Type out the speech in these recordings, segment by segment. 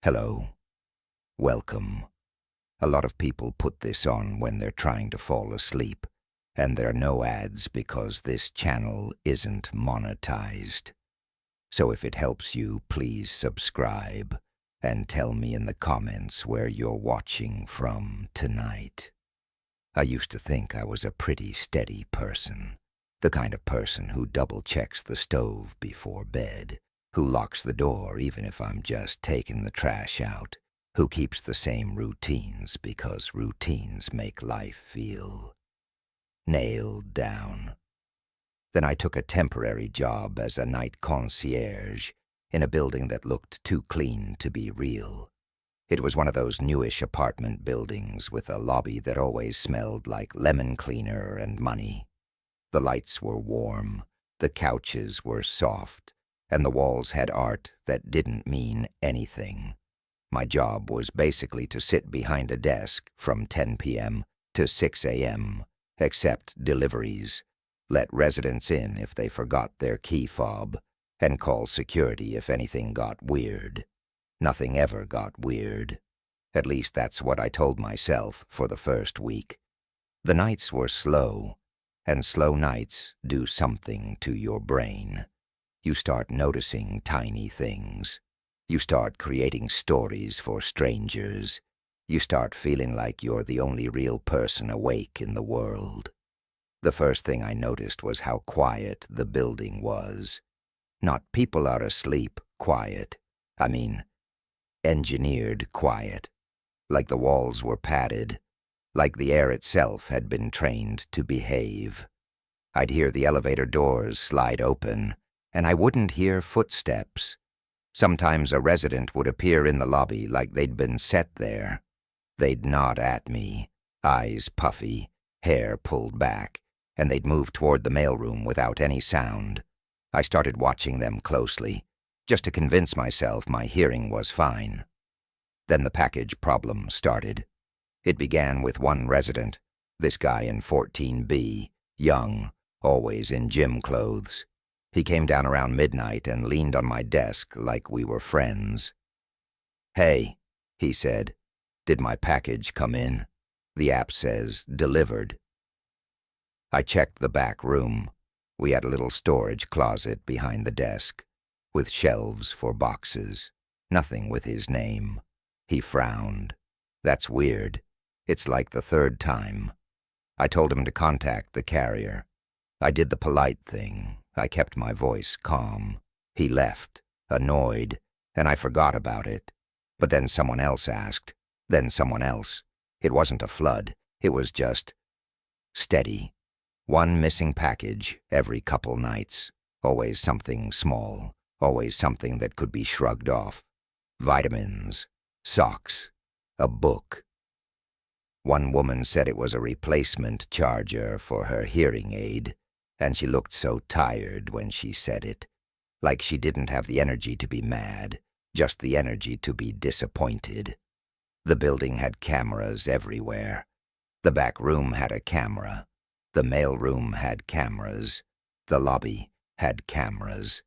Hello. Welcome. A lot of people put this on when they're trying to fall asleep, and there are no ads because this channel isn't monetized. So if it helps you, please subscribe and tell me in the comments where you're watching from tonight. I used to think I was a pretty steady person, the kind of person who double-checks the stove before bed, who locks the door even if I'm just taking the trash out, who keeps the same routines because routines make life feel nailed down. Then I took a temporary job as a night concierge in a building that looked too clean to be real. It was one of those newish apartment buildings with a lobby that always smelled like lemon cleaner and money. The lights were warm, the couches were soft, and the walls had art that didn't mean anything. My job was basically to sit behind a desk from 10 p.m. to 6 a.m., accept deliveries, let residents in if they forgot their key fob, and call security if anything got weird. Nothing ever got weird. At least that's what I told myself for the first week. The nights were slow, and slow nights do something to your brain. You start noticing tiny things. You start creating stories for strangers. You start feeling like you're the only real person awake in the world. The first thing I noticed was how quiet the building was. Not people are asleep quiet. I mean, engineered quiet. Like the walls were padded. Like the air itself had been trained to behave. I'd hear the elevator doors slide open, and I wouldn't hear footsteps. Sometimes a resident would appear in the lobby like they'd been set there. They'd nod at me, eyes puffy, hair pulled back, and they'd move toward the mailroom without any sound. I started watching them closely, just to convince myself my hearing was fine. Then the package problem started. It began with one resident, this guy in 14B, young, always in gym clothes. He came down around midnight and leaned on my desk like we were friends. "Hey," he said, "did my package come in? The app says delivered." I checked the back room. We had a little storage closet behind the desk, with shelves for boxes. Nothing with his name. He frowned. "That's weird. It's like the third time." I told him to contact the carrier. I did the polite thing. I kept my voice calm. He left, annoyed, and I forgot about it. But then someone else asked. Then someone else. It wasn't a flood. It was just steady. One missing package every couple nights. Always something small. Always something that could be shrugged off. Vitamins. Socks. A book. One woman said it was a replacement charger for her hearing aid, and she looked so tired when she said it, like she didn't have the energy to be mad, just the energy to be disappointed. The building had cameras everywhere. The back room had a camera. The mailroom had cameras. The lobby had cameras.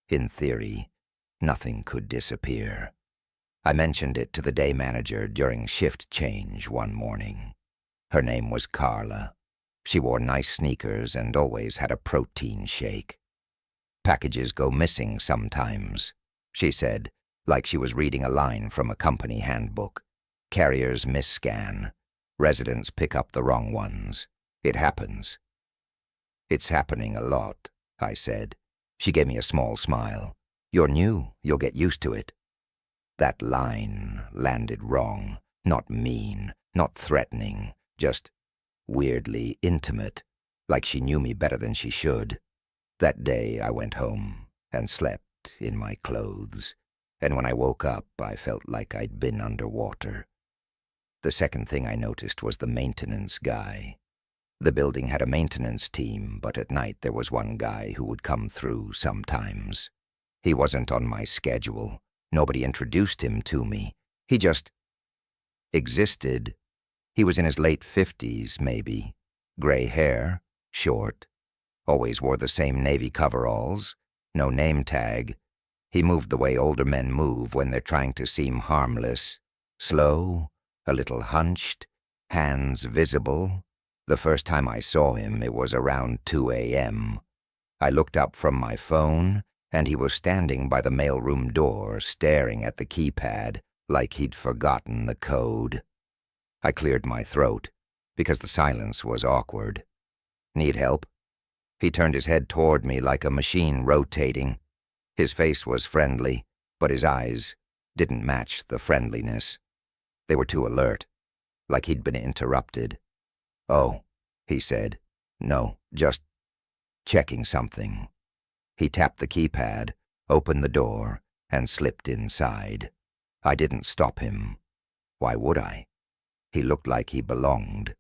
In theory, nothing could disappear. I mentioned it to the day manager during shift change one morning. Her name was Carla. She wore nice sneakers and always had a protein shake. "Packages go missing sometimes," she said, like she was reading a line from a company handbook. "Carriers misscan. Residents pick up the wrong ones. It happens." "It's happening a lot," I said. She gave me a small smile. "You're new. You'll get used to it." That line landed wrong. Not mean, not threatening, just weirdly intimate, like she knew me better than she should. That day I went home and slept in my clothes, and when I woke up I felt like I'd been underwater. The second thing I noticed was the maintenance guy. The building had a maintenance team, but at night there was one guy who would come through sometimes. He wasn't on my schedule. Nobody introduced him to me. He just existed. He was in his late 50s, maybe. Gray hair, short. Always wore the same navy coveralls. No name tag. He moved the way older men move when they're trying to seem harmless. Slow, a little hunched, hands visible. The first time I saw him, it was around 2 a.m. I looked up from my phone, and he was standing by the mailroom door, staring at the keypad like he'd forgotten the code. I cleared my throat, because the silence was awkward. "Need help?" He turned his head toward me like a machine rotating. His face was friendly, but his eyes didn't match the friendliness. They were too alert, like he'd been interrupted. "Oh," he said. "No, just checking something." He tapped the keypad, opened the door, and slipped inside. I didn't stop him. Why would I? He looked like he belonged,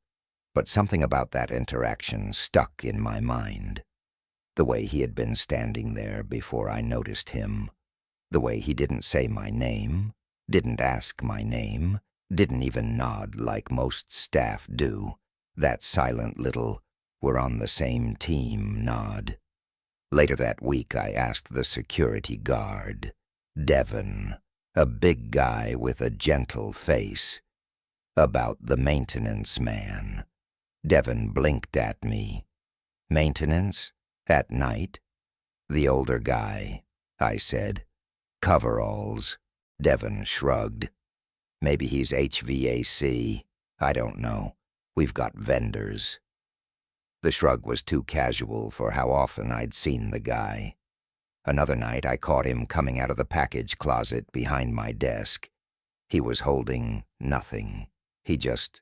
but something about that interaction stuck in my mind. The way he had been standing there before I noticed him. The way he didn't say my name, didn't ask my name, didn't even nod like most staff do. That silent little, "we're on the same team" nod. Later that week, I asked the security guard, Devon, a big guy with a gentle face, about the maintenance man. Devon blinked at me. "Maintenance? At night?" "The older guy," I said. "Coveralls." Devon shrugged. "Maybe he's HVAC. I don't know. We've got vendors." The shrug was too casual for how often I'd seen the guy. Another night I caught him coming out of the package closet behind my desk. He was holding nothing. He just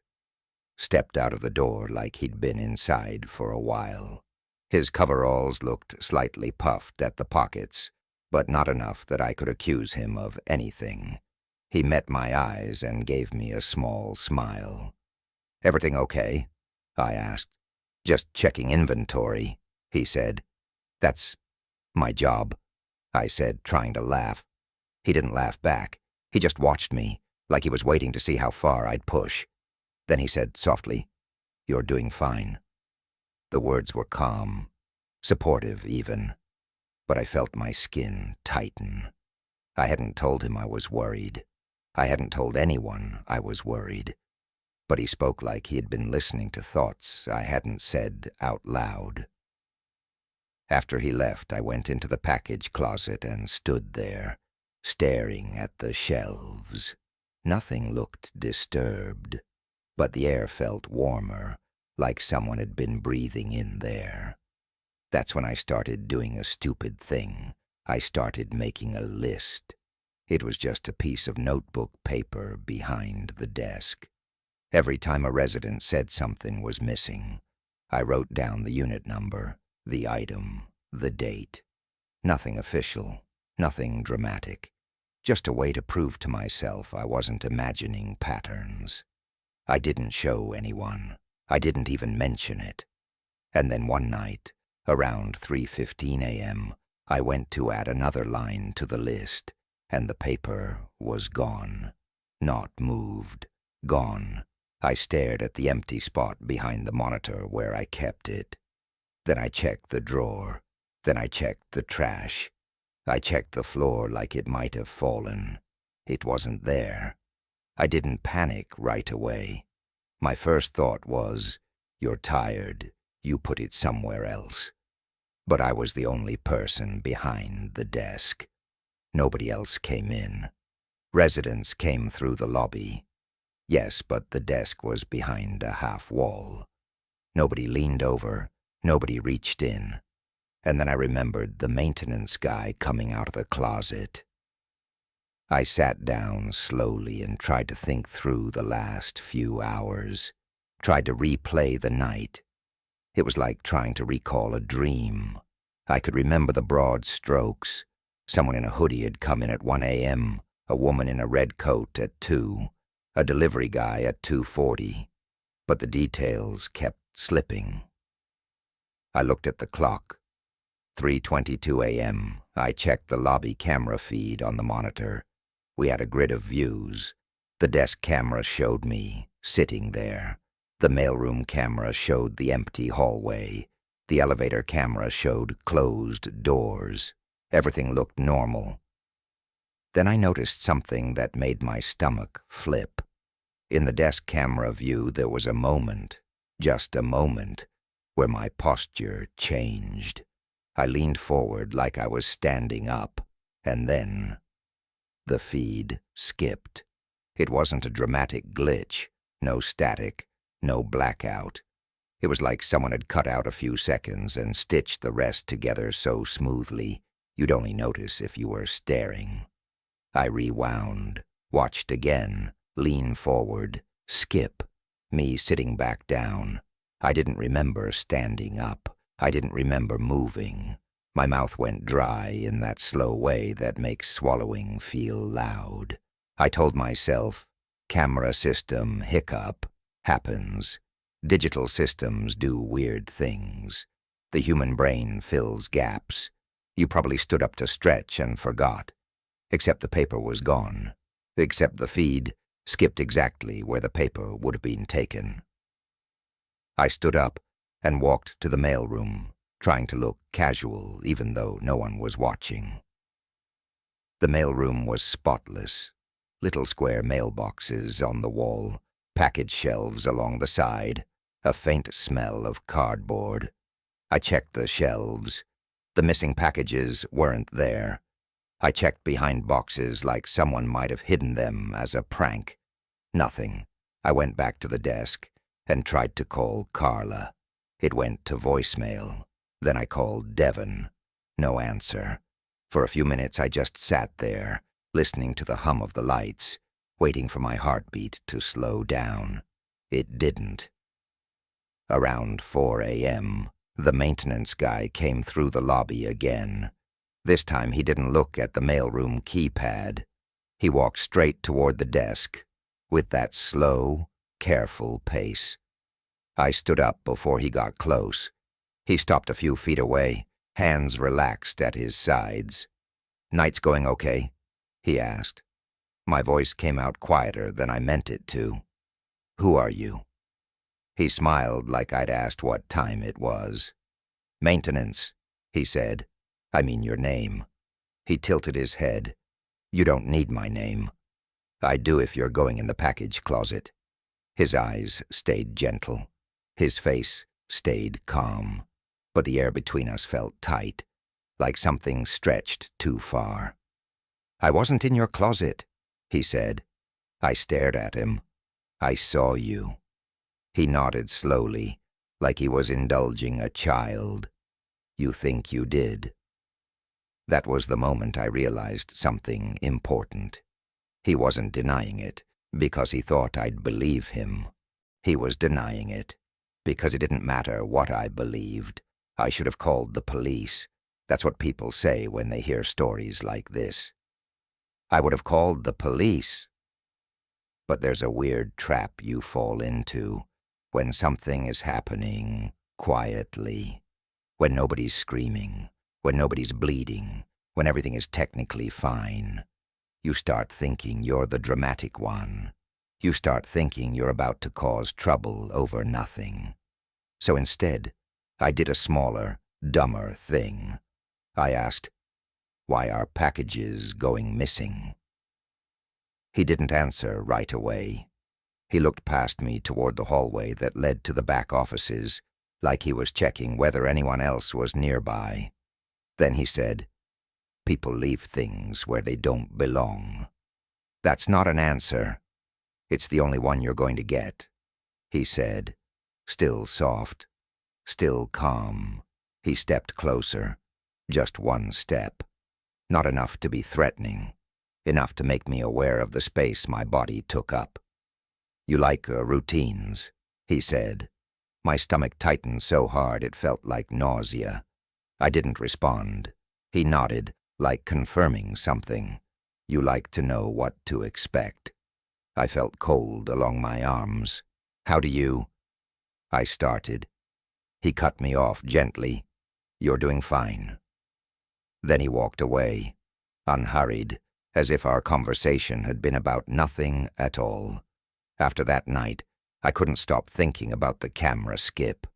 stepped out of the door like he'd been inside for a while. His coveralls looked slightly puffed at the pockets, but not enough that I could accuse him of anything. He met my eyes and gave me a small smile. "Everything okay?" I asked. "Just checking inventory," he said. "That's my job," I said, trying to laugh. He didn't laugh back. He just watched me, like he was waiting to see how far I'd push. Then he said softly, "You're doing fine." The words were calm, supportive even, but I felt my skin tighten. I hadn't told him I was worried. I hadn't told anyone I was worried. But he spoke like he had been listening to thoughts I hadn't said out loud. After he left, I went into the package closet and stood there, staring at the shelves. Nothing looked disturbed, but the air felt warmer, like someone had been breathing in there. That's when I started doing a stupid thing. I started making a list. It was just a piece of notebook paper behind the desk. Every time a resident said something was missing, I wrote down the unit number, the item, the date. Nothing official, nothing dramatic. Just a way to prove to myself I wasn't imagining patterns. I didn't show anyone. I didn't even mention it. And then one night, around 3:15 a.m., I went to add another line to the list, and the paper was gone. Not moved. Gone. I stared at the empty spot behind the monitor where I kept it. Then I checked the drawer. Then I checked the trash. I checked the floor like it might have fallen. It wasn't there. I didn't panic right away. My first thought was, "You're tired. You put it somewhere else." But I was the only person behind the desk. Nobody else came in. Residents came through the lobby. Yes, but the desk was behind a half wall. Nobody leaned over. Nobody reached in. And then I remembered the maintenance guy coming out of the closet. I sat down slowly and tried to think through the last few hours. Tried to replay the night. It was like trying to recall a dream. I could remember the broad strokes. Someone in a hoodie had come in at 1 a.m., a woman in a red coat at 2, a delivery guy at 2:40. But the details kept slipping. I looked at the clock. 3:22 a.m. I checked the lobby camera feed on the monitor. We had a grid of views. The desk camera showed me, sitting there. The mailroom camera showed the empty hallway. The elevator camera showed closed doors. Everything looked normal. Then I noticed something that made my stomach flip. In the desk camera view, there was a moment, just a moment, where my posture changed. I leaned forward like I was standing up, and then the feed skipped. It wasn't a dramatic glitch, no static, no blackout. It was like someone had cut out a few seconds and stitched the rest together so smoothly you'd only notice if you were staring. I rewound, watched again, lean forward, skip, me sitting back down. I didn't remember standing up. I didn't remember moving. My mouth went dry in that slow way that makes swallowing feel loud. I told myself, camera system hiccup, happens. Digital systems do weird things. The human brain fills gaps. You probably stood up to stretch and forgot. Except the paper was gone. Except the feed skipped exactly where the paper would have been taken. I stood up and walked to the mailroom, trying to look casual even though no one was watching. The mailroom was spotless. Little square mailboxes on the wall, package shelves along the side, a faint smell of cardboard. I checked the shelves. The missing packages weren't there. I checked behind boxes like someone might have hidden them as a prank. Nothing. I went back to the desk and tried to call Carla. It went to voicemail. Then I called Devon. No answer. For a few minutes I just sat there, listening to the hum of the lights, waiting for my heartbeat to slow down. It didn't. Around 4 a.m., the maintenance guy came through the lobby again. This time he didn't look at the mailroom keypad. He walked straight toward the desk, with that slow, careful pace. I stood up before he got close. He stopped a few feet away, hands relaxed at his sides. "Night's going okay?" he asked. My voice came out quieter than I meant it to. "Who are you?" He smiled like I'd asked what time it was. "Maintenance," he said. "I mean your name." He tilted his head. "You don't need my name. I do if you're going in the package closet." His eyes stayed gentle. His face stayed calm. But the air between us felt tight, like something stretched too far. "I wasn't in your closet," he said. I stared at him. "I saw you." He nodded slowly, like he was indulging a child. "You think you did?" That was the moment I realized something important. He wasn't denying it because he thought I'd believe him. He was denying it because it didn't matter what I believed. I should have called the police. That's what people say when they hear stories like this. I would have called the police. But there's a weird trap you fall into when something is happening quietly, when nobody's screaming, when nobody's bleeding, when everything is technically fine. You start thinking you're the dramatic one. You start thinking you're about to cause trouble over nothing. So instead, I did a smaller, dumber thing. I asked, "Why are packages going missing?" He didn't answer right away. He looked past me toward the hallway that led to the back offices, like he was checking whether anyone else was nearby. Then he said, "People leave things where they don't belong." "That's not an answer. It's the only one you're going to get," he said, still soft, still calm. He stepped closer, just one step. Not enough to be threatening, enough to make me aware of the space my body took up. "You like routines," he said. My stomach tightened so hard it felt like nausea. I didn't respond. He nodded, like confirming something. "You like to know what to expect." I felt cold along my arms. "How do you—" I started. He cut me off gently. "You're doing fine." Then he walked away, unhurried, as if our conversation had been about nothing at all. After that night, I couldn't stop thinking about the camera skip.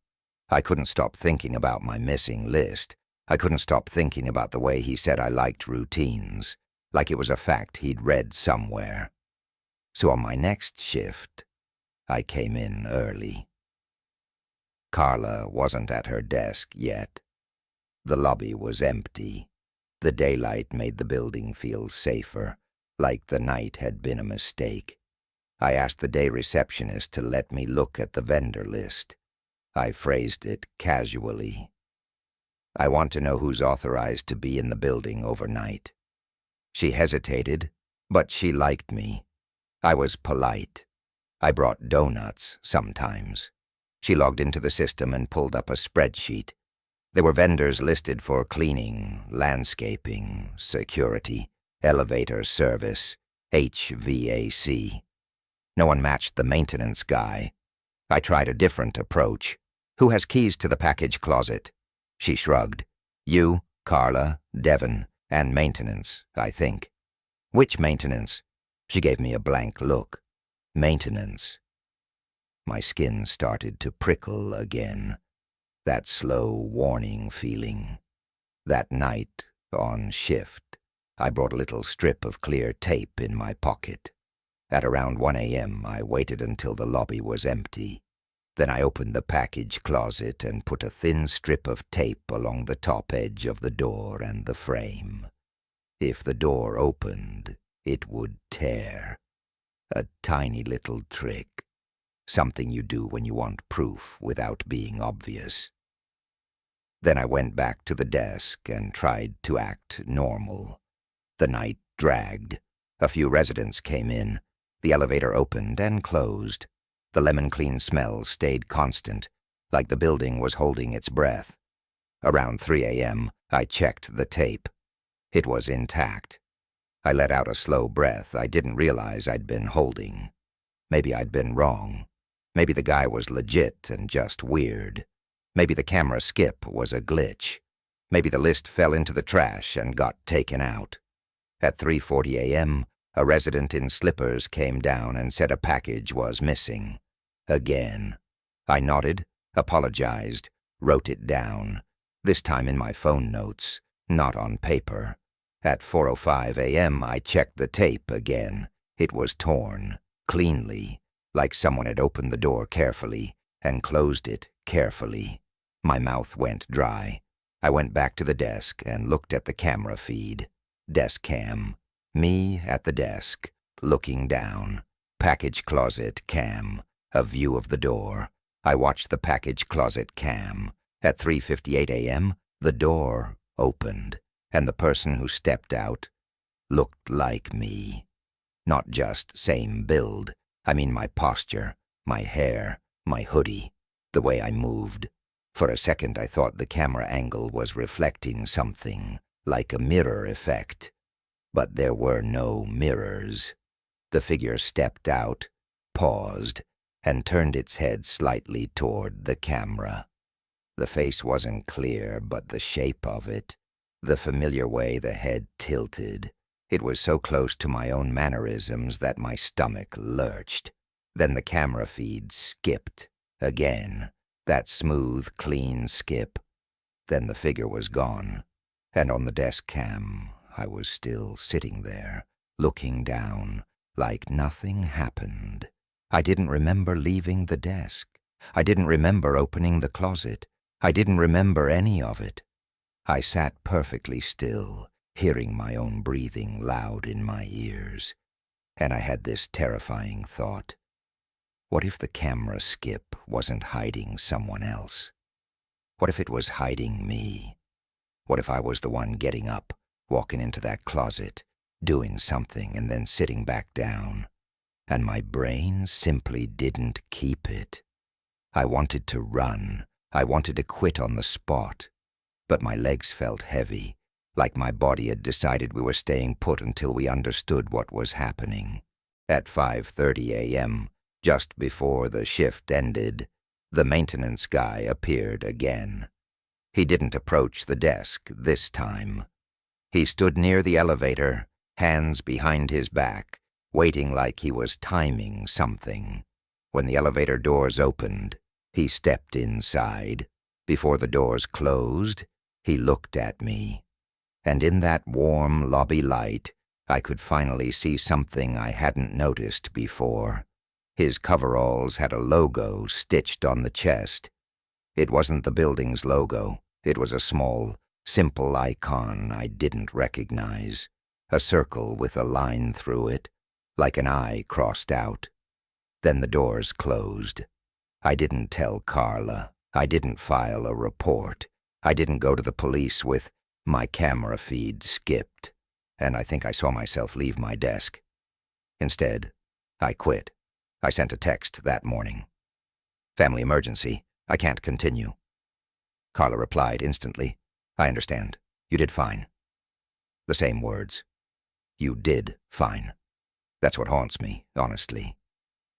I couldn't stop thinking about my missing list. I couldn't stop thinking about the way he said I liked routines, like it was a fact he'd read somewhere. So on my next shift, I came in early. Carla wasn't at her desk yet. The lobby was empty. The daylight made the building feel safer, like the night had been a mistake. I asked the day receptionist to let me look at the vendor list. I phrased it casually. I want to know who's authorized to be in the building overnight. She hesitated, but she liked me. I was polite. I brought donuts sometimes. She logged into the system and pulled up a spreadsheet. There were vendors listed for cleaning, landscaping, security, elevator service, HVAC. No one matched the maintenance guy. I tried a different approach. Who has keys to the package closet? She shrugged. You, Carla, Devon, and maintenance, I think. Which maintenance? She gave me a blank look. Maintenance. My skin started to prickle again. That slow warning feeling. That night, on shift, I brought a little strip of clear tape in my pocket. At around 1 a.m., I waited until the lobby was empty. Then I opened the package closet and put a thin strip of tape along the top edge of the door and the frame. If the door opened, it would tear. A tiny little trick. Something you do when you want proof without being obvious. Then I went back to the desk and tried to act normal. The night dragged. A few residents came in. The elevator opened and closed. The lemon-clean smell stayed constant, like the building was holding its breath. Around 3 a.m., I checked the tape. It was intact. I let out a slow breath I didn't realize I'd been holding. Maybe I'd been wrong. Maybe the guy was legit and just weird. Maybe the camera skip was a glitch. Maybe the list fell into the trash and got taken out. At 3:40 a.m., a resident in slippers came down and said a package was missing. Again. I nodded, apologized, wrote it down, this time in my phone notes, not on paper. At 4:05 a.m., I checked the tape again. It was torn, cleanly, like someone had opened the door carefully and closed it carefully. My mouth went dry. I went back to the desk and looked at the camera feed. Desk cam. Me at the desk, looking down. Package closet cam. A view of the door. I watched the package closet cam. At 3:58 a.m., the door opened, and the person who stepped out looked like me. Not just same build. I mean my posture, my hair, my hoodie, the way I moved. For a second I thought the camera angle was reflecting something, like a mirror effect. But there were no mirrors. The figure stepped out, paused, and turned its head slightly toward the camera. The face wasn't clear, but the shape of it, the familiar way the head tilted, it was so close to my own mannerisms that my stomach lurched. Then the camera feed skipped, again, that smooth, clean skip. Then the figure was gone, and on the desk cam, I was still sitting there, looking down, like nothing happened. I didn't remember leaving the desk. I didn't remember opening the closet. I didn't remember any of it. I sat perfectly still, hearing my own breathing loud in my ears. And I had this terrifying thought. What if the camera skip wasn't hiding someone else? What if it was hiding me? What if I was the one getting up, walking into that closet, doing something and then sitting back down? And my brain simply didn't keep it. I wanted to run. I wanted to quit on the spot. But my legs felt heavy, like my body had decided we were staying put until we understood what was happening. At 5:30 a.m., just before the shift ended, the maintenance guy appeared again. He didn't approach the desk this time. He stood near the elevator, hands behind his back, waiting like he was timing something. When the elevator doors opened, he stepped inside. Before the doors closed, he looked at me. And in that warm lobby light, I could finally see something I hadn't noticed before. His coveralls had a logo stitched on the chest. It wasn't the building's logo. It was a small, simple icon I didn't recognize. A circle with a line through it, like an eye crossed out. Then the doors closed. I didn't tell Carla. I didn't file a report. I didn't go to the police with my camera feed skipped, and I think I saw myself leave my desk. Instead, I quit. I sent a text that morning. "Family emergency. I can't continue." Carla replied instantly, "I understand. You did fine." The same words. You did fine. That's what haunts me, honestly.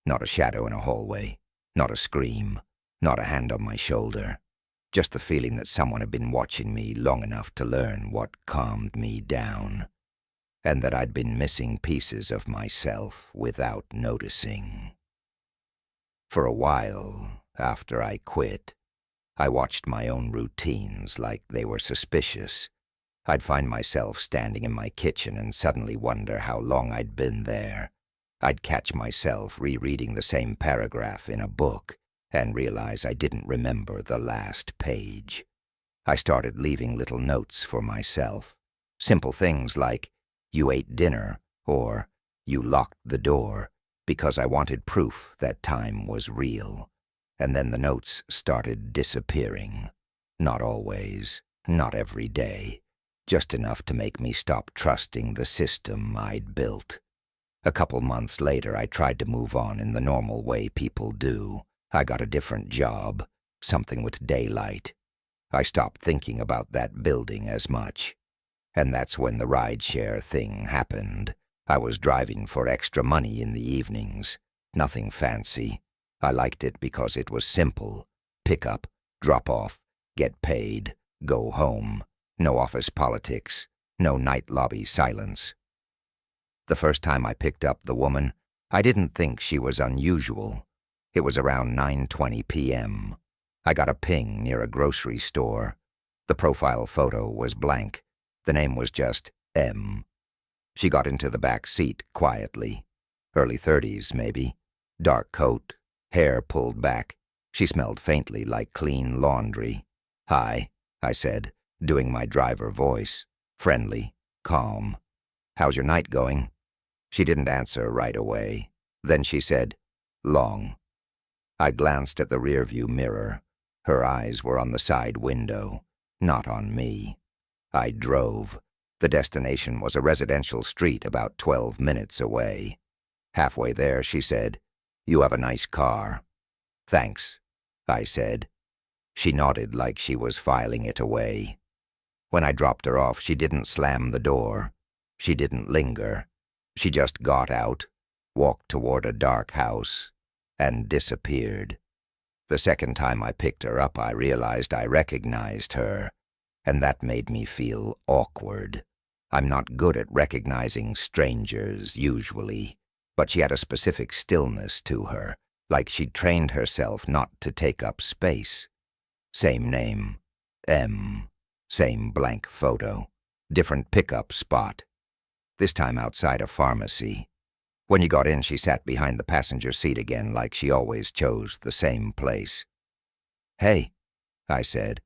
Not a shadow in a hallway. Not a scream. Not a hand on my shoulder. Just the feeling that someone had been watching me long enough to learn what calmed me down, and that I'd been missing pieces of myself without noticing. For a while, after I quit, I watched my own routines like they were suspicious. I'd find myself standing in my kitchen and suddenly wonder how long I'd been there. I'd catch myself rereading the same paragraph in a book and realize I didn't remember the last page. I started leaving little notes for myself. Simple things like, "You ate dinner," or "You locked the door," because I wanted proof that time was real. And then the notes started disappearing. Not always, not every day, just enough to make me stop trusting the system I'd built. A couple months later, I tried to move on in the normal way people do. I got a different job, something with daylight. I stopped thinking about that building as much. And that's when the rideshare thing happened. I was driving for extra money in the evenings. Nothing fancy. I liked it because it was simple. Pick up, drop off, get paid, go home. No office politics, no night lobby silence. The first time I picked up the woman, I didn't think she was unusual. It was around 9:20 p.m. I got a ping near a grocery store. The profile photo was blank. The name was just M. She got into the back seat quietly. Early 30s, maybe. Dark coat, hair pulled back. She smelled faintly like clean laundry. "Hi," I said, doing my driver voice. Friendly, calm. "How's your night going?" She didn't answer right away. Then she said, "Long." I glanced at the rearview mirror. Her eyes were on the side window, not on me. I drove. The destination was a residential street about 12 minutes away. Halfway there, she said, "You have a nice car." "Thanks," I said. She nodded like she was filing it away. When I dropped her off, she didn't slam the door. She didn't linger. She just got out, walked toward a dark house, and disappeared. The second time I picked her up, I realized I recognized her, and that made me feel awkward. I'm not good at recognizing strangers, usually, but she had a specific stillness to her, like she'd trained herself not to take up space. Same name, M. Same blank photo. Different pickup spot. This time outside a pharmacy. When you got in, she sat behind the passenger seat again like she always chose the same place. "Hey," I said.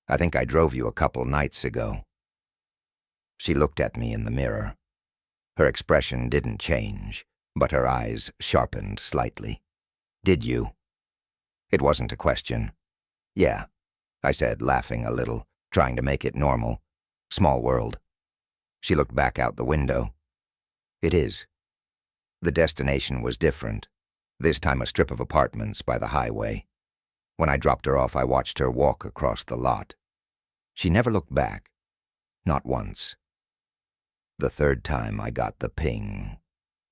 "I think I drove you a couple nights ago." She looked at me in the mirror. Her expression didn't change, but her eyes sharpened slightly. "Did you?" It wasn't a question. "Yeah," I said, laughing a little, trying to make it normal. "Small world." She looked back out the window. "It is." The destination was different. This time a strip of apartments by the highway. When I dropped her off, I watched her walk across the lot. She never looked back. Not once. The third time I got the ping,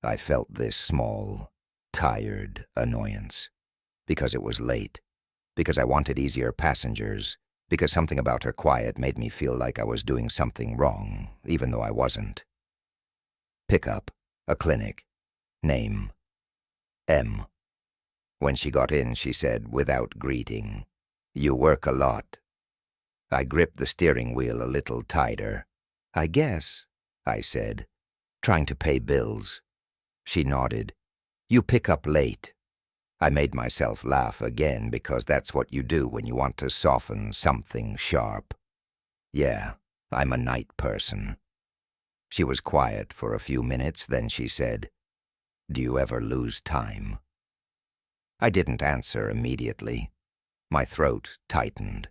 I felt this small, tired annoyance. Because it was late. Because I wanted easier passengers. Because something about her quiet made me feel like I was doing something wrong, even though I wasn't. Pickup, a clinic. Name, M. When she got in, she said, without greeting, "You work a lot." I gripped the steering wheel a little tighter. "I guess," I said, Trying to pay bills. She nodded. You pick up late. I made myself laugh again because that's what you do when you want to soften something sharp. Yeah, I'm a night person. She was quiet for a few minutes, then she said, Do you ever lose time? I didn't answer immediately. My throat tightened.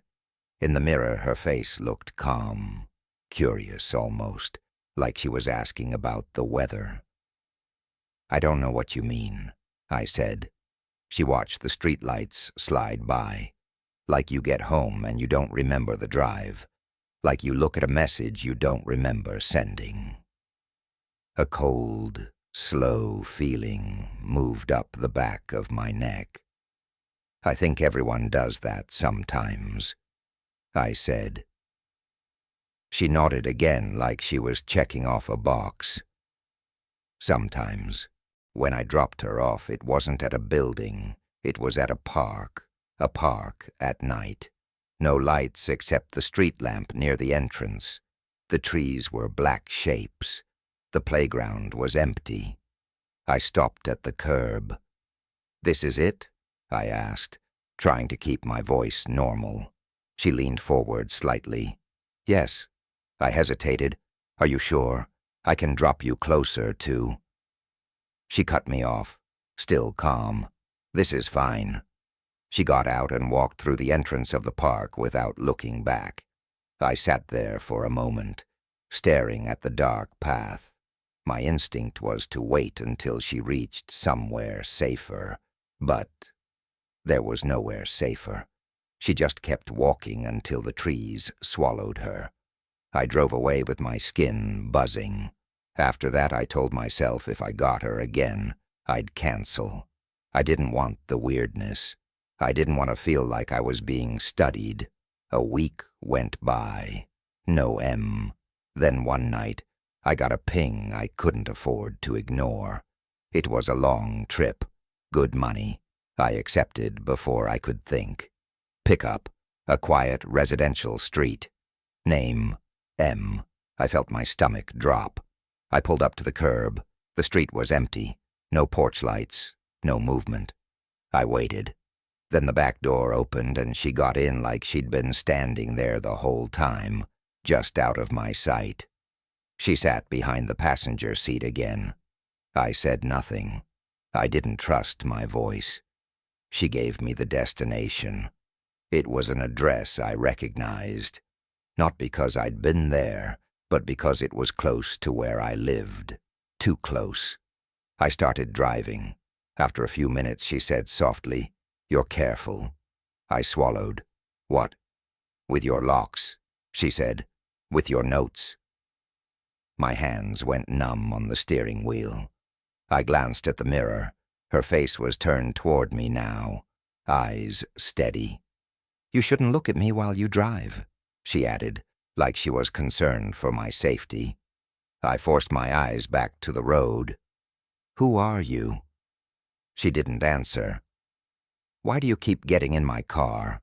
In the mirror, her face looked calm, curious almost, like she was asking about the weather. I don't know what you mean, I said. She watched the streetlights slide by, like you get home and you don't remember the drive, like you look at a message you don't remember sending. A cold, slow feeling moved up the back of my neck. I think everyone does that sometimes, I said. She nodded again like she was checking off a box. Sometimes. When I dropped her off, it wasn't at a building, it was at a park at night. No lights except the street lamp near the entrance. The trees were black shapes. The playground was empty. I stopped at the curb. This is it? I asked, trying to keep my voice normal. She leaned forward slightly. Yes. I hesitated. Are you sure? I can drop you closer to... She cut me off, still calm. This is fine. She got out and walked through the entrance of the park without looking back. I sat there for a moment, staring at the dark path. My instinct was to wait until she reached somewhere safer, but there was nowhere safer. She just kept walking until the trees swallowed her. I drove away with my skin buzzing. After that, I told myself if I got her again, I'd cancel. I didn't want the weirdness. I didn't want to feel like I was being studied. A week went by. No M. Then one night, I got a ping I couldn't afford to ignore. It was a long trip. Good money. I accepted before I could think. Pickup. A quiet residential street. Name. M. I felt my stomach drop. I pulled up to the curb. The street was empty. No porch lights. No movement. I waited. Then the back door opened and she got in like she'd been standing there the whole time, just out of my sight. She sat behind the passenger seat again. I said nothing. I didn't trust my voice. She gave me the destination. It was an address I recognized. Not because I'd been there, but because it was close to where I lived. Too close. I started driving. After a few minutes, she said softly, You're careful. I swallowed. What? With your locks, she said. With your notes. My hands went numb on the steering wheel. I glanced at the mirror. Her face was turned toward me now, eyes steady. You shouldn't look at me while you drive, she added, like she was concerned for my safety. I forced my eyes back to the road. Who are you? She didn't answer. Why do you keep getting in my car?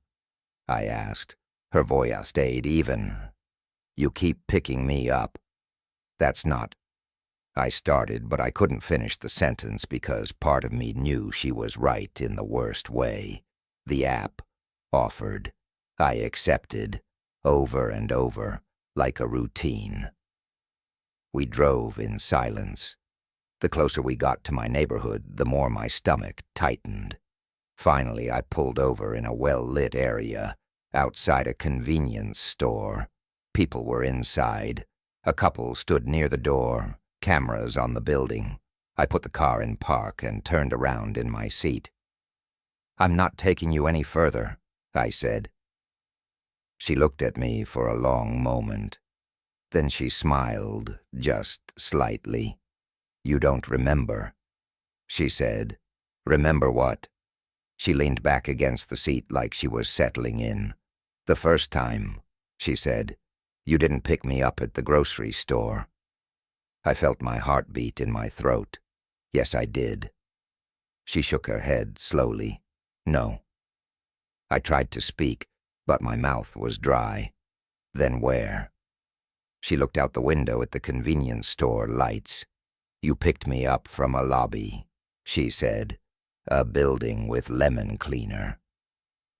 I asked. Her voice stayed even. You keep picking me up. That's not... I started, but I couldn't finish the sentence because part of me knew she was right in the worst way. The app offered. I accepted, over and over, like a routine. We drove in silence. The closer we got to my neighborhood, the more my stomach tightened. Finally, I pulled over in a well-lit area, outside a convenience store. People were inside. A couple stood near the door, cameras on the building. I put the car in park and turned around in my seat. I'm not taking you any further, I said. She looked at me for a long moment. Then she smiled, just slightly. You don't remember, she said. Remember what? She leaned back against the seat like she was settling in. The first time, she said, you didn't pick me up at the grocery store. I felt my heartbeat in my throat. Yes, I did. She shook her head slowly. No. I tried to speak, but my mouth was dry. Then where? She looked out the window at the convenience store lights. You picked me up from a lobby, she said, a building with lemon cleaner.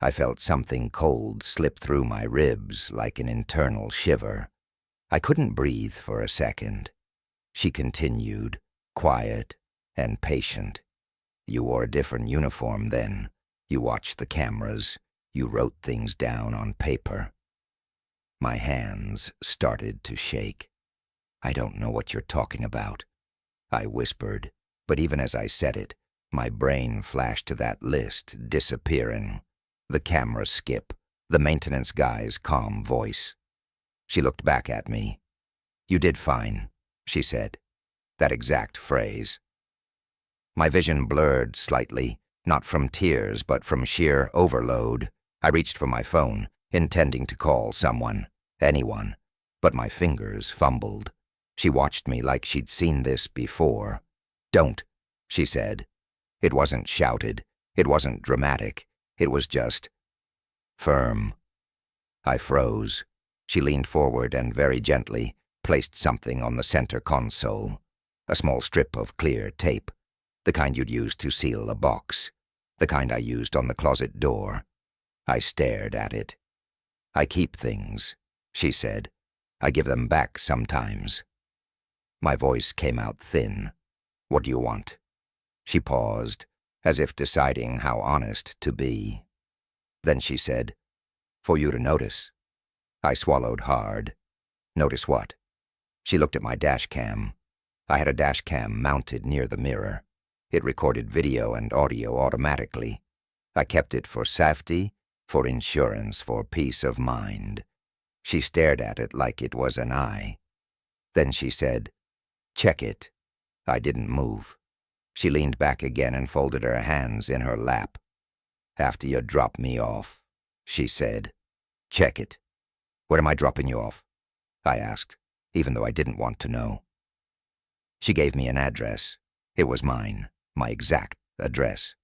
I felt something cold slip through my ribs like an internal shiver. I couldn't breathe for a second. She continued, quiet and patient. You wore a different uniform then. You watched the cameras. You wrote things down on paper. My hands started to shake. I don't know what you're talking about, I whispered, but even as I said it, my brain flashed to that list disappearing. The camera skip, the maintenance guy's calm voice. She looked back at me. You did fine, she said. That exact phrase. My vision blurred slightly, not from tears, but from sheer overload. I reached for my phone, intending to call someone, anyone, but my fingers fumbled. She watched me like she'd seen this before. Don't, she said. It wasn't shouted. It wasn't dramatic. It was just firm. I froze. She leaned forward and very gently placed something on the center console, a small strip of clear tape, the kind you'd use to seal a box, the kind I used on the closet door. I stared at it. I keep things, she said. I give them back sometimes. My voice came out thin. What do you want? She paused, as if deciding how honest to be. Then she said, for you to notice. I swallowed hard. Notice what? She looked at my dash cam. I had a dash cam mounted near the mirror. It recorded video and audio automatically. I kept it for safety, for insurance, for peace of mind. She stared at it like it was an eye. Then she said, check it. I didn't move. She leaned back again and folded her hands in her lap. After you drop me off, she said. Check it. Where am I dropping you off? I asked, even though I didn't want to know. She gave me an address. It was mine, my exact address.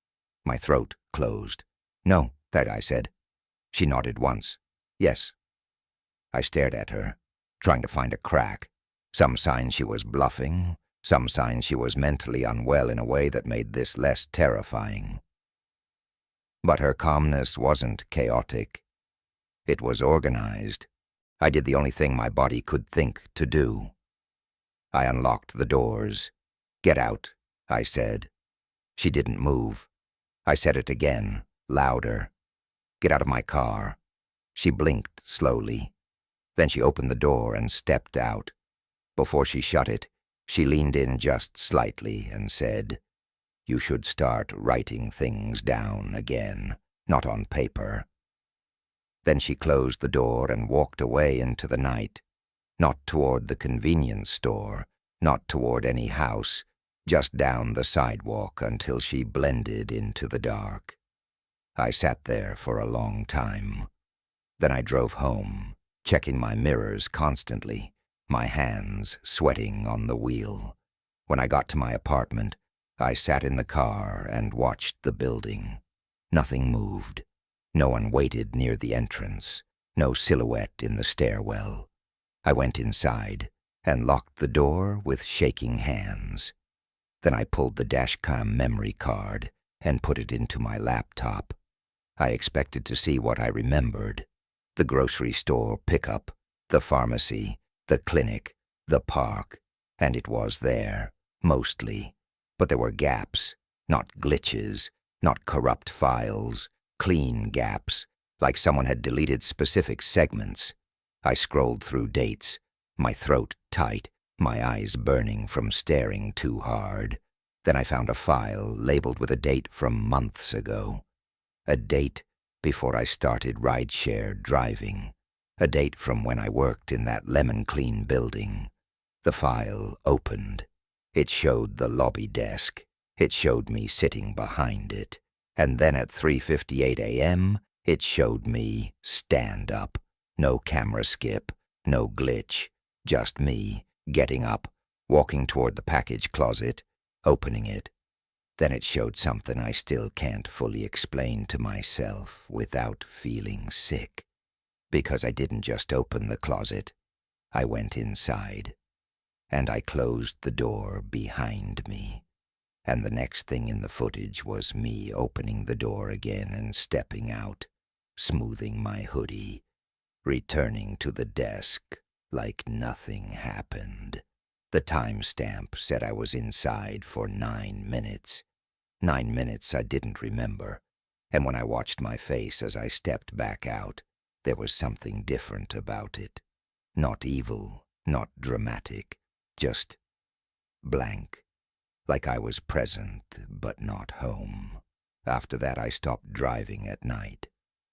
My throat closed. No, that I said. She nodded once. Yes. I stared at her, trying to find a crack. Some sign she was bluffing, some sign she was mentally unwell in a way that made this less terrifying. But her calmness wasn't chaotic. It was organized. I did the only thing my body could think to do. I unlocked the doors. Get out, I said. She didn't move. I said it again, louder. Get out of my car. She blinked slowly. Then she opened the door and stepped out. Before she shut it, she leaned in just slightly and said, you should start writing things down again, not on paper. Then she closed the door and walked away into the night, not toward the convenience store, not toward any house, just down the sidewalk until she blended into the dark. I sat there for a long time. Then I drove home, checking my mirrors constantly, my hands sweating on the wheel. When I got to my apartment, I sat in the car and watched the building. Nothing moved. No one waited near the entrance. No silhouette in the stairwell. I went inside and locked the door with shaking hands. Then I pulled the dashcam memory card and put it into my laptop. I expected to see what I remembered. The grocery store pickup, the pharmacy, the clinic, the park, and it was there, mostly. But there were gaps, not glitches, not corrupt files, clean gaps, like someone had deleted specific segments. I scrolled through dates, my throat tight, my eyes burning from staring too hard. Then I found a file labeled with a date from months ago. A date before I started rideshare driving. A date from when I worked in that lemon-clean building. The file opened. It showed the lobby desk. It showed me sitting behind it. And then at 3:58 a.m., it showed me stand up. No camera skip, no glitch. Just me, getting up, walking toward the package closet, opening it. Then it showed something I still can't fully explain to myself without feeling sick. Because I didn't just open the closet. I went inside. and I closed the door behind me. And the next thing in the footage was me opening the door again and stepping out, smoothing my hoodie, returning to the desk like nothing happened. The timestamp said I was inside for 9 minutes. 9 minutes I didn't remember, and when I watched my face as I stepped back out, there was something different about it. Not evil, not dramatic, just blank. Like I was present, but not home. After that, I stopped driving at night.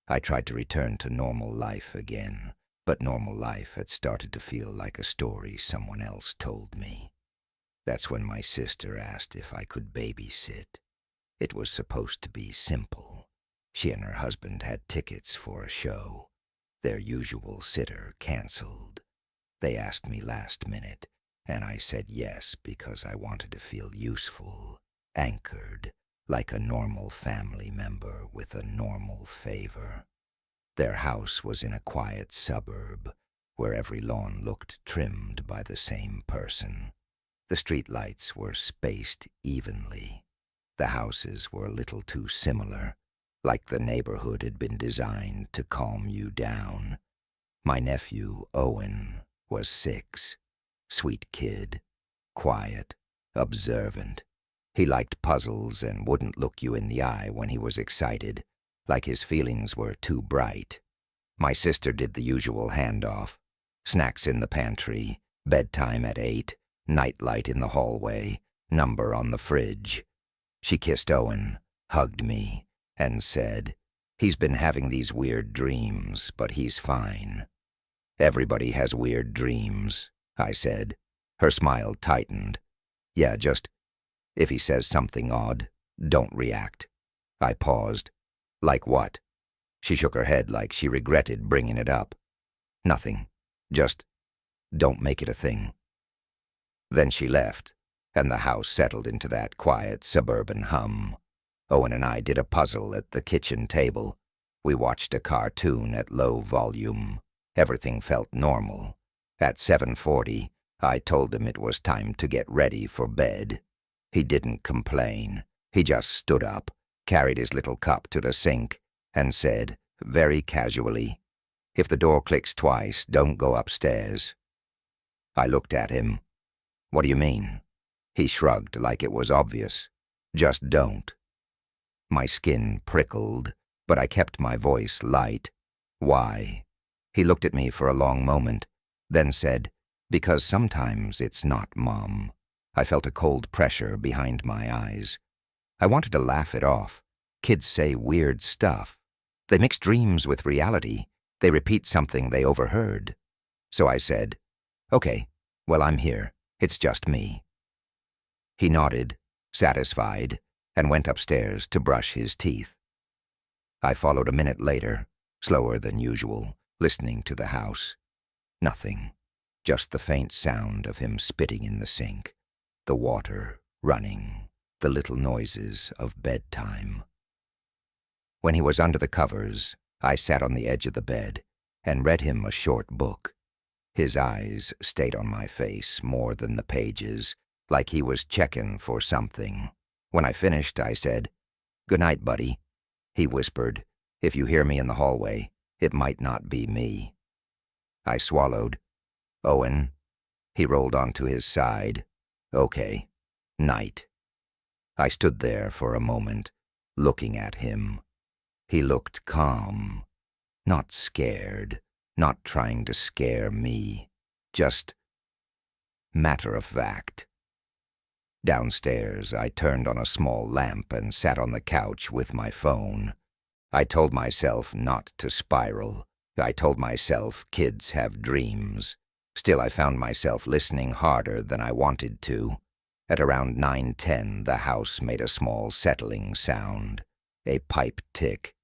I tried to return to normal life again, but normal life had started to feel like a story someone else told me. That's when my sister asked if I could babysit. It was supposed to be simple. She and her husband had tickets for a show. Their usual sitter canceled. They asked me last minute, and I said yes because I wanted to feel useful, anchored, like a normal family member with a normal favor. Their house was in a quiet suburb where every lawn looked trimmed by the same person. The street lights were spaced evenly. The houses were a little too similar, like the neighborhood had been designed to calm you down. My nephew, Owen, was 6. Sweet kid, quiet, observant. He liked puzzles and wouldn't look you in the eye when he was excited, like his feelings were too bright. My sister did the usual handoff. Snacks in the pantry, bedtime at 8, nightlight in the hallway, number on the fridge. She kissed Owen, hugged me, and said, "He's been having these weird dreams, but he's fine." "Everybody has weird dreams," I said. Her smile tightened. "Yeah, just, if he says something odd, don't react." I paused. "Like what?" She shook her head like she regretted bringing it up. "Nothing. Just, don't make it a thing." Then she left, and the house settled into that quiet suburban hum. Owen and I did a puzzle at the kitchen table. We watched a cartoon at low volume. Everything felt normal. At 7:40, I told him it was time to get ready for bed. He didn't complain. He just stood up, carried his little cup to the sink, and said, very casually, "If the door clicks twice, don't go upstairs." I looked at him. "What do you mean?" He shrugged like it was obvious. "Just don't." My skin prickled, but I kept my voice light. "Why?" He looked at me for a long moment, then said, "Because sometimes it's not, Mom." I felt a cold pressure behind my eyes. I wanted to laugh it off. Kids say weird stuff. They mix dreams with reality. They repeat something they overheard. So I said, "Okay, well, I'm here. It's just me." He nodded, satisfied, and went upstairs to brush his teeth. I followed a minute later, slower than usual, listening to the house. Nothing, just the faint sound of him spitting in the sink, the water running, the little noises of bedtime. When he was under the covers, I sat on the edge of the bed and read him a short book. His eyes stayed on my face more than the pages, like he was checking for something. When I finished, I said, "Good night, buddy." He whispered, "If you hear me in the hallway, it might not be me." I swallowed. "Owen?" He rolled onto his side. "Okay. Night." I stood there for a moment, looking at him. He looked calm, not scared, not trying to scare me, just matter-of-fact. Downstairs, I turned on a small lamp and sat on the couch with my phone. I told myself not to spiral. I told myself kids have dreams. Still, I found myself listening harder than I wanted to. At around 9:10, the house made a small settling sound, a pipe tick.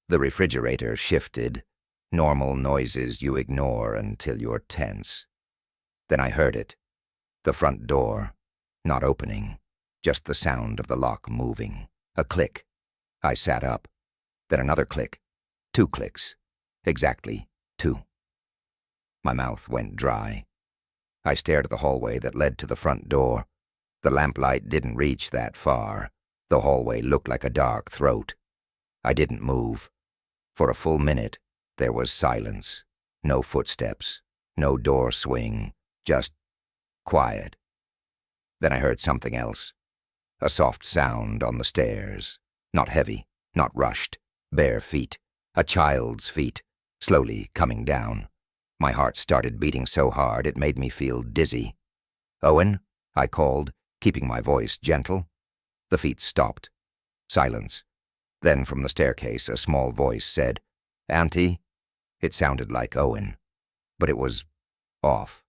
The refrigerator shifted, normal noises you ignore until you're tense. Then I heard it. The front door, not opening, just the sound of the lock moving. A click. I sat up. Then another click. 2 clicks. Exactly 2. My mouth went dry. I stared at the hallway that led to the front door. The lamplight didn't reach that far. The hallway looked like a dark throat. I didn't move. For a full minute, there was silence. No footsteps, no door swing, just quiet. Then I heard something else. A soft sound on the stairs. Not heavy, not rushed. Bare feet. A child's feet, slowly coming down. My heart started beating so hard it made me feel dizzy. "Owen?" I called, keeping my voice gentle. The feet stopped. Silence. Then from the staircase a small voice said, "Auntie?" It sounded like Owen, but it was off.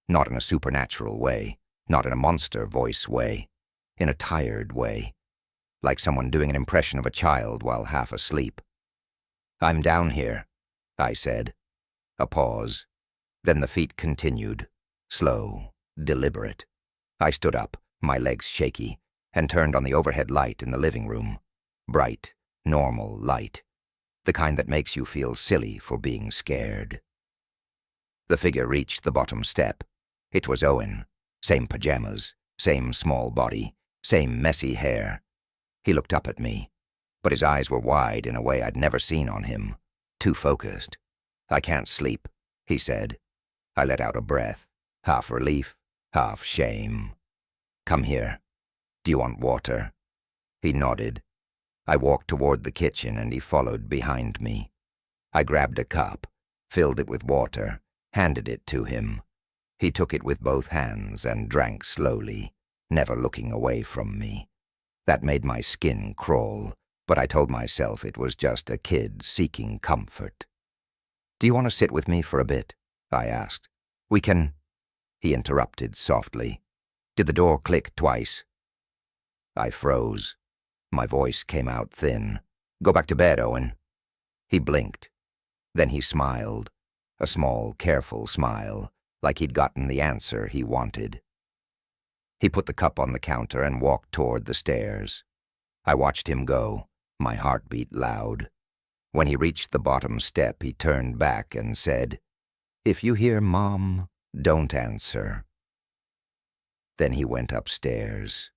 Not in a supernatural way, not in a monster voice way, in a tired way, like someone doing an impression of a child while half asleep. "I'm down here," I said. A pause. Then the feet continued, slow, deliberate. I stood up, my legs shaky, and turned on the overhead light in the living room. Bright, normal light. The kind that makes you feel silly for being scared. The figure reached the bottom step. It was Owen. Same pajamas, same small body, same messy hair. He looked up at me, but his eyes were wide in a way I'd never seen on him. Too focused. "I can't sleep," he said. I let out a breath, half relief, half shame. "Come here. Do you want water?" He nodded. I walked toward the kitchen and he followed behind me. I grabbed a cup, filled it with water, handed it to him. He took it with both hands and drank slowly, never looking away from me. That made my skin crawl, but I told myself it was just a kid seeking comfort. "Do you want to sit with me for a bit?" I asked. "We can—" He interrupted softly. "Did the door click twice?" I froze. My voice came out thin. "Go back to bed, Owen." He blinked. Then he smiled, a small, careful smile, like he'd gotten the answer he wanted. He put the cup on the counter and walked toward the stairs. I watched him go, my heartbeat loud. When he reached the bottom step, he turned back and said, "If you hear Mom, don't answer." Then he went upstairs.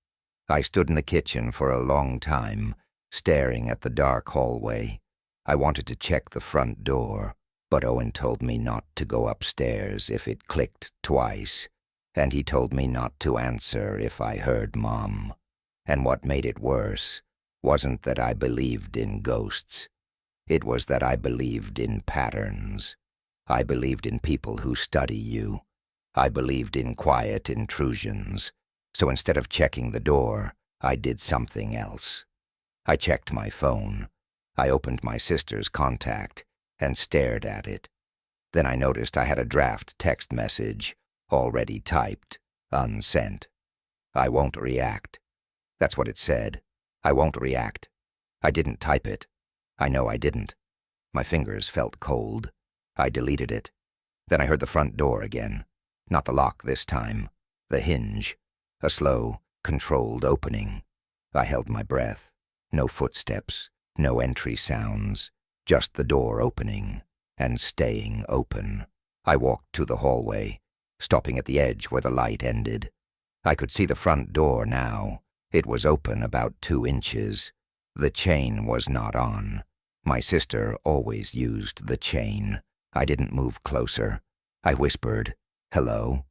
I stood in the kitchen for a long time, staring at the dark hallway. I wanted to check the front door, but Owen told me not to go upstairs if it clicked twice, and he told me not to answer if I heard Mom. And what made it worse wasn't that I believed in ghosts. It was that I believed in patterns. I believed in people who study you. I believed in quiet intrusions. So instead of checking the door, I did something else. I checked my phone. I opened my sister's contact and stared at it. Then I noticed I had a draft text message, already typed, unsent. "I won't react." That's what it said. "I won't react." I didn't type it. I know I didn't. My fingers felt cold. I deleted it. Then I heard the front door again. Not the lock this time. The hinge. A slow, controlled opening. I held my breath. No footsteps, no entry sounds, just the door opening and staying open. I walked to the hallway, stopping at the edge where the light ended. I could see the front door now. It was open about 2 inches. The chain was not on. My sister always used the chain. I didn't move closer. I whispered, "Hello?"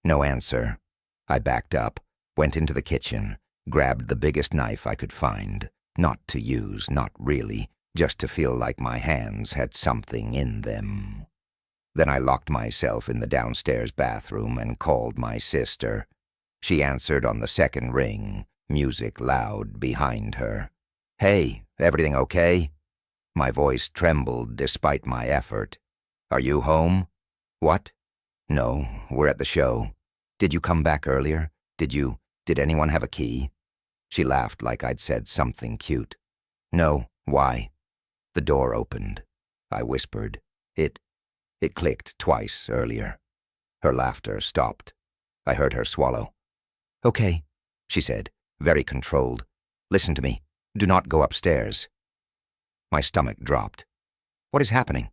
No answer. I backed up, went into the kitchen, grabbed the biggest knife I could find, not to use, not really, just to feel like my hands had something in them. Then I locked myself in the downstairs bathroom and called my sister. She answered on the second ring, music loud behind her. "Hey, everything okay?" My voice trembled despite my effort. "Are you home?" "What?" "No, we're at the show. Did you come back earlier? Did anyone have a key?" She laughed like I'd said something cute. "No, why?" The door opened. I whispered. It clicked twice earlier. Her laughter stopped. I heard her swallow. "Okay," she said, very controlled. "Listen to me. Do not go upstairs." My stomach dropped. "What is happening?"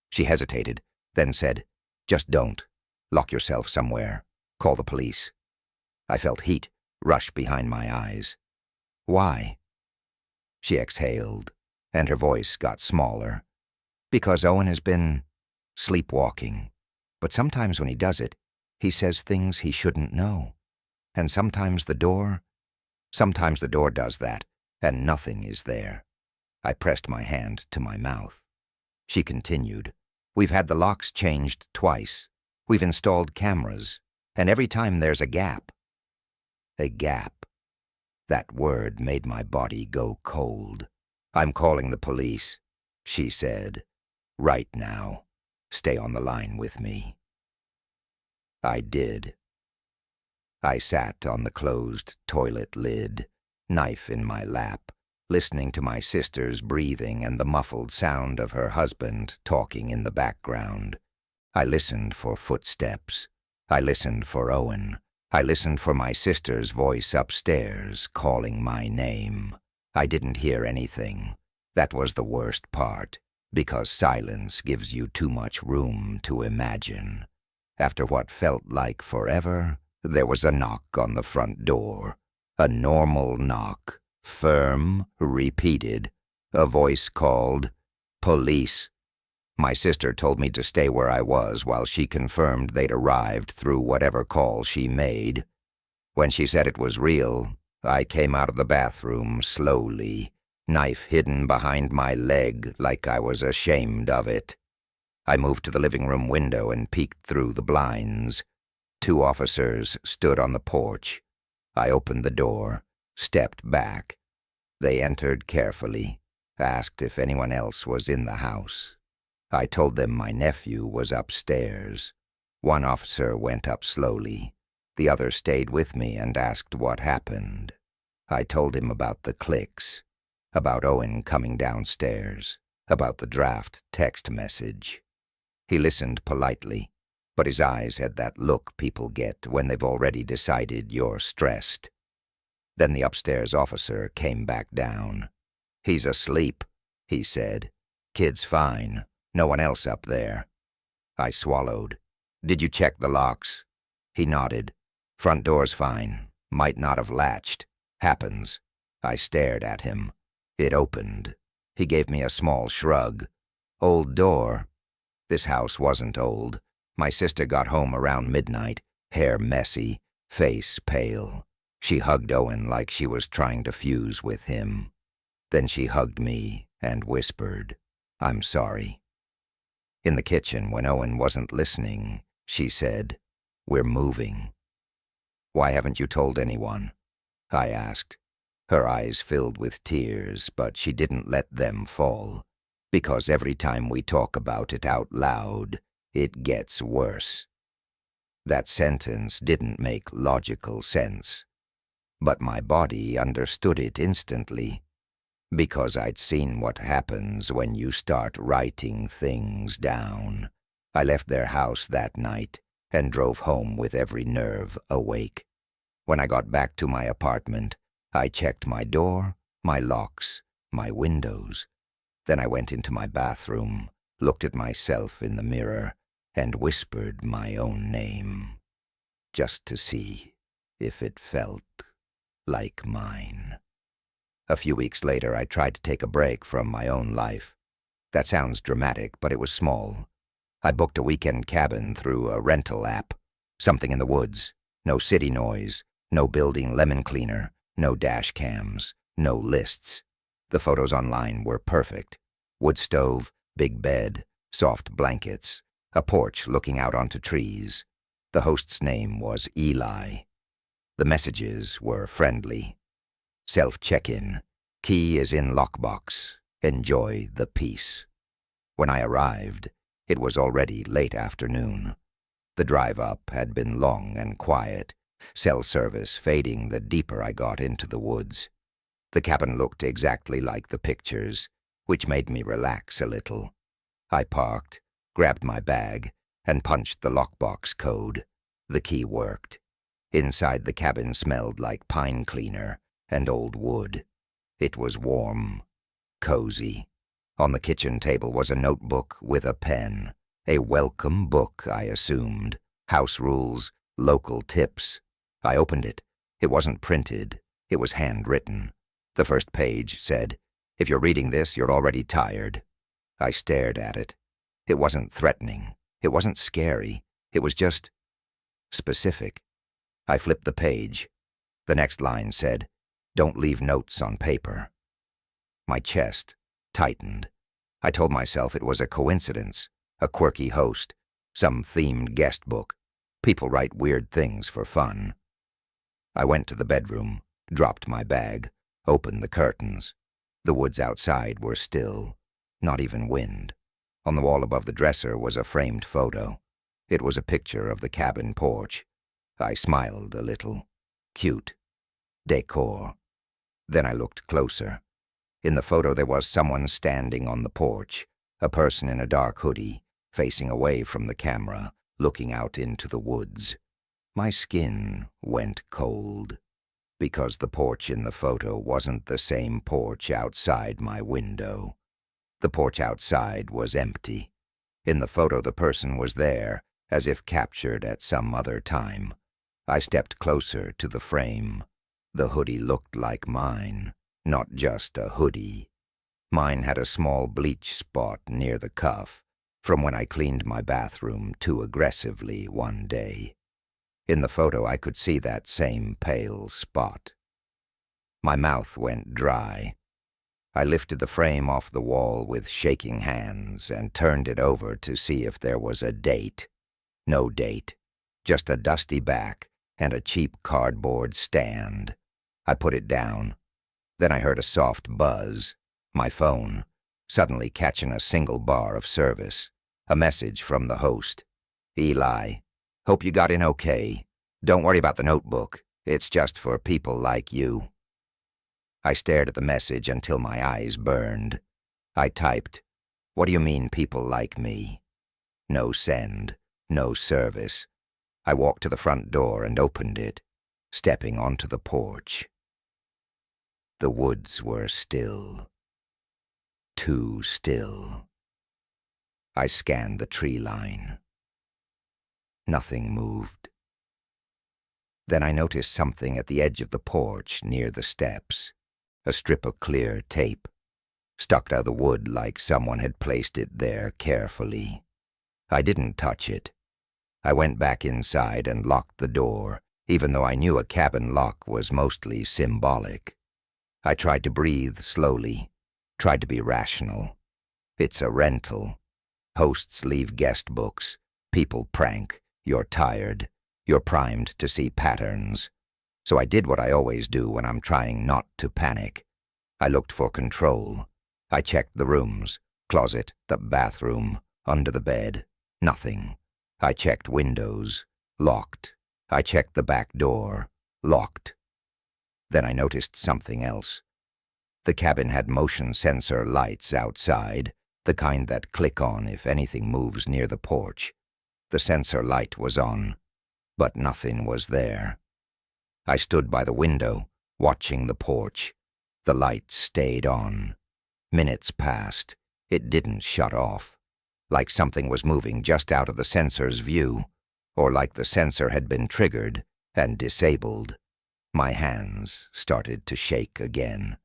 She hesitated, then said, "Just don't. Lock yourself somewhere. Call the police. I felt heat rush behind my eyes. Why? She exhaled, and her voice got smaller. Because Owen has been sleepwalking. But sometimes when he does it, he says things he shouldn't know. And sometimes the door does that, and nothing is there. I pressed my hand to my mouth. She continued, We've had the locks changed twice. We've installed cameras, and every time there's a gap. A gap. That word made my body go cold. I'm calling the police, she said. Right now. Stay on the line with me. I did. I sat on the closed toilet lid, knife in my lap, listening to my sister's breathing and the muffled sound of her husband talking in the background. I listened for footsteps. I listened for Owen. I listened for my sister's voice upstairs calling my name. I didn't hear anything. That was the worst part, because silence gives you too much room to imagine. After what felt like forever, there was a knock on the front door. A normal knock, firm, repeated. A voice called, Police. My sister told me to stay where I was while she confirmed they'd arrived through whatever call she made. When she said it was real, I came out of the bathroom slowly, knife hidden behind my leg like I was ashamed of it. I moved to the living room window and peeked through the blinds. 2 officers stood on the porch. I opened the door, stepped back. They entered carefully, asked if anyone else was in the house. I told them my nephew was upstairs. 1 officer went up slowly. The other stayed with me and asked what happened. I told him about the clicks, about Owen coming downstairs, about the draft text message. He listened politely, but his eyes had that look people get when they've already decided you're stressed. Then the upstairs officer came back down. He's asleep, he said. Kid's fine. No one else up there. I swallowed. Did you check the locks? He nodded. Front door's fine. Might not have latched. Happens. I stared at him. It opened. He gave me a small shrug. Old door. This house wasn't old. My sister got home around midnight, hair messy, face pale. She hugged Owen like she was trying to fuse with him. Then she hugged me and whispered, I'm sorry. In the kitchen, when Owen wasn't listening, she said, We're moving. Why haven't you told anyone? I asked. Her eyes filled with tears, but she didn't let them fall. Because every time we talk about it out loud, it gets worse. That sentence didn't make logical sense. But my body understood it instantly. Because I'd seen what happens when you start writing things down. I left their house that night and drove home with every nerve awake. When I got back to my apartment, I checked my door, my locks, my windows. Then I went into my bathroom, looked at myself in the mirror, and whispered my own name, just to see if it felt like mine. A few weeks later, I tried to take a break from my own life. That sounds dramatic, but it was small. I booked a weekend cabin through a rental app. Something in the woods. No city noise. No building lemon cleaner. No dash cams. No lists. The photos online were perfect. Wood stove, big bed, soft blankets, a porch looking out onto trees. The host's name was Eli. The messages were friendly. Self-check-in. Key is in lockbox. Enjoy the peace. When I arrived, it was already late afternoon. The drive up had been long and quiet, cell service fading the deeper I got into the woods. The cabin looked exactly like the pictures, which made me relax a little. I parked, grabbed my bag, and punched the lockbox code. The key worked. Inside the cabin smelled like pine cleaner and old wood. It was warm, cozy. On the kitchen table was a notebook with a pen. A welcome book, I assumed. House rules, local tips. I opened it. It wasn't printed. It was handwritten. The first page said, "If you're reading this, you're already tired." I stared at it. It wasn't threatening. It wasn't scary. It was just specific. I flipped the page. The next line said, "Don't leave notes on paper." My chest tightened. I told myself it was a coincidence, a quirky host, some themed guest book. People write weird things for fun. I went to the bedroom, dropped my bag, opened the curtains. The woods outside were still, not even wind. On the wall above the dresser was a framed photo. It was a picture of the cabin porch. I smiled a little. Cute. Decor. Then I looked closer. In the photo there was someone standing on the porch, a person in a dark hoodie, facing away from the camera, looking out into the woods. My skin went cold, because the porch in the photo wasn't the same porch outside my window. The porch outside was empty. In the photo the person was there, as if captured at some other time. I stepped closer to the frame. The hoodie looked like mine, not just a hoodie. Mine had a small bleach spot near the cuff, from when I cleaned my bathroom too aggressively one day. In the photo I could see that same pale spot. My mouth went dry. I lifted the frame off the wall with shaking hands and turned it over to see if there was a date. No date, just a dusty back and a cheap cardboard stand. I put it down. Then I heard a soft buzz. My phone, suddenly catching a single bar of service. A message from the host. "Eli, hope you got in okay. Don't worry about the notebook. It's just for people like you." I stared at the message until my eyes burned. I typed, "What do you mean people like me?" No send, no service. I walked to the front door and opened it, stepping onto the porch. The woods were still. Too still. I scanned the tree line. Nothing moved. Then I noticed something at the edge of the porch near the steps. A strip of clear tape, stuck out of the wood like someone had placed it there carefully. I didn't touch it. I went back inside and locked the door, even though I knew a cabin lock was mostly symbolic. I tried to breathe slowly, tried to be rational. It's a rental. Hosts leave guest books. People prank. You're tired. You're primed to see patterns. So I did what I always do when I'm trying not to panic. I looked for control. I checked the rooms, closet, the bathroom, under the bed. Nothing. I checked windows. Locked. I checked the back door. Locked. Then I noticed something else. The cabin had motion sensor lights outside, the kind that click on if anything moves near the porch. The sensor light was on, but nothing was there. I stood by the window, watching the porch. The light stayed on. Minutes passed. It didn't shut off. Like something was moving just out of the sensor's view, or like the sensor had been triggered and disabled. My hands started to shake again.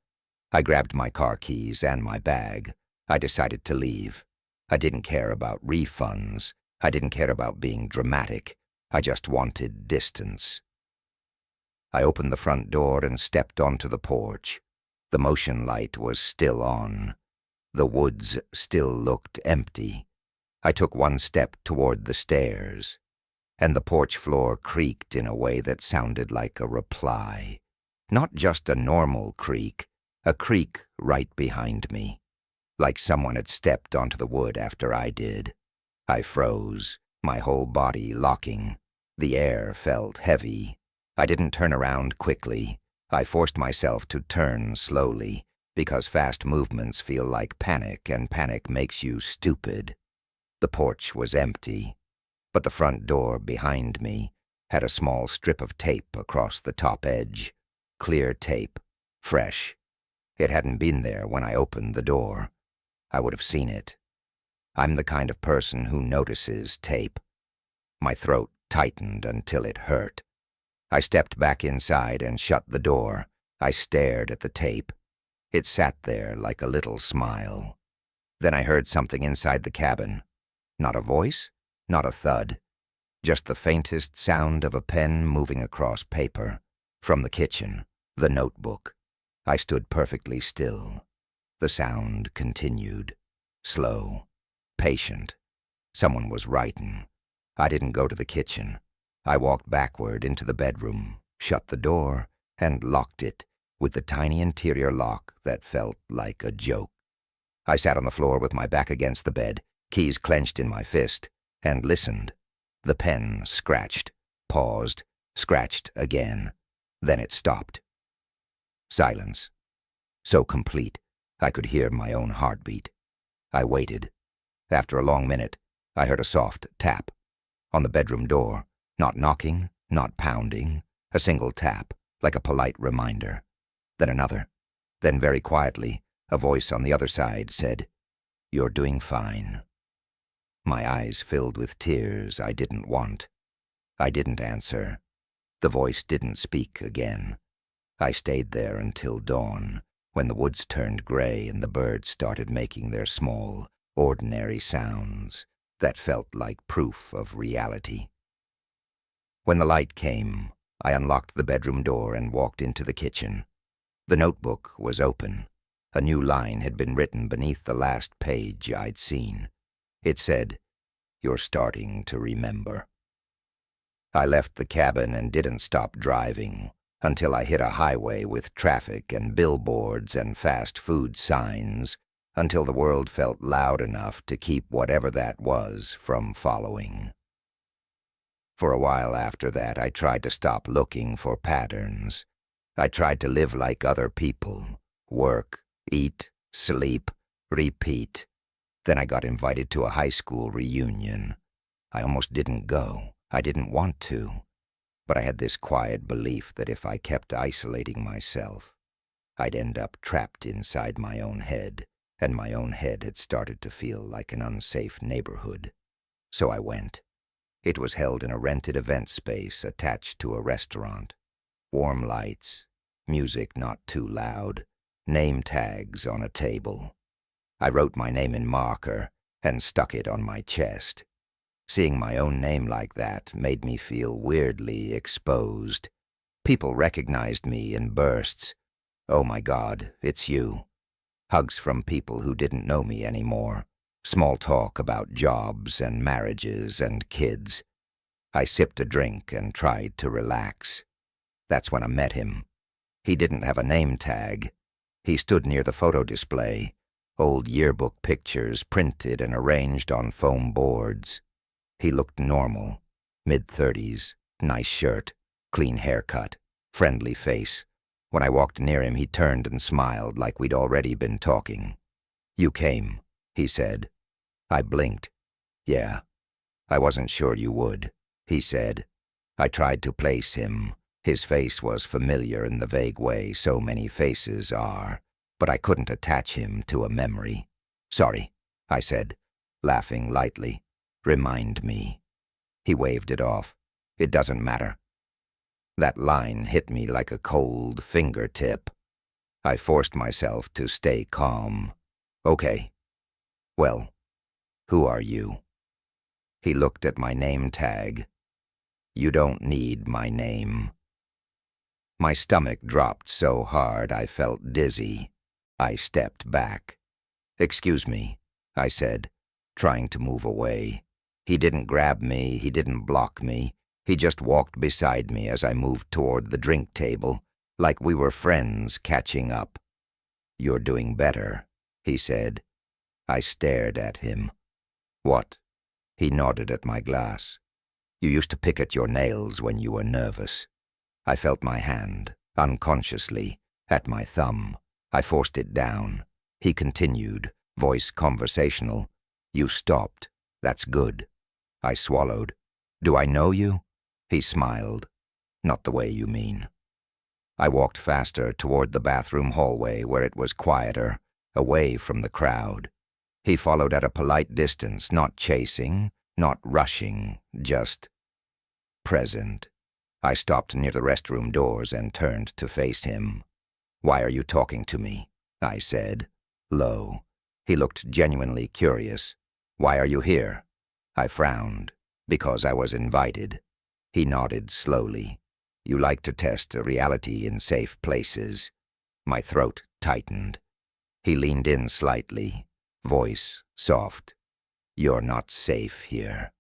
I grabbed my car keys and my bag. I decided to leave. I didn't care about refunds. I didn't care about being dramatic. I just wanted distance. I opened the front door and stepped onto the porch. The motion light was still on. The woods still looked empty. I took one step toward the stairs, and the porch floor creaked in a way that sounded like a reply. Not just a normal creak, a creak right behind me, like someone had stepped onto the wood after I did. I froze, my whole body locking. The air felt heavy. I didn't turn around quickly. I forced myself to turn slowly, because fast movements feel like panic, and panic makes you stupid. The porch was empty, but the front door behind me had a small strip of tape across the top edge. Clear tape, fresh. It hadn't been there when I opened the door. I would have seen it. I'm the kind of person who notices tape. My throat tightened until it hurt. I stepped back inside and shut the door. I stared at the tape. It sat there like a little smile. Then I heard something inside the cabin. Not a voice, not a thud. Just the faintest sound of a pen moving across paper. From the kitchen, the notebook. I stood perfectly still. The sound continued. Slow. Patient. Someone was writing. I didn't go to the kitchen. I walked backward into the bedroom, shut the door, and locked it with the tiny interior lock that felt like a joke. I sat on the floor with my back against the bed, keys clenched in my fist, and listened. The pen scratched, paused, scratched again. Then it stopped. Silence. So complete, I could hear my own heartbeat. I waited. After a long minute, I heard a soft tap. On the bedroom door, not knocking, not pounding, a single tap, like a polite reminder. Then another. Then very quietly, a voice on the other side said, "You're doing fine." My eyes filled with tears I didn't want. I didn't answer. The voice didn't speak again. I stayed there until dawn, when the woods turned gray and the birds started making their small, ordinary sounds that felt like proof of reality. When the light came, I unlocked the bedroom door and walked into the kitchen. The notebook was open. A new line had been written beneath the last page I'd seen. It said, "You're starting to remember." I left the cabin and didn't stop driving until I hit a highway with traffic and billboards and fast food signs, until the world felt loud enough to keep whatever that was from following. For a while after that, I tried to stop looking for patterns. I tried to live like other people, work, eat, sleep, repeat. Then I got invited to a high school reunion. I almost didn't go. I didn't want to. But I had this quiet belief that if I kept isolating myself, I'd end up trapped inside my own head, and my own head had started to feel like an unsafe neighborhood. So I went. It was held in a rented event space attached to a restaurant. Warm lights, music not too loud, name tags on a table. I wrote my name in marker and stuck it on my chest. Seeing my own name like that made me feel weirdly exposed. People recognized me in bursts. "Oh my God, it's you." Hugs from people who didn't know me anymore. Small talk about jobs and marriages and kids. I sipped a drink and tried to relax. That's when I met him. He didn't have a name tag. He stood near the photo display, old yearbook pictures printed and arranged on foam boards. He looked normal, mid-30s, nice shirt, clean haircut, friendly face. When I walked near him, he turned and smiled like we'd already been talking. "You came," he said. I blinked. "Yeah, I wasn't sure you would," he said. I tried to place him. His face was familiar in the vague way so many faces are, but I couldn't attach him to a memory. "Sorry," I said, laughing lightly. "Remind me." He waved it off. "It doesn't matter." That line hit me like a cold fingertip. I forced myself to stay calm. "Okay. Well, who are you?" He looked at my name tag. "You don't need my name." My stomach dropped so hard I felt dizzy. I stepped back. "Excuse me," I said, trying to move away. He didn't grab me, he didn't block me. He just walked beside me as I moved toward the drink table, like we were friends catching up. "You're doing better," he said. I stared at him. "What?" He nodded at my glass. "You used to pick at your nails when you were nervous." I felt my hand, unconsciously, at my thumb. I forced it down. He continued, voice conversational. "You stopped. That's good." I swallowed. "Do I know you?" He smiled. "Not the way you mean." I walked faster toward the bathroom hallway where it was quieter, away from the crowd. He followed at a polite distance, not chasing, not rushing, just present. I stopped near the restroom doors and turned to face him. "Why are you talking to me?" I said, low. He looked genuinely curious. "Why are you here?" I frowned, because I was invited. He nodded slowly. "You like to test a reality in safe places." My throat tightened. He leaned in slightly, voice soft. "You're not safe here."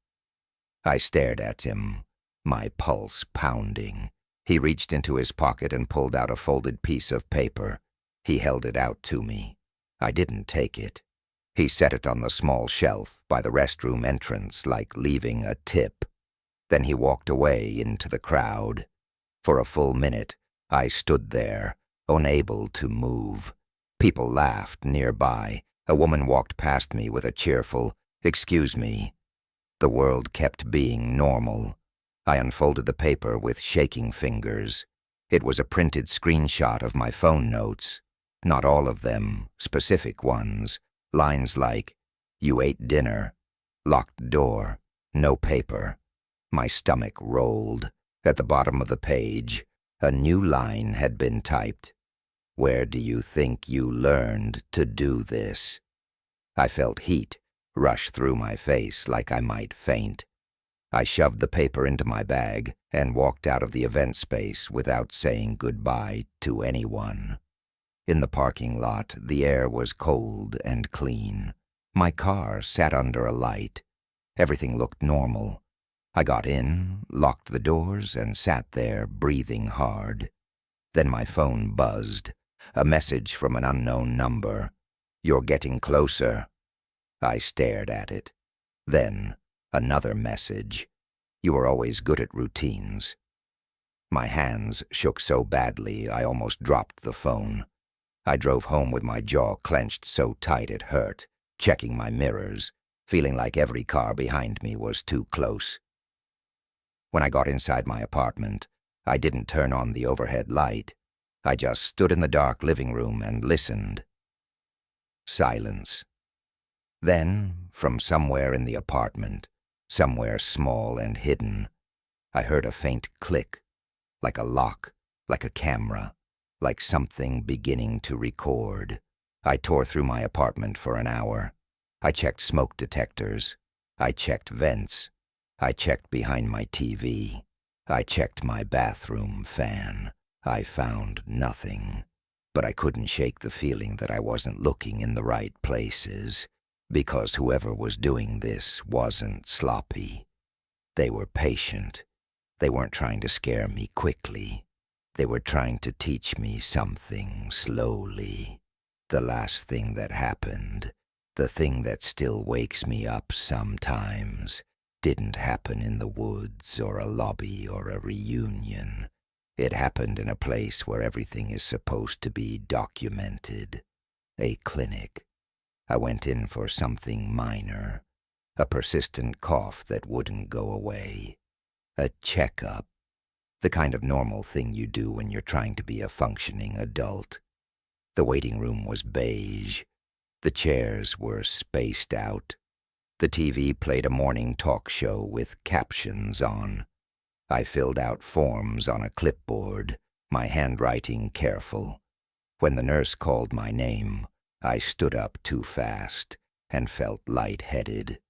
I stared at him, my pulse pounding. He reached into his pocket and pulled out a folded piece of paper. He held it out to me. I didn't take it. He set it on the small shelf by the restroom entrance like leaving a tip. Then he walked away into the crowd. For a full minute, I stood there, unable to move. People laughed nearby. A woman walked past me with a cheerful, "Excuse me." The world kept being normal. I unfolded the paper with shaking fingers. It was a printed screenshot of my phone notes. Not all of them, specific ones. Lines like, "You ate dinner," "Locked door," "No paper." My stomach rolled. At the bottom of the page, a new line had been typed. "Where do you think you learned to do this?" I felt heat rush through my face like I might faint. I shoved the paper into my bag and walked out of the event space without saying goodbye to anyone. In the parking lot, the air was cold and clean. My car sat under a light. Everything looked normal. I got in, locked the doors, and sat there, breathing hard. Then my phone buzzed. A message from an unknown number. "You're getting closer." I stared at it. Then, another message. "You were always good at routines." My hands shook so badly I almost dropped the phone. I drove home with my jaw clenched so tight it hurt, checking my mirrors, feeling like every car behind me was too close. When I got inside my apartment, I didn't turn on the overhead light. I just stood in the dark living room and listened. Silence. Then, from somewhere in the apartment, somewhere small and hidden, I heard a faint click, like a lock, like a camera, like something beginning to record. I tore through my apartment for an hour. I checked smoke detectors. I checked vents. I checked behind my TV. I checked my bathroom fan. I found nothing. But I couldn't shake the feeling that I wasn't looking in the right places, because whoever was doing this wasn't sloppy. They were patient. They weren't trying to scare me quickly. They were trying to teach me something slowly. The last thing that happened, the thing that still wakes me up sometimes, didn't happen in the woods or a lobby or a reunion. It happened in a place where everything is supposed to be documented. A clinic. I went in for something minor. A persistent cough that wouldn't go away. A checkup. The kind of normal thing you do when you're trying to be a functioning adult. The waiting room was beige. The chairs were spaced out. The TV played a morning talk show with captions on. I filled out forms on a clipboard, my handwriting careful. When the nurse called my name, I stood up too fast and felt lightheaded.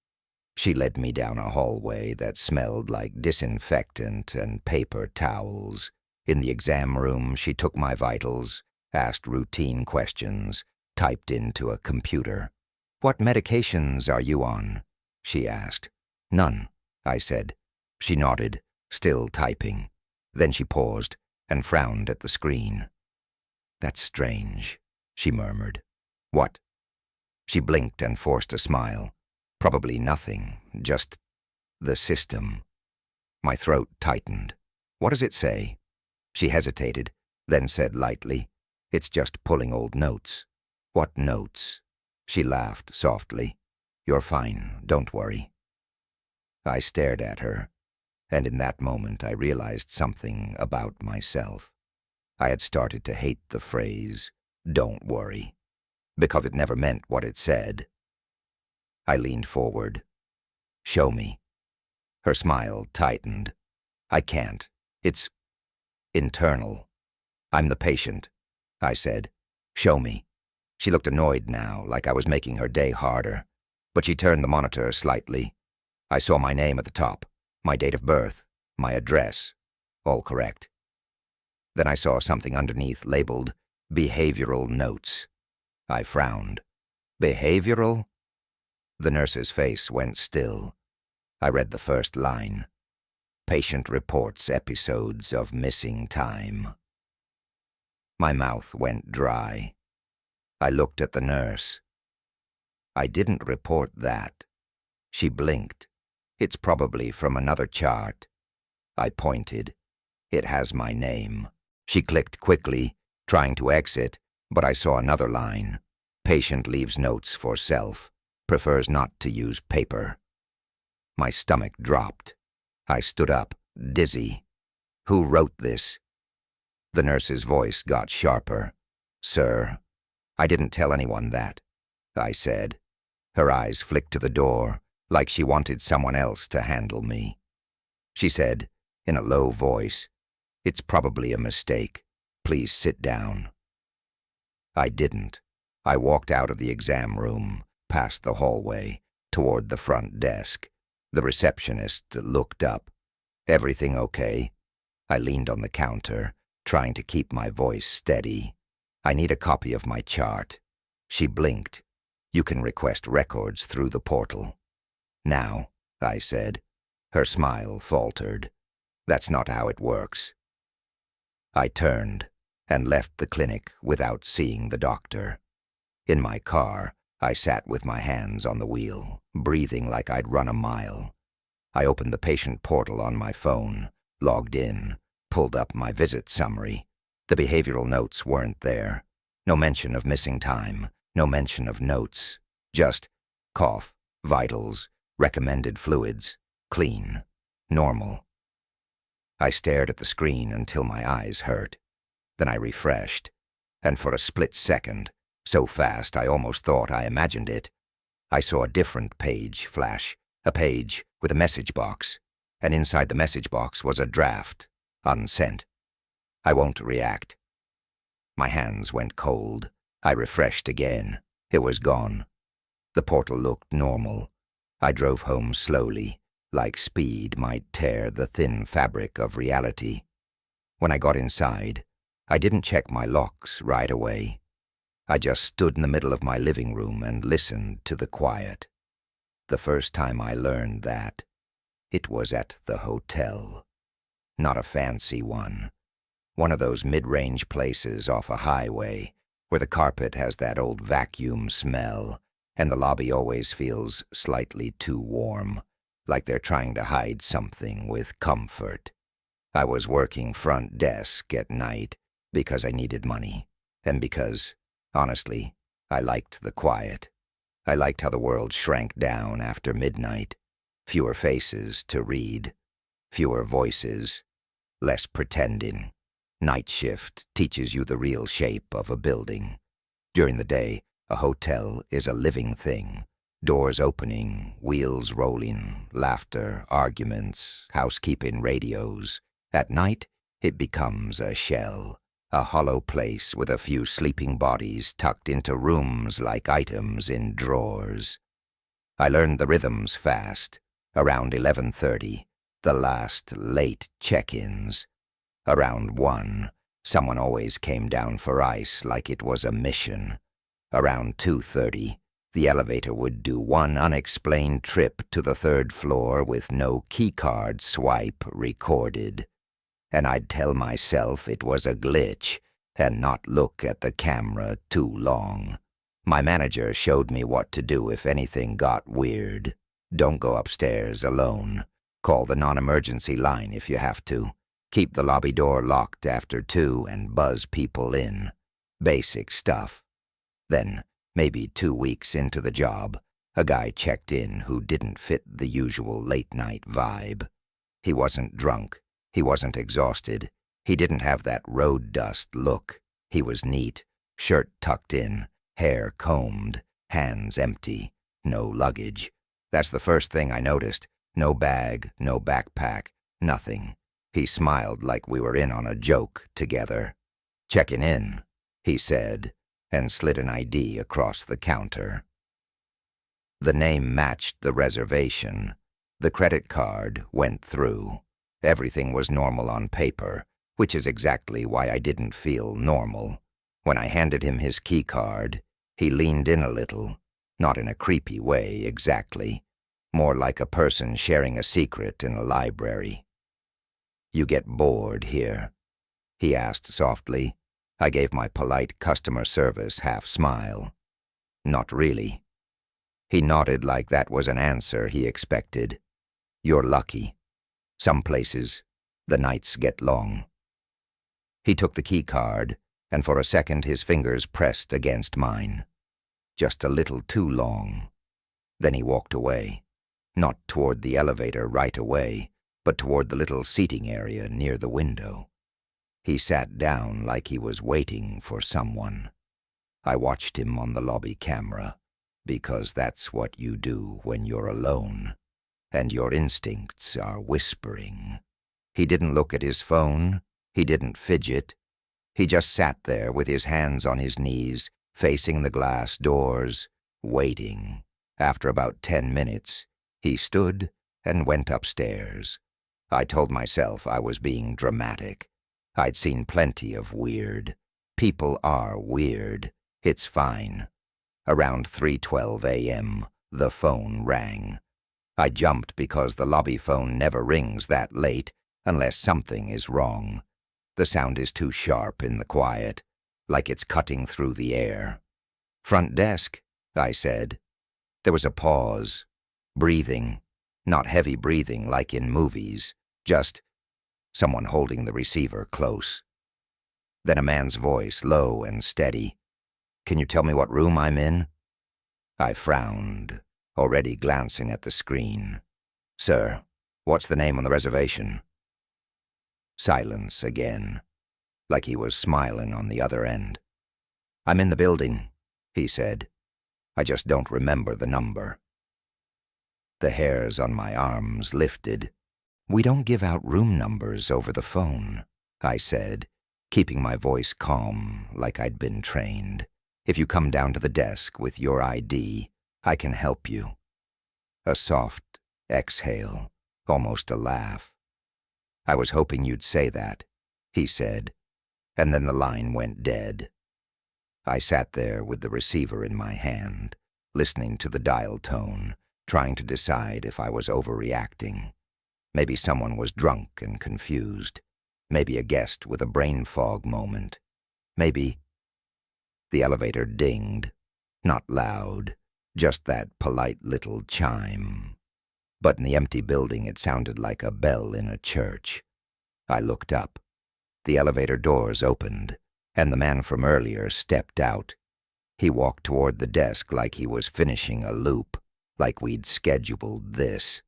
She led me down a hallway that smelled like disinfectant and paper towels. In the exam room, she took my vitals, asked routine questions, typed into a computer. "What medications are you on?" she asked. "None," I said. She nodded, still typing. Then she paused and frowned at the screen. "That's strange," she murmured. "What?" She blinked and forced a smile. "Probably nothing, just the system." My throat tightened. "What does it say?" She hesitated, then said lightly, "It's just pulling old notes." "What notes?" She laughed softly. "You're fine, don't worry." I stared at her, and in that moment I realized something about myself. I had started to hate the phrase, "don't worry," because it never meant what it said. I leaned forward. "Show me." Her smile tightened. I can't. It's internal. I'm the patient, I said. Show me. She looked annoyed now, like I was making her day harder. But she turned the monitor slightly. I saw my name at the top, my date of birth, my address, all correct. Then I saw something underneath labeled behavioral notes. I frowned. Behavioral? The nurse's face went still. I read the first line. Patient reports episodes of missing time. My mouth went dry. I looked at the nurse. I didn't report that. She blinked. It's probably from another chart. I pointed. It has my name. She clicked quickly, trying to exit, but I saw another line. Patient leaves notes for self. Prefers not to use paper. My stomach dropped. I stood up, dizzy. Who wrote this? The nurse's voice got sharper. Sir, I didn't tell anyone that, I said. Her eyes flicked to the door, like she wanted someone else to handle me. She said, in a low voice, It's probably a mistake. Please sit down. I didn't. I walked out of the exam room, past the hallway, toward the front desk. The receptionist looked up. Everything okay? I leaned on the counter, trying to keep my voice steady. I need a copy of my chart. She blinked. You can request records through the portal. Now, I said. Her smile faltered. That's not how it works. I turned and left the clinic without seeing the doctor. In my car, I sat with my hands on the wheel, breathing like I'd run a mile. I opened the patient portal on my phone, logged in, pulled up my visit summary. The behavioral notes weren't there. No mention of missing time, no mention of notes. Just cough, vitals, recommended fluids, clean, normal. I stared at the screen until my eyes hurt. Then I refreshed, and for a split second, so fast I almost thought I imagined it, I saw a different page flash, a page with a message box, and inside the message box was a draft, unsent. I won't react. My hands went cold. I refreshed again. It was gone. The portal looked normal. I drove home slowly, like speed might tear the thin fabric of reality. When I got inside, I didn't check my locks right away. I just stood in the middle of my living room and listened to the quiet. The first time I learned that, it was at the hotel. Not a fancy one. One of those mid-range places off a highway, where the carpet has that old vacuum smell, and the lobby always feels slightly too warm, like they're trying to hide something with comfort. I was working front desk at night because I needed money, and because, honestly, I liked the quiet. I liked how the world shrank down after midnight. Fewer faces to read, fewer voices, less pretending. Night shift teaches you the real shape of a building. During the day, a hotel is a living thing. Doors opening, wheels rolling, laughter, arguments, housekeeping radios. At night, it becomes a shell, a hollow place with a few sleeping bodies tucked into rooms like items in drawers. I learned the rhythms fast. Around 11:30, the last late check-ins. Around 1, someone always came down for ice like it was a mission. Around 2:30, the elevator would do one unexplained trip to the 3rd floor with no keycard swipe recorded. And I'd tell myself it was a glitch and not look at the camera too long. My manager showed me what to do if anything got weird. Don't go upstairs alone. Call the non-emergency line if you have to. Keep the lobby door locked after 2 and buzz people in. Basic stuff. Then, maybe 2 weeks into the job, a guy checked in who didn't fit the usual late-night vibe. He wasn't drunk. He wasn't exhausted. He didn't have that road dust look. He was neat, shirt tucked in, hair combed, hands empty, no luggage. That's the first thing I noticed. No bag, no backpack, nothing. He smiled like we were in on a joke together. "Checking in," he said, and slid an ID across the counter. The name matched the reservation. The credit card went through. Everything was normal on paper, which is exactly why I didn't feel normal. When I handed him his key card, he leaned in a little, not in a creepy way exactly, more like a person sharing a secret in a library. "You get bored here?" he asked softly. I gave my polite customer service half-smile. "Not really." He nodded like that was an answer he expected. "You're lucky. Some places, the nights get long." He took the key card, and for a second his fingers pressed against mine. Just a little too long. Then he walked away. Not toward the elevator right away, but toward the little seating area near the window. He sat down like he was waiting for someone. I watched him on the lobby camera, because that's what you do when you're alone, and your instincts are whispering. He didn't look at his phone. He didn't fidget. He just sat there with his hands on his knees, facing the glass doors, waiting. After about 10 minutes, he stood and went upstairs. I told myself I was being dramatic. I'd seen plenty of weird. People are weird. It's fine. Around 3:12 a.m., the phone rang. I jumped because the lobby phone never rings that late unless something is wrong. The sound is too sharp in the quiet, like it's cutting through the air. "Front desk," I said. There was a pause. Breathing. Not heavy breathing like in movies, just someone holding the receiver close. Then a man's voice, low and steady. "Can you tell me what room I'm in?" I frowned, already glancing at the screen. "Sir, what's the name on the reservation?" Silence again, like he was smiling on the other end. "I'm in the building," he said. "I just don't remember the number." The hairs on my arms lifted. "We don't give out room numbers over the phone," I said, keeping my voice calm like I'd been trained. "If you come down to the desk with your ID, I can help you." A soft exhale, almost a laugh. "I was hoping you'd say that," he said, and then the line went dead. I sat there with the receiver in my hand, listening to the dial tone, trying to decide if I was overreacting. Maybe someone was drunk and confused. Maybe a guest with a brain fog moment. Maybe... The elevator dinged. Not loud, just that polite little chime. But in the empty building it sounded like a bell in a church. I looked up. The elevator doors opened, and the man from earlier stepped out. He walked toward the desk like he was finishing a loop, like we'd scheduled this.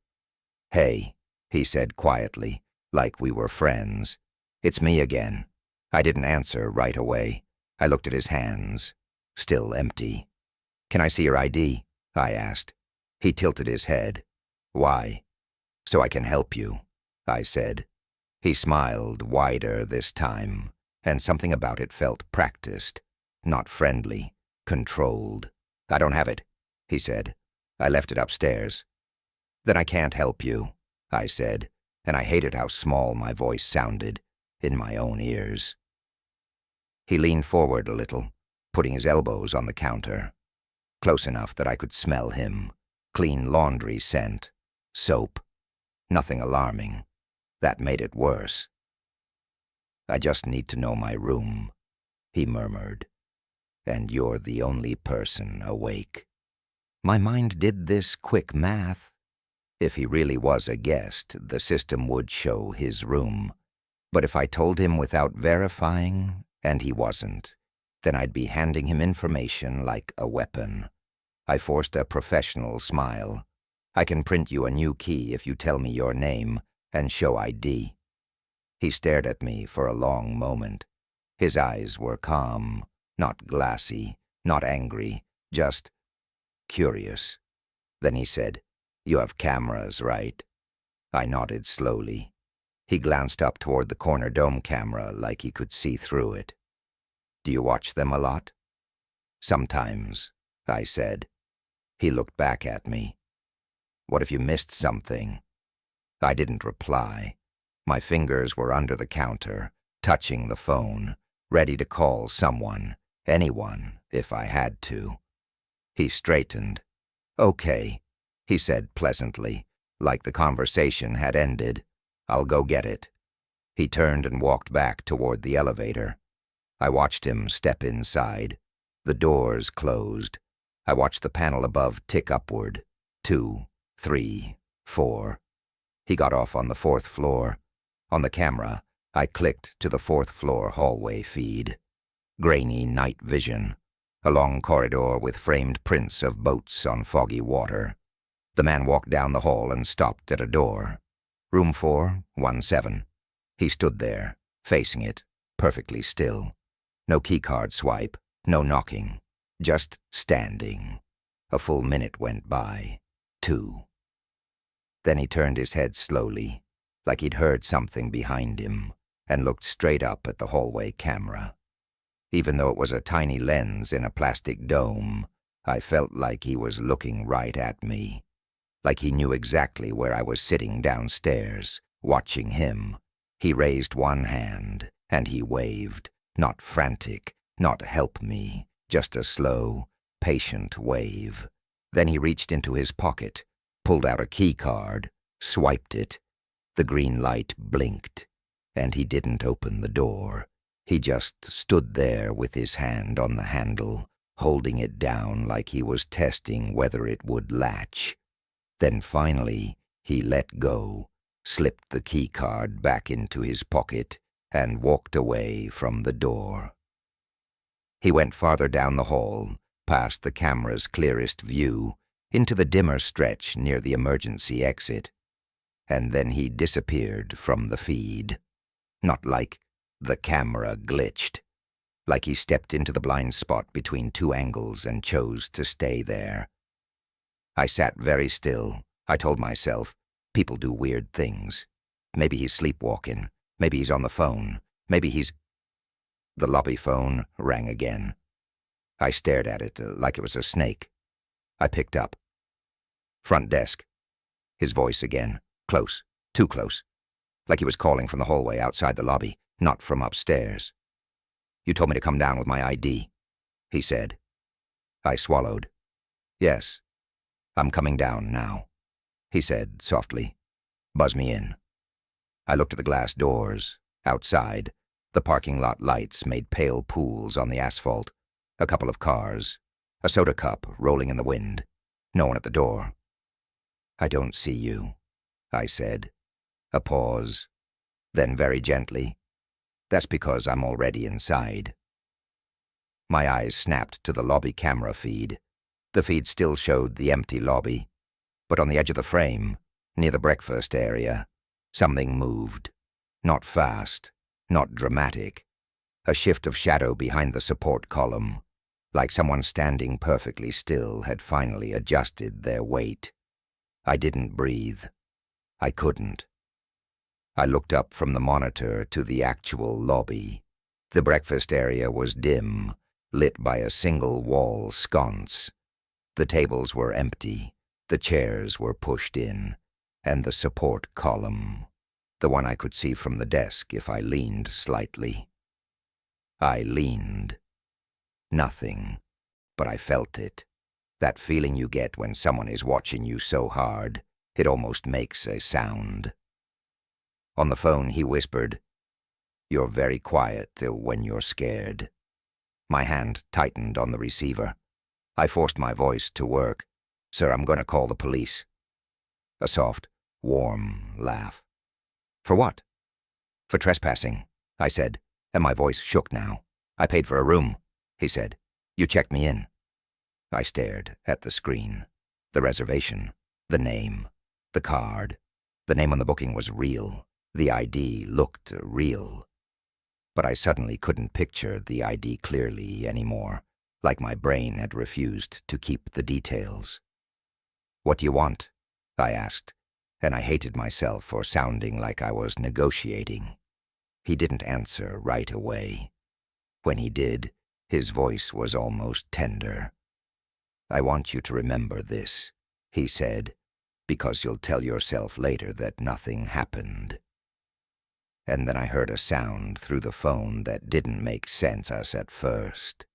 "Hey," he said quietly, like we were friends. "It's me again." I didn't answer right away. I looked at his hands, still empty. "Can I see your ID?" I asked. He tilted his head. "Why?" "So I can help you," I said. He smiled wider this time, and something about it felt practiced, not friendly, controlled. "I don't have it," he said. "I left it upstairs." "Then I can't help you," I said, and I hated how small my voice sounded in my own ears. He leaned forward a little, putting his elbows on the counter, close enough that I could smell him. Clean laundry scent, soap, nothing alarming. That made it worse. "I just need to know my room," he murmured, "and you're the only person awake." My mind did this quick math. If he really was a guest, the system would show his room. But if I told him without verifying, and he wasn't, then I'd be handing him information like a weapon. I forced a professional smile. "I can print you a new key if you tell me your name and show ID." He stared at me for a long moment. His eyes were calm, not glassy, not angry, just curious. Then he said, "You have cameras, right?" I nodded slowly. He glanced up toward the corner dome camera like he could see through it. "Do you watch them a lot?" "Sometimes," I said. He looked back at me. "What if you missed something?" I didn't reply. My fingers were under the counter, touching the phone, ready to call someone, anyone, if I had to. He straightened. "Okay," he said pleasantly, like the conversation had ended. "I'll go get it." He turned and walked back toward the elevator. I watched him step inside. The doors closed. I watched the panel above tick upward. 2, 3, 4. He got off on the 4th floor. On the camera, I clicked to the 4th floor hallway feed. Grainy night vision. A long corridor with framed prints of boats on foggy water. The man walked down the hall and stopped at a door. "Room 417. He stood there, facing it, perfectly still. No keycard swipe, no knocking, just standing. A full minute went by. 2. Then he turned his head slowly, like he'd heard something behind him, and looked straight up at the hallway camera. Even though it was a tiny lens in a plastic dome, I felt like he was looking right at me, like he knew exactly where I was sitting downstairs, watching him. He raised one hand, and he waved, not frantic, not help me, just a slow, patient wave. Then he reached into his pocket, pulled out a key card, swiped it. The green light blinked, and he didn't open the door. He just stood there with his hand on the handle, holding it down like he was testing whether it would latch. Then finally, he let go, slipped the key card back into his pocket, and walked away from the door. He went farther down the hall, past the camera's clearest view, into the dimmer stretch near the emergency exit. And then he disappeared from the feed. Not like the camera glitched, like he stepped into the blind spot between two angles and chose to stay there. I sat very still. I told myself, people do weird things. Maybe he's sleepwalking. Maybe he's on the phone. Maybe he's... The lobby phone rang again. I stared at it like it was a snake. I picked up. "Front desk." His voice again. Close. Too close. Like he was calling from the hallway outside the lobby, not from upstairs. "You told me to come down with my ID," he said. I swallowed. "Yes. I'm coming down now," he said softly. "Buzz me in." I looked at the glass doors. Outside, the parking lot lights made pale pools on the asphalt. A couple of cars. A soda cup rolling in the wind. No one at the door. "I don't see you," I said. A pause. Then very gently, "That's because I'm already inside." My eyes snapped to the lobby camera feed. The feed still showed the empty lobby. But on the edge of the frame, near the breakfast area, something moved. Not fast, not dramatic. A shift of shadow behind the support column, like someone standing perfectly still had finally adjusted their weight. I didn't breathe. I couldn't. I looked up from the monitor to the actual lobby. The breakfast area was dim, lit by a single wall sconce. The tables were empty, the chairs were pushed in, and the support column, the one I could see from the desk if I leaned slightly. I leaned. Nothing, but I felt it. That feeling you get when someone is watching you so hard, it almost makes a sound. On the phone, he whispered, "You're very quiet when you're scared." My hand tightened on the receiver. I forced my voice to work. "Sir, I'm going to call the police." A soft, warm laugh. "For what?" "For trespassing," I said, and my voice shook now. "I paid for a room," he said. "You checked me in." I stared at the screen. The reservation, the name, the card. The name on the booking was real. The ID looked real. But I suddenly couldn't picture the ID clearly anymore, like my brain had refused to keep the details. "What do you want?" I asked. and I hated myself for sounding like I was negotiating. He didn't answer right away. When he did, his voice was almost tender. "I want you to remember this," he said, "because you'll tell yourself later that nothing happened." And then I heard a sound through the phone that didn't make sense us at first.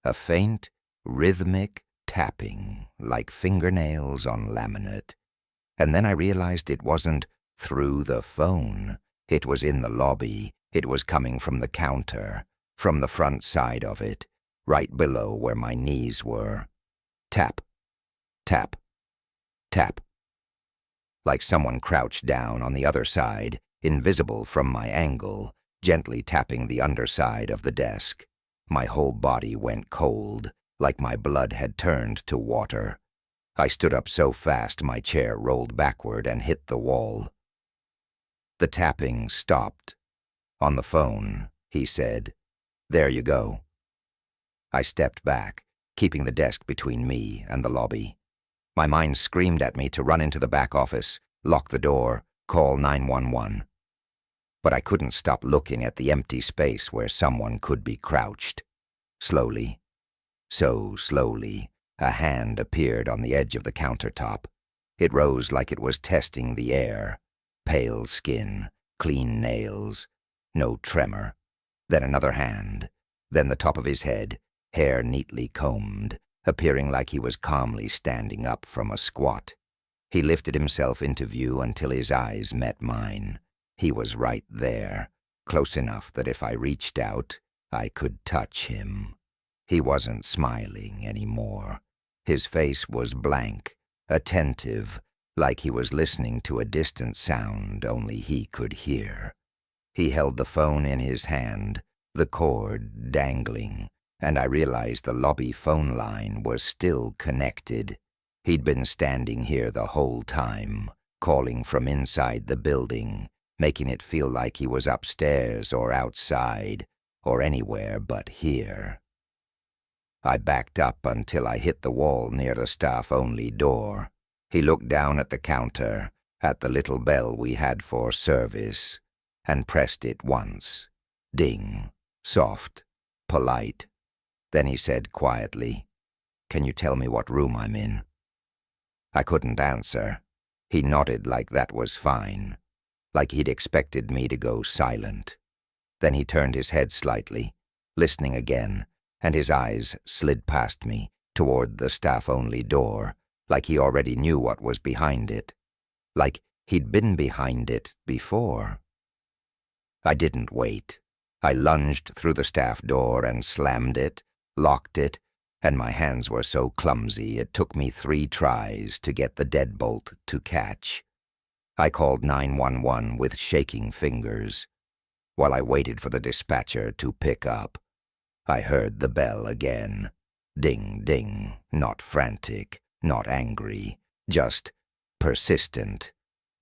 A faint, rhythmic tapping, like fingernails on laminate. And then I realized it wasn't through the phone. It was in the lobby. It was coming from the counter, from the front side of it, right below where my knees were. Tap, tap, tap. Like someone crouched down on the other side, invisible from my angle, gently tapping the underside of the desk. My whole body went cold, like my blood had turned to water. I stood up so fast my chair rolled backward and hit the wall. The tapping stopped. "On the phone," he said. "There you go." I stepped back, keeping the desk between me and the lobby. My mind screamed at me to run into the back office, lock the door, call 911. But I couldn't stop looking at the empty space where someone could be crouched. Slowly, so slowly, a hand appeared on the edge of the countertop. It rose like it was testing the air. Pale skin, clean nails, no tremor. Then another hand, then the top of his head, hair neatly combed, appearing like he was calmly standing up from a squat. He lifted himself into view until his eyes met mine. He was right there, close enough that if I reached out, I could touch him. He wasn't smiling anymore. His face was blank, attentive, like he was listening to a distant sound only he could hear. He held the phone in his hand, the cord dangling, and I realized the lobby phone line was still connected. He'd been standing here the whole time, calling from inside the building, making it feel like he was upstairs or outside, or anywhere but here. I backed up until I hit the wall near the staff-only door. He looked down at the counter, at the little bell we had for service, and pressed it once. Ding, soft, polite. Then he said quietly, "Can you tell me what room I'm in?" I couldn't answer. He nodded like that was fine, like he'd expected me to go silent. Then he turned his head slightly, listening again, and his eyes slid past me, toward the staff-only door, like he already knew what was behind it, like he'd been behind it before. I didn't wait. I lunged through the staff door and slammed it, locked it, and my hands were so clumsy it took me 3 tries to get the deadbolt to catch. I called 911 with shaking fingers. While I waited for the dispatcher to pick up, I heard the bell again. Ding, ding, not frantic, not angry, just persistent,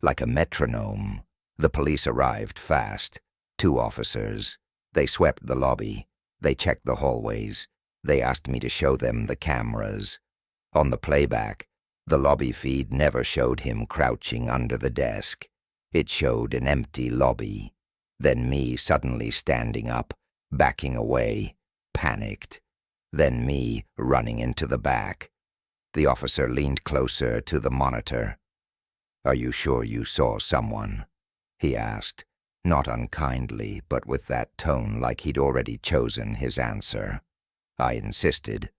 like a metronome. The police arrived fast. 2 officers. They swept the lobby. They checked the hallways. They asked me to show them the cameras. On the playback, the lobby feed never showed him crouching under the desk. It showed an empty lobby. Then me suddenly standing up, backing away, panicked. Then me running into the back. The officer leaned closer to the monitor. "Are you sure you saw someone?" he asked, not unkindly, but with that tone like he'd already chosen his answer. I insisted.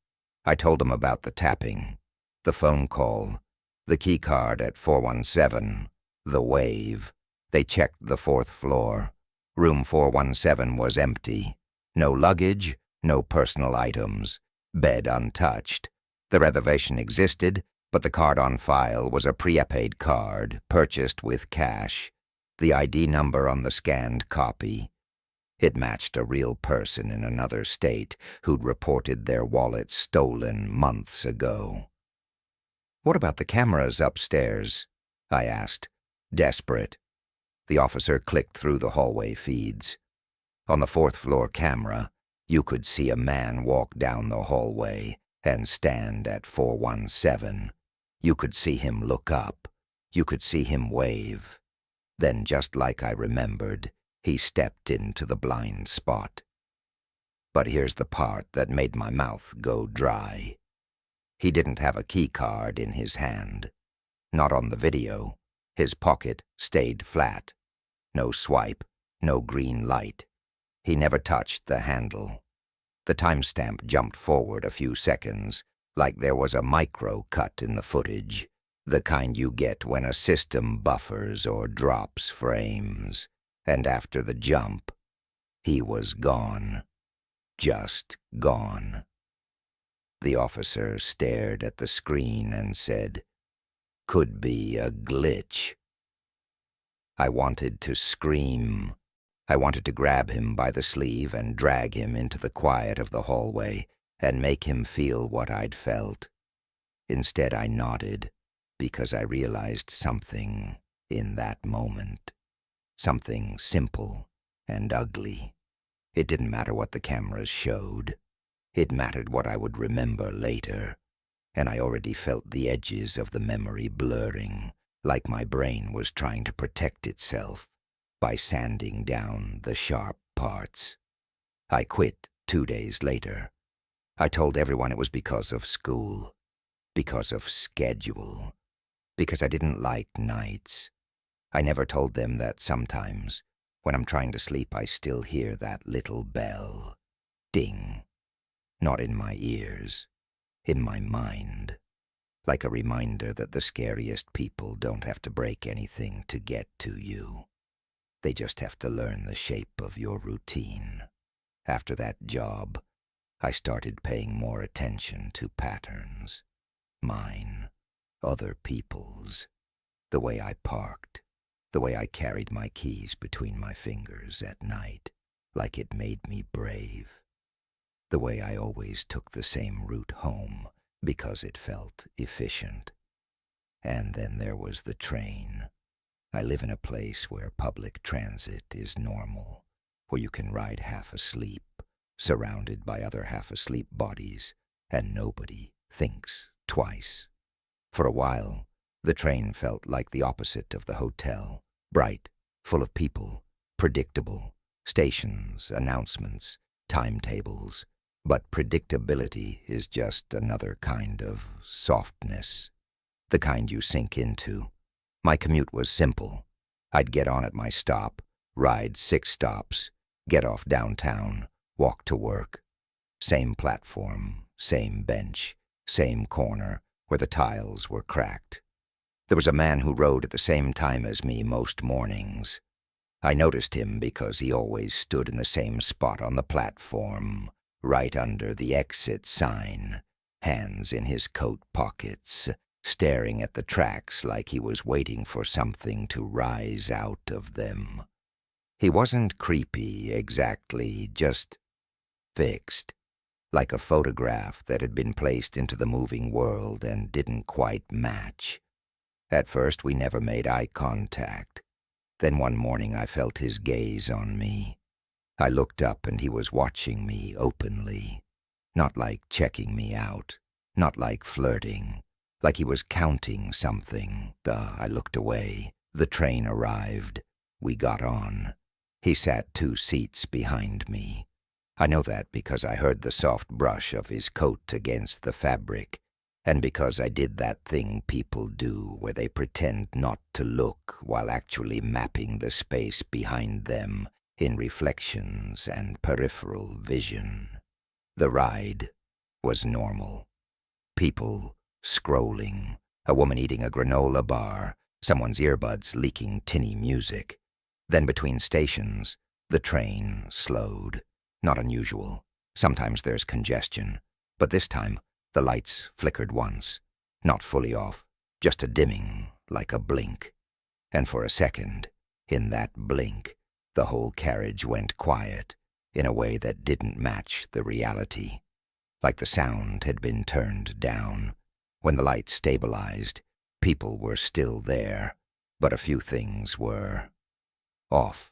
I told him about the tapping, the phone call, the key card at 417, the wave. They checked the 4th floor. Room 417 was empty. No luggage, no personal items. Bed untouched. The reservation existed, but the card on file was a prepaid card, purchased with cash. The ID number on the scanned copy. It matched a real person in another state who'd reported their wallet stolen months ago. "What about the cameras upstairs?" I asked, desperate. The officer clicked through the hallway feeds. On the 4th floor camera, you could see a man walk down the hallway and stand at 417. You could see him look up. You could see him wave. Then, just like I remembered, he stepped into the blind spot. But here's the part that made my mouth go dry. He didn't have a key card in his hand. Not on the video. His pocket stayed flat. No swipe, no green light. He never touched the handle. The timestamp jumped forward a few seconds, like there was a micro cut in the footage, the kind you get when a system buffers or drops frames. And after the jump, he was gone. Just gone. The officer stared at the screen and said, "Could be a glitch." I wanted to scream. I wanted to grab him by the sleeve and drag him into the quiet of the hallway and make him feel what I'd felt. Instead, I nodded because I realized something in that moment. Something simple and ugly. It didn't matter what the cameras showed. It mattered what I would remember later, and I already felt the edges of the memory blurring, like my brain was trying to protect itself by sanding down the sharp parts. I quit 2 days later. I told everyone it was because of school, because of schedule, because I didn't like nights. I never told them that sometimes, when I'm trying to sleep, I still hear that little bell. Ding. Not in my ears, in my mind. Like a reminder that the scariest people don't have to break anything to get to you. They just have to learn the shape of your routine. After that job, I started paying more attention to patterns. Mine, other people's. The way I parked. The way I carried my keys between my fingers at night, like it made me brave. The way I always took the same route home because it felt efficient. And then there was the train. I live in a place where public transit is normal, where you can ride half asleep, surrounded by other half-asleep bodies, and nobody thinks twice. For a while, the train felt like the opposite of the hotel. Bright, full of people, predictable, stations, announcements, timetables. But predictability is just another kind of softness, the kind you sink into. My commute was simple. I'd get on at my stop, ride 6 stops, get off downtown, walk to work. Same platform, same bench, same corner where the tiles were cracked. There was a man who rode at the same time as me most mornings. I noticed him because he always stood in the same spot on the platform, right under the exit sign, hands in his coat pockets, staring at the tracks like he was waiting for something to rise out of them. He wasn't creepy exactly, just fixed, like a photograph that had been placed into the moving world and didn't quite match. At first, we never made eye contact. Then one morning I felt his gaze on me. I looked up and he was watching me openly. Not like checking me out, not like flirting, like he was counting something. I looked away. The train arrived. We got on. He sat 2 seats behind me. I know that because I heard the soft brush of his coat against the fabric, and because I did that thing people do where they pretend not to look while actually mapping the space behind them in reflections and peripheral vision. The ride was normal. People scrolling, a woman eating a granola bar, someone's earbuds leaking tinny music. Then between stations, the train slowed. Not unusual. Sometimes there's congestion, but this time the lights flickered once, not fully off, just a dimming, like a blink. And for a second, in that blink, the whole carriage went quiet in a way that didn't match the reality, like the sound had been turned down. When the lights stabilized, people were still there, but a few things were off.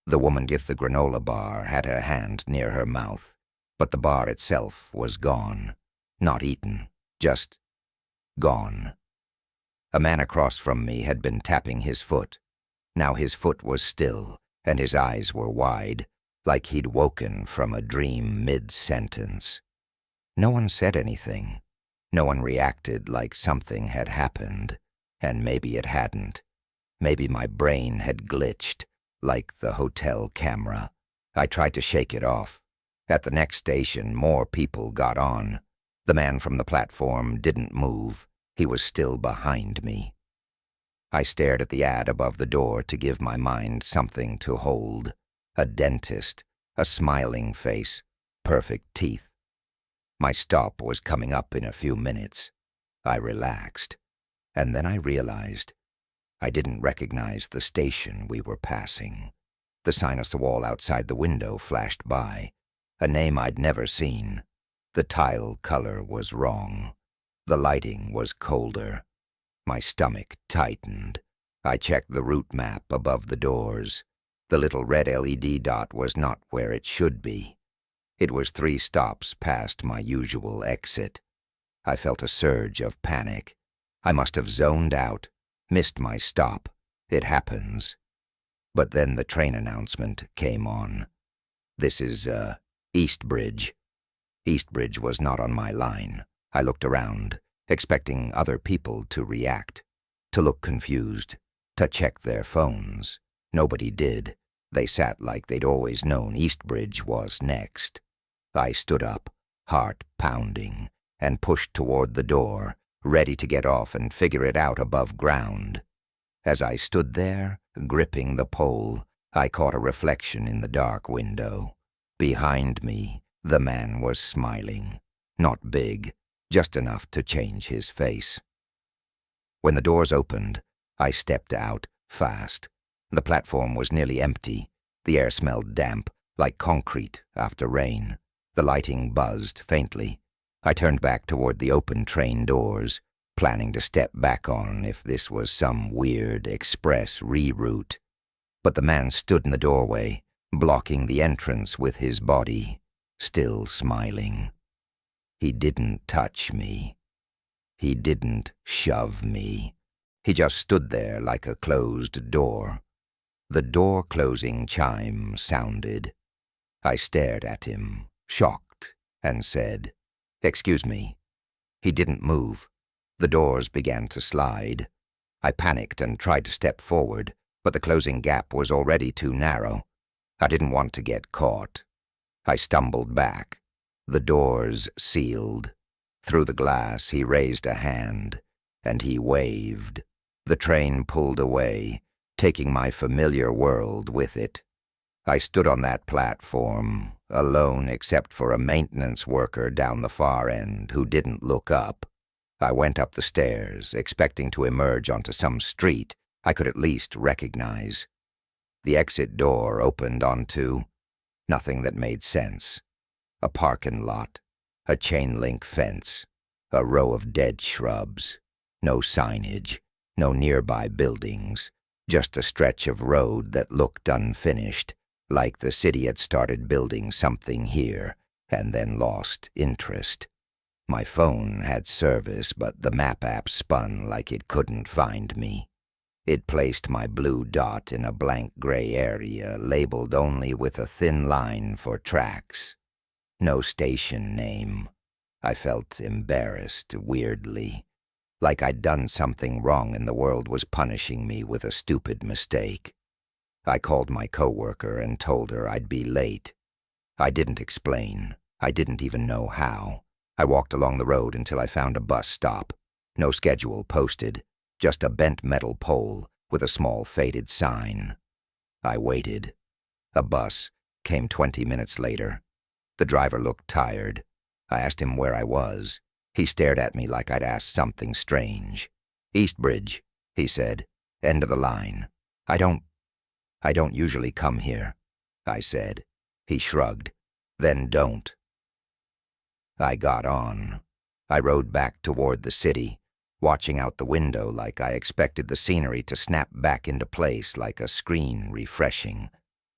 The woman with the granola bar had her hand near her mouth, but the bar itself was gone. Not eaten, just gone. A man across from me had been tapping his foot. Now his foot was still, and his eyes were wide, like he'd woken from a dream mid-sentence. No one said anything. No one reacted like something had happened, and maybe it hadn't. Maybe my brain had glitched, like the hotel camera. I tried to shake it off. At the next station, more people got on. The man from the platform didn't move. He was still behind me. I stared at the ad above the door to give my mind something to hold. A dentist, a smiling face, perfect teeth. My stop was coming up in a few minutes. I relaxed, and then I realized I didn't recognize the station we were passing. The sign on the wall outside the window flashed by, a name I'd never seen. The tile color was wrong. The lighting was colder. My stomach tightened. I checked the route map above the doors. The little red LED dot was not where it should be. It was 3 stops past my usual exit. I felt a surge of panic. I must have zoned out, missed my stop. It happens. But then the train announcement came on. This is, Eastbridge. Eastbridge was not on my line. I looked around, expecting other people to react, to look confused, to check their phones. Nobody did. They sat like they'd always known Eastbridge was next. I stood up, heart pounding, and pushed toward the door, ready to get off and figure it out above ground. As I stood there, gripping the pole, I caught a reflection in the dark window. Behind me, the man was smiling. Not big, just enough to change his face. When the doors opened, I stepped out, fast. The platform was nearly empty. The air smelled damp, like concrete after rain. The lighting buzzed faintly. I turned back toward the open train doors, planning to step back on if this was some weird express reroute. But the man stood in the doorway, blocking the entrance with his body, still smiling. He didn't touch me. He didn't shove me. He just stood there like a closed door. The door-closing chime sounded. I stared at him, shocked, and said, "Excuse me." He didn't move. The doors began to slide. I panicked and tried to step forward, but the closing gap was already too narrow. I didn't want to get caught. I stumbled back. The doors sealed. Through the glass he raised a hand, and he waved. The train pulled away, taking my familiar world with it. I stood on that platform, alone except for a maintenance worker down the far end who didn't look up. I went up the stairs, expecting to emerge onto some street I could at least recognize. The exit door opened onto nothing that made sense. A parking lot, a chain-link fence, a row of dead shrubs, no signage, no nearby buildings, just a stretch of road that looked unfinished, like the city had started building something here and then lost interest. My phone had service, but the map app spun like it couldn't find me. It placed my blue dot in a blank gray area labeled only with a thin line for tracks. No station name. I felt embarrassed, weirdly, like I'd done something wrong and the world was punishing me with a stupid mistake. I called my coworker and told her I'd be late. I didn't explain. I didn't even know how. I walked along the road until I found a bus stop. No schedule posted, just a bent metal pole with a small faded sign. I waited. A bus came 20 minutes later. The driver looked tired. I asked him where I was. He stared at me like I'd asked something strange. "Eastbridge," he said. "End of the line." I don't usually come here," I said. He shrugged. "Then don't." I got on. I rode back toward the city, watching out the window like I expected the scenery to snap back into place like a screen refreshing.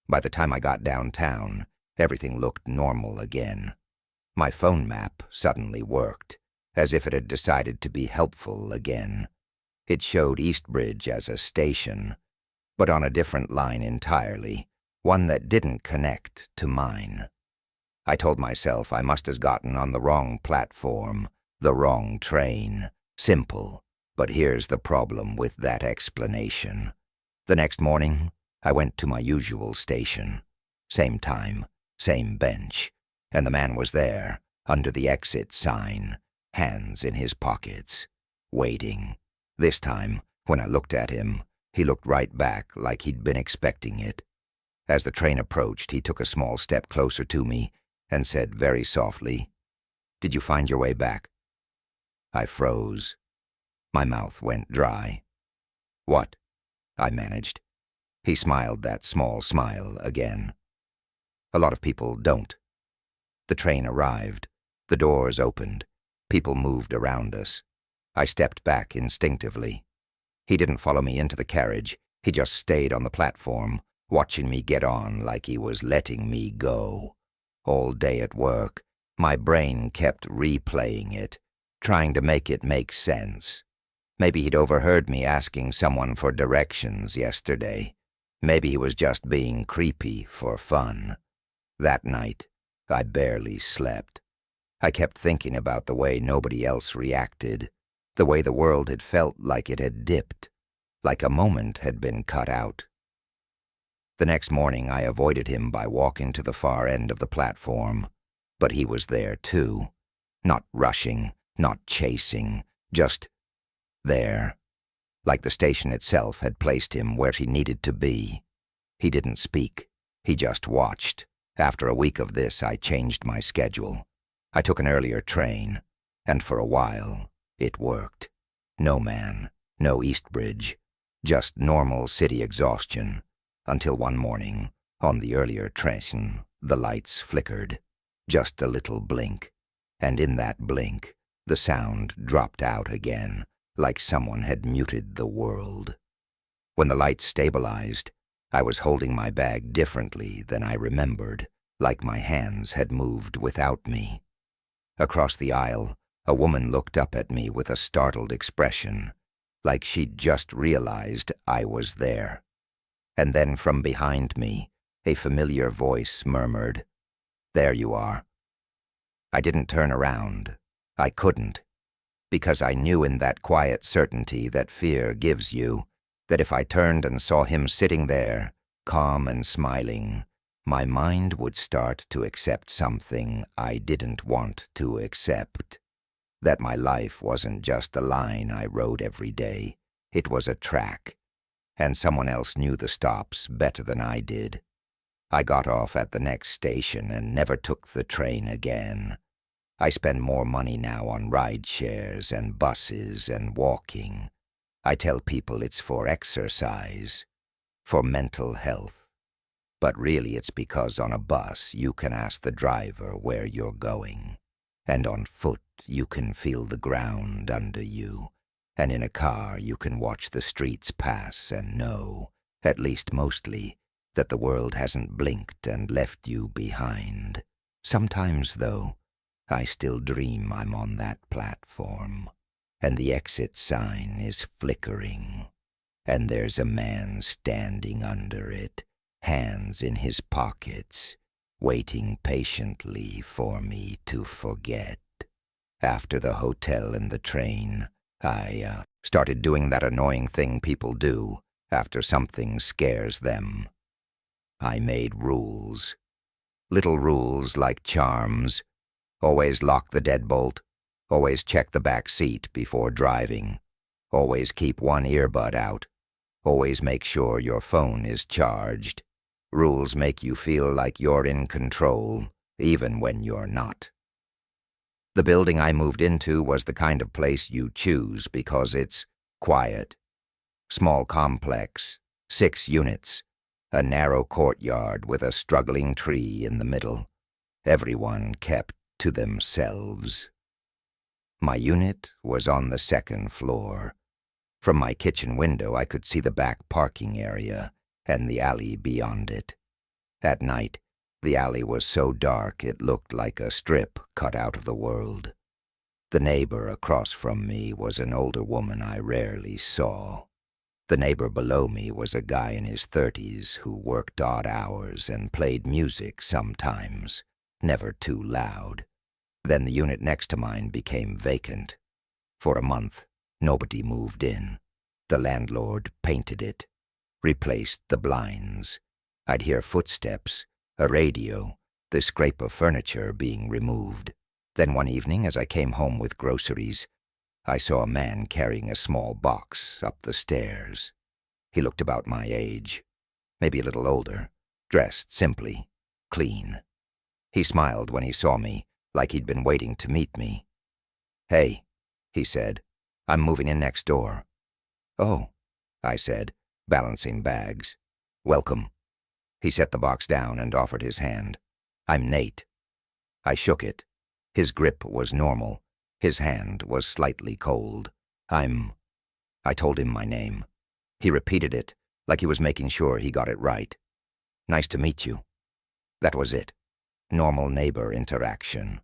By the time I got downtown, everything looked normal again. My phone map suddenly worked, as if it had decided to be helpful again. It showed Eastbridge as a station, but on a different line entirely, one that didn't connect to mine. I told myself I must have gotten on the wrong platform, the wrong train. Simple, but here's the problem with that explanation. The next morning, I went to my usual station. Same time, same bench, and the man was there, under the exit sign, hands in his pockets, waiting. This time, when I looked at him, he looked right back like he'd been expecting it. As the train approached, he took a small step closer to me and said very softly, "Did you find your way back?" I froze. My mouth went dry. "What?" I managed. He smiled that small smile again. "A lot of people don't." The train arrived. The doors opened. People moved around us. I stepped back instinctively. He didn't follow me into the carriage. He just stayed on the platform, watching me get on like he was letting me go. All day at work, my brain kept replaying it, trying to make it make sense. Maybe he'd overheard me asking someone for directions yesterday. Maybe he was just being creepy for fun. That night, I barely slept. I kept thinking about the way nobody else reacted, the way the world had felt like it had dipped, like a moment had been cut out. The next morning I avoided him by walking to the far end of the platform, but he was there too. Not rushing, not chasing, just there. Like the station itself had placed him where he needed to be. He didn't speak, he just watched. After a week of this, I changed my schedule. I took an earlier train, and for a while, it worked. No man, no Eastbridge, just normal city exhaustion, until one morning, on the earlier train, the lights flickered. Just a little blink, and in that blink, the sound dropped out again, like someone had muted the world. When the lights stabilized, I was holding my bag differently than I remembered, like my hands had moved without me. Across the aisle, a woman looked up at me with a startled expression, like she'd just realized I was there. And then from behind me, a familiar voice murmured, "There you are." I didn't turn around. I couldn't, because I knew in that quiet certainty that fear gives you, that if I turned and saw him sitting there, calm and smiling, my mind would start to accept something I didn't want to accept. That my life wasn't just a line I rode every day, it was a track, and someone else knew the stops better than I did. I got off at the next station and never took the train again. I spend more money now on ride shares and buses and walking. I tell people it's for exercise, for mental health. But really it's because on a bus you can ask the driver where you're going, and on foot you can feel the ground under you, and in a car you can watch the streets pass and know, at least mostly, that the world hasn't blinked and left you behind. Sometimes, though, I still dream I'm on that platform, and the exit sign is flickering, and there's a man standing under it, hands in his pockets, waiting patiently for me to forget. After the hotel and the train, I started doing that annoying thing people do after something scares them. I made rules. Little rules like charms. Always lock the deadbolt. Always check the back seat before driving. Always keep one earbud out. Always make sure your phone is charged. Rules make you feel like you're in control, even when you're not. The building I moved into was the kind of place you choose because it's quiet. Small complex, 6 units, a narrow courtyard with a struggling tree in the middle. Everyone kept to themselves. My unit was on the 2nd floor. From my kitchen window I could see the back parking area and the alley beyond it. At night, the alley was so dark it looked like a strip cut out of the world. The neighbor across from me was an older woman I rarely saw. The neighbor below me was a guy in his 30s who worked odd hours and played music sometimes, never too loud. Then the unit next to mine became vacant. For a month, nobody moved in. The landlord painted it, replaced the blinds. I'd hear footsteps, a radio, the scrape of furniture being removed. Then one evening, as I came home with groceries, I saw a man carrying a small box up the stairs. He looked about my age, maybe a little older, dressed simply, clean. He smiled when he saw me, like he'd been waiting to meet me. "Hey," he said, "I'm moving in next door." "Oh," I said, balancing bags. "Welcome." He set the box down and offered his hand. "I'm Nate." I shook it. His grip was normal. His hand was slightly cold. I told him my name. He repeated it, like he was making sure he got it right. "Nice to meet you." That was it. Normal neighbor interaction.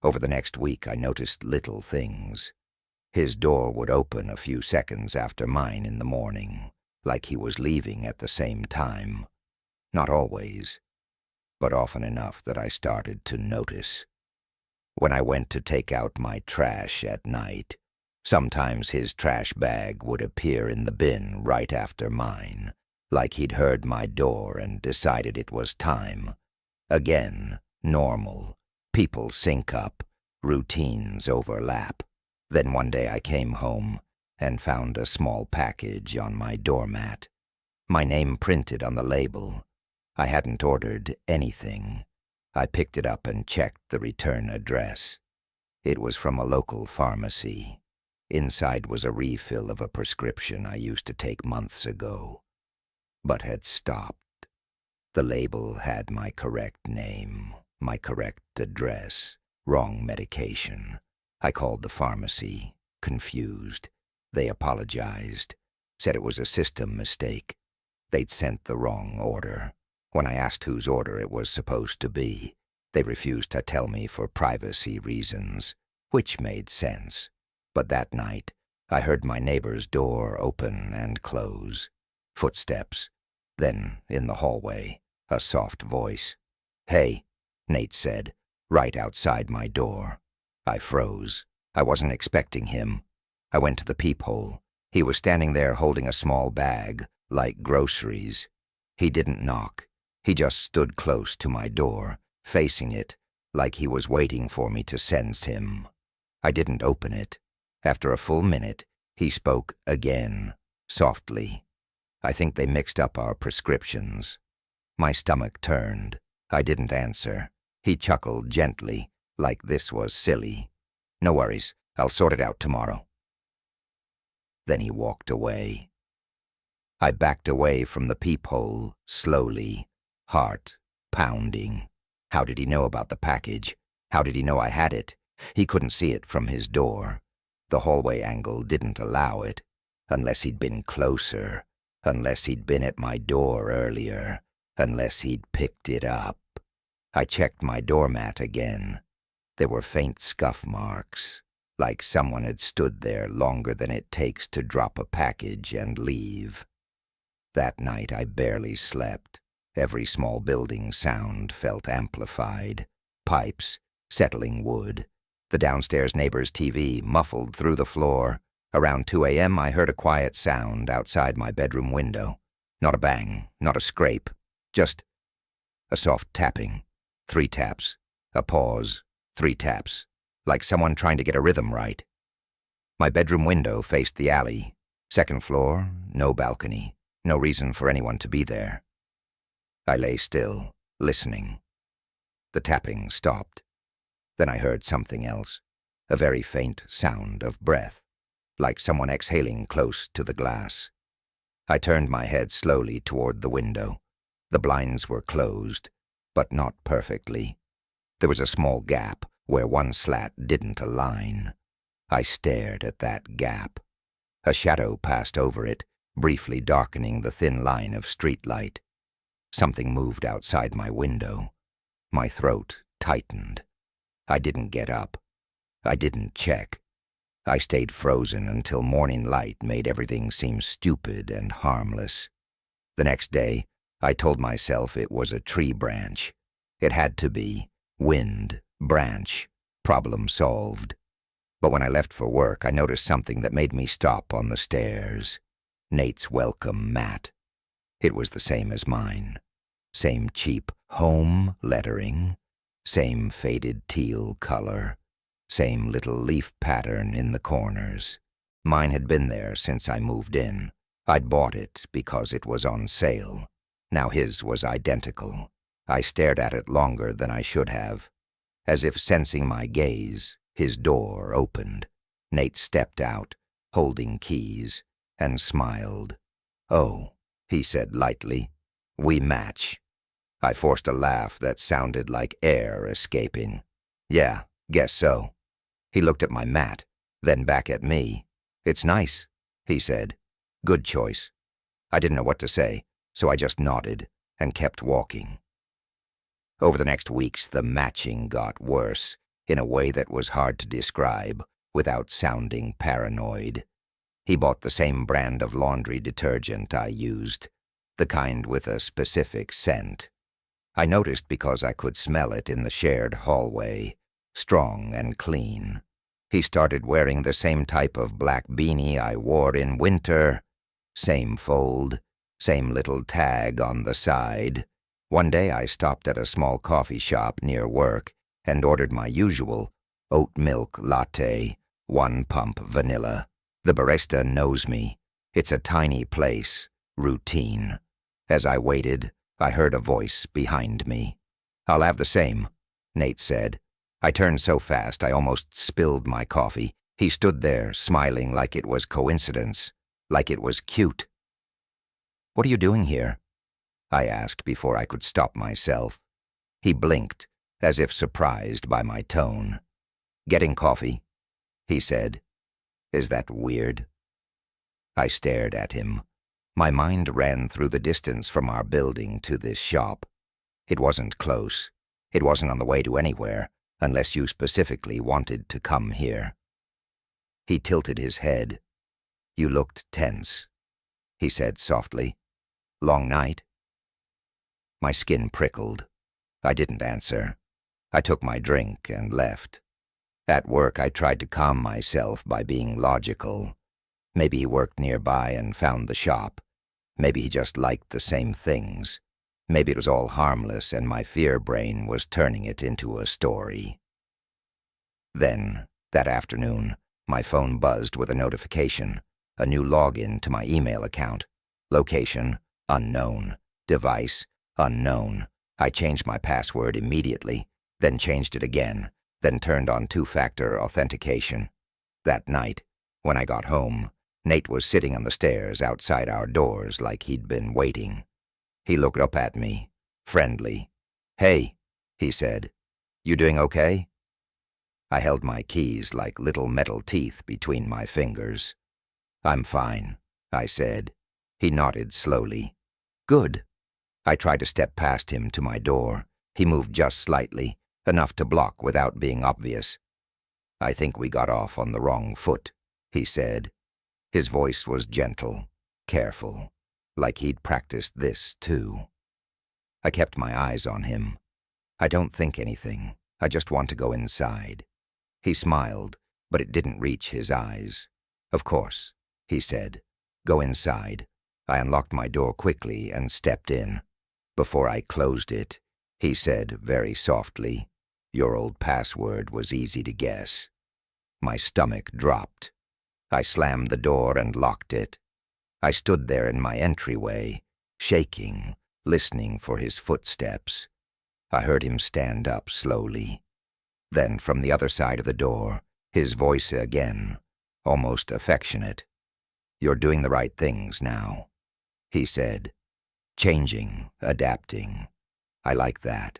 Over the next week, I noticed little things. His door would open a few seconds after mine in the morning, like he was leaving at the same time. Not always, but often enough that I started to notice. When I went to take out my trash at night, sometimes his trash bag would appear in the bin right after mine, like he'd heard my door and decided it was time. Again, normal. People sync up, routines overlap. Then one day I came home and found a small package on my doormat. My name printed on the label. I hadn't ordered anything. I picked it up and checked the return address. It was from a local pharmacy. Inside was a refill of a prescription I used to take months ago, but had stopped. The label had my correct name, my correct address, wrong medication. I called the pharmacy, confused. They apologized, said it was a system mistake. They'd sent the wrong order. When I asked whose order it was supposed to be, they refused to tell me for privacy reasons, which made sense. But that night, I heard my neighbor's door open and close. Footsteps. Then, in the hallway, a soft voice. "Hey," Nate said, right outside my door. I froze. I wasn't expecting him. I went to the peephole. He was standing there holding a small bag, like groceries. He didn't knock. He just stood close to my door, facing it, like he was waiting for me to sense him. I didn't open it. After a full minute, he spoke again, softly. I think they mixed up our prescriptions. My stomach turned. I didn't answer. He chuckled gently, like this was silly. "No worries, I'll sort it out tomorrow." Then he walked away. I backed away from the peephole, slowly, heart pounding. How did he know about the package? How did he know I had it? He couldn't see it from his door. The hallway angle didn't allow it, unless he'd been closer, unless he'd been at my door earlier, unless he'd picked it up. I checked my doormat again. There were faint scuff marks, like someone had stood there longer than it takes to drop a package and leave. That night I barely slept. Every small building sound felt amplified. Pipes, settling wood. The downstairs neighbor's TV muffled through the floor. Around 2 a.m. I heard a quiet sound outside my bedroom window. Not a bang, not a scrape, just a soft tapping. 3 taps, a pause, 3 taps, like someone trying to get a rhythm right. My bedroom window faced the alley. 2nd floor, no balcony, no reason for anyone to be there. I lay still, listening. The tapping stopped. Then I heard something else, a very faint sound of breath, like someone exhaling close to the glass. I turned my head slowly toward the window. The blinds were closed, but not perfectly. There was a small gap where one slat didn't align. I stared at that gap. A shadow passed over it, briefly darkening the thin line of streetlight. Something moved outside my window. My throat tightened. I didn't get up. I didn't check. I stayed frozen until morning light made everything seem stupid and harmless. The next day, I told myself it was a tree branch. It had to be. Wind, branch, problem solved. But when I left for work, I noticed something that made me stop on the stairs. Nate's welcome mat. It was the same as mine. Same cheap home lettering. Same faded teal color. Same little leaf pattern in the corners. Mine had been there since I moved in. I'd bought it because it was on sale. Now his was identical. I stared at it longer than I should have. As if sensing my gaze, his door opened. Nate stepped out, holding keys, and smiled. "Oh," he said lightly, "we match." I forced a laugh that sounded like air escaping. "Yeah, guess so." He looked at my mat, then back at me. "It's nice," he said. "Good choice." I didn't know what to say, so I just nodded and kept walking. Over the next weeks, the matching got worse, in a way that was hard to describe without sounding paranoid. He bought the same brand of laundry detergent I used, the kind with a specific scent. I noticed because I could smell it in the shared hallway, strong and clean. He started wearing the same type of black beanie I wore in winter, same fold, same little tag on the side. One day I stopped at a small coffee shop near work and ordered my usual oat milk latte, 1 pump vanilla. The barista knows me. It's a tiny place, routine. As I waited, I heard a voice behind me. "I'll have the same," Nate said. I turned so fast I almost spilled my coffee. He stood there, smiling like it was coincidence, like it was cute. "What are you doing here?" I asked before I could stop myself. He blinked, as if surprised by my tone. "Getting coffee," he said. "Is that weird?" I stared at him. My mind ran through the distance from our building to this shop. It wasn't close. It wasn't on the way to anywhere, unless you specifically wanted to come here. He tilted his head. "You looked tense," he said softly. "Long night?" My skin prickled. I didn't answer. I took my drink and left. At work, I tried to calm myself by being logical. Maybe he worked nearby and found the shop. Maybe he just liked the same things. Maybe it was all harmless and my fear brain was turning it into a story. Then, that afternoon, my phone buzzed with a notification, a new login to my email account. Location, unknown. Device, unknown. I changed my password immediately, then changed it again, then turned on two-factor authentication. That night, when I got home, Nate was sitting on the stairs outside our doors like he'd been waiting. He looked up at me, friendly. "Hey," he said, "you doing okay?" I held my keys like little metal teeth between my fingers. "I'm fine," I said. He nodded slowly. "Good." I tried to step past him to my door. He moved just slightly, enough to block without being obvious. "I think we got off on the wrong foot," he said. His voice was gentle, careful, like he'd practiced this too. I kept my eyes on him. "I don't think anything. I just want to go inside." He smiled, but it didn't reach his eyes. "Of course," he said. "Go inside." I unlocked my door quickly and stepped in. Before I closed it, he said very softly, "Your old password was easy to guess." My stomach dropped. I slammed the door and locked it. I stood there in my entryway, shaking, listening for his footsteps. I heard him stand up slowly. Then from the other side of the door, his voice again, almost affectionate. "You're doing the right things now," he said. "Changing, adapting. I like that."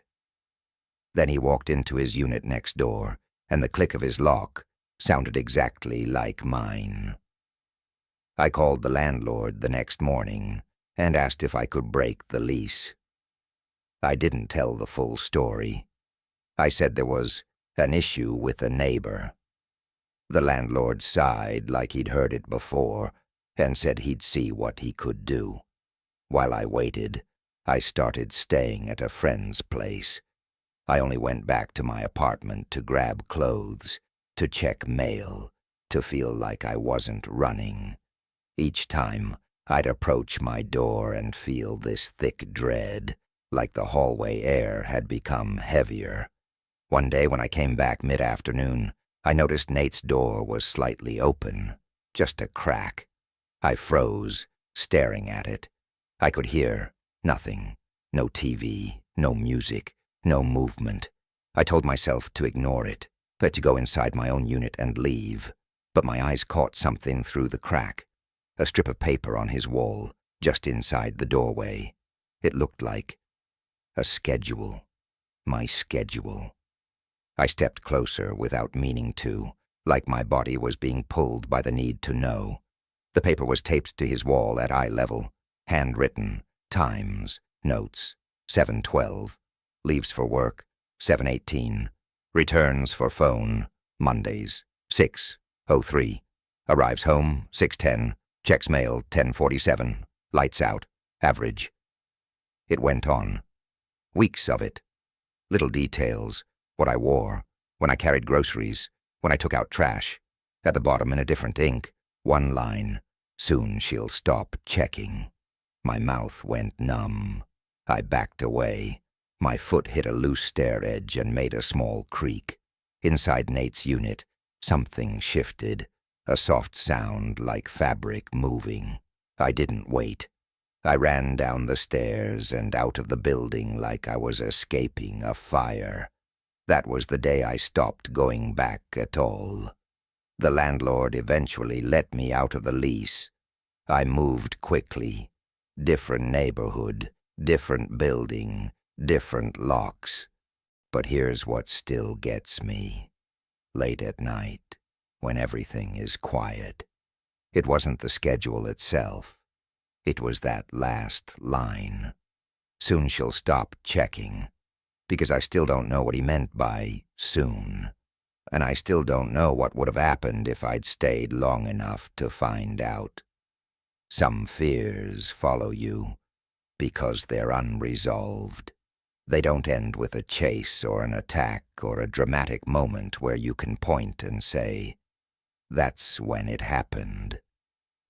Then he walked into his unit next door, and the click of his lock sounded exactly like mine. I called the landlord the next morning and asked if I could break the lease. I didn't tell the full story. I said there was an issue with a neighbor. The landlord sighed like he'd heard it before and said he'd see what he could do. While I waited, I started staying at a friend's place. I only went back to my apartment to grab clothes, to check mail, to feel like I wasn't running. Each time, I'd approach my door and feel this thick dread, like the hallway air had become heavier. One day when I came back mid-afternoon, I noticed Nate's door was slightly open, just a crack. I froze, staring at it. I could hear nothing, no TV, no music, no movement. I told myself to ignore it, but to go inside my own unit and leave. But my eyes caught something through the crack, a strip of paper on his wall, just inside the doorway. It looked like a schedule, my schedule. I stepped closer without meaning to, like my body was being pulled by the need to know. The paper was taped to his wall at eye level, handwritten, times, notes, 7:12, leaves for work, 7:18, returns for phone, Mondays, 6:03, arrives home, 6:10, checks mail, 10:47, lights out, average. It went on. Weeks of it. Little details, what I wore, when I carried groceries, when I took out trash. At the bottom in a different ink, one line, soon she'll stop checking. My mouth went numb. I backed away. My foot hit a loose stair edge and made a small creak. Inside Nate's unit, something shifted, a soft sound like fabric moving. I didn't wait. I ran down the stairs and out of the building like I was escaping a fire. That was the day I stopped going back at all. The landlord eventually let me out of the lease. I moved quickly. Different neighborhood, different building, different locks. But here's what still gets me. Late at night, when everything is quiet. It wasn't the schedule itself. It was that last line. Soon she'll stop checking. Because I still don't know what he meant by soon. And I still don't know what would have happened if I'd stayed long enough to find out. Some fears follow you because they're unresolved. They don't end with a chase or an attack or a dramatic moment where you can point and say, "That's when it happened."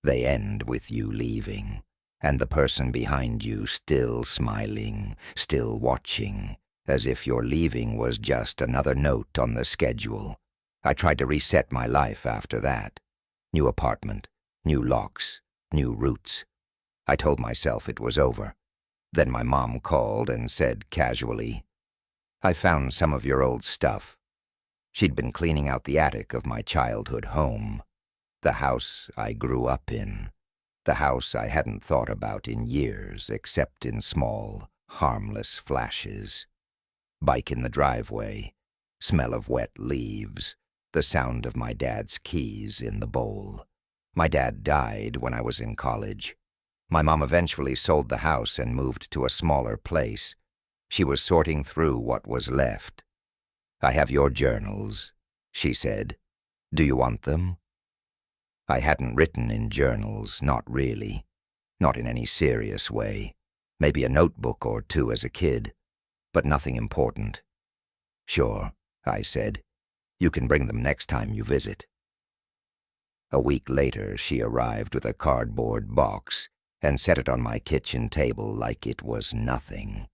They end with you leaving, and the person behind you still smiling, still watching, as if your leaving was just another note on the schedule. I tried to reset my life after that. New apartment, new locks, new routes. I told myself it was over. Then my mom called and said casually, "I found some of your old stuff." She'd been cleaning out the attic of my childhood home, the house I grew up in, the house I hadn't thought about in years except in small, harmless flashes. Bike in the driveway, smell of wet leaves, the sound of my dad's keys in the bowl. My dad died when I was in college. My mom eventually sold the house and moved to a smaller place. She was sorting through what was left. "I have your journals," she said. "Do you want them?" I hadn't written in journals, not really. Not in any serious way. Maybe a notebook or two as a kid, but nothing important. "Sure," I said. "You can bring them next time you visit." A week later, she arrived with a cardboard box and set it on my kitchen table like it was nothing.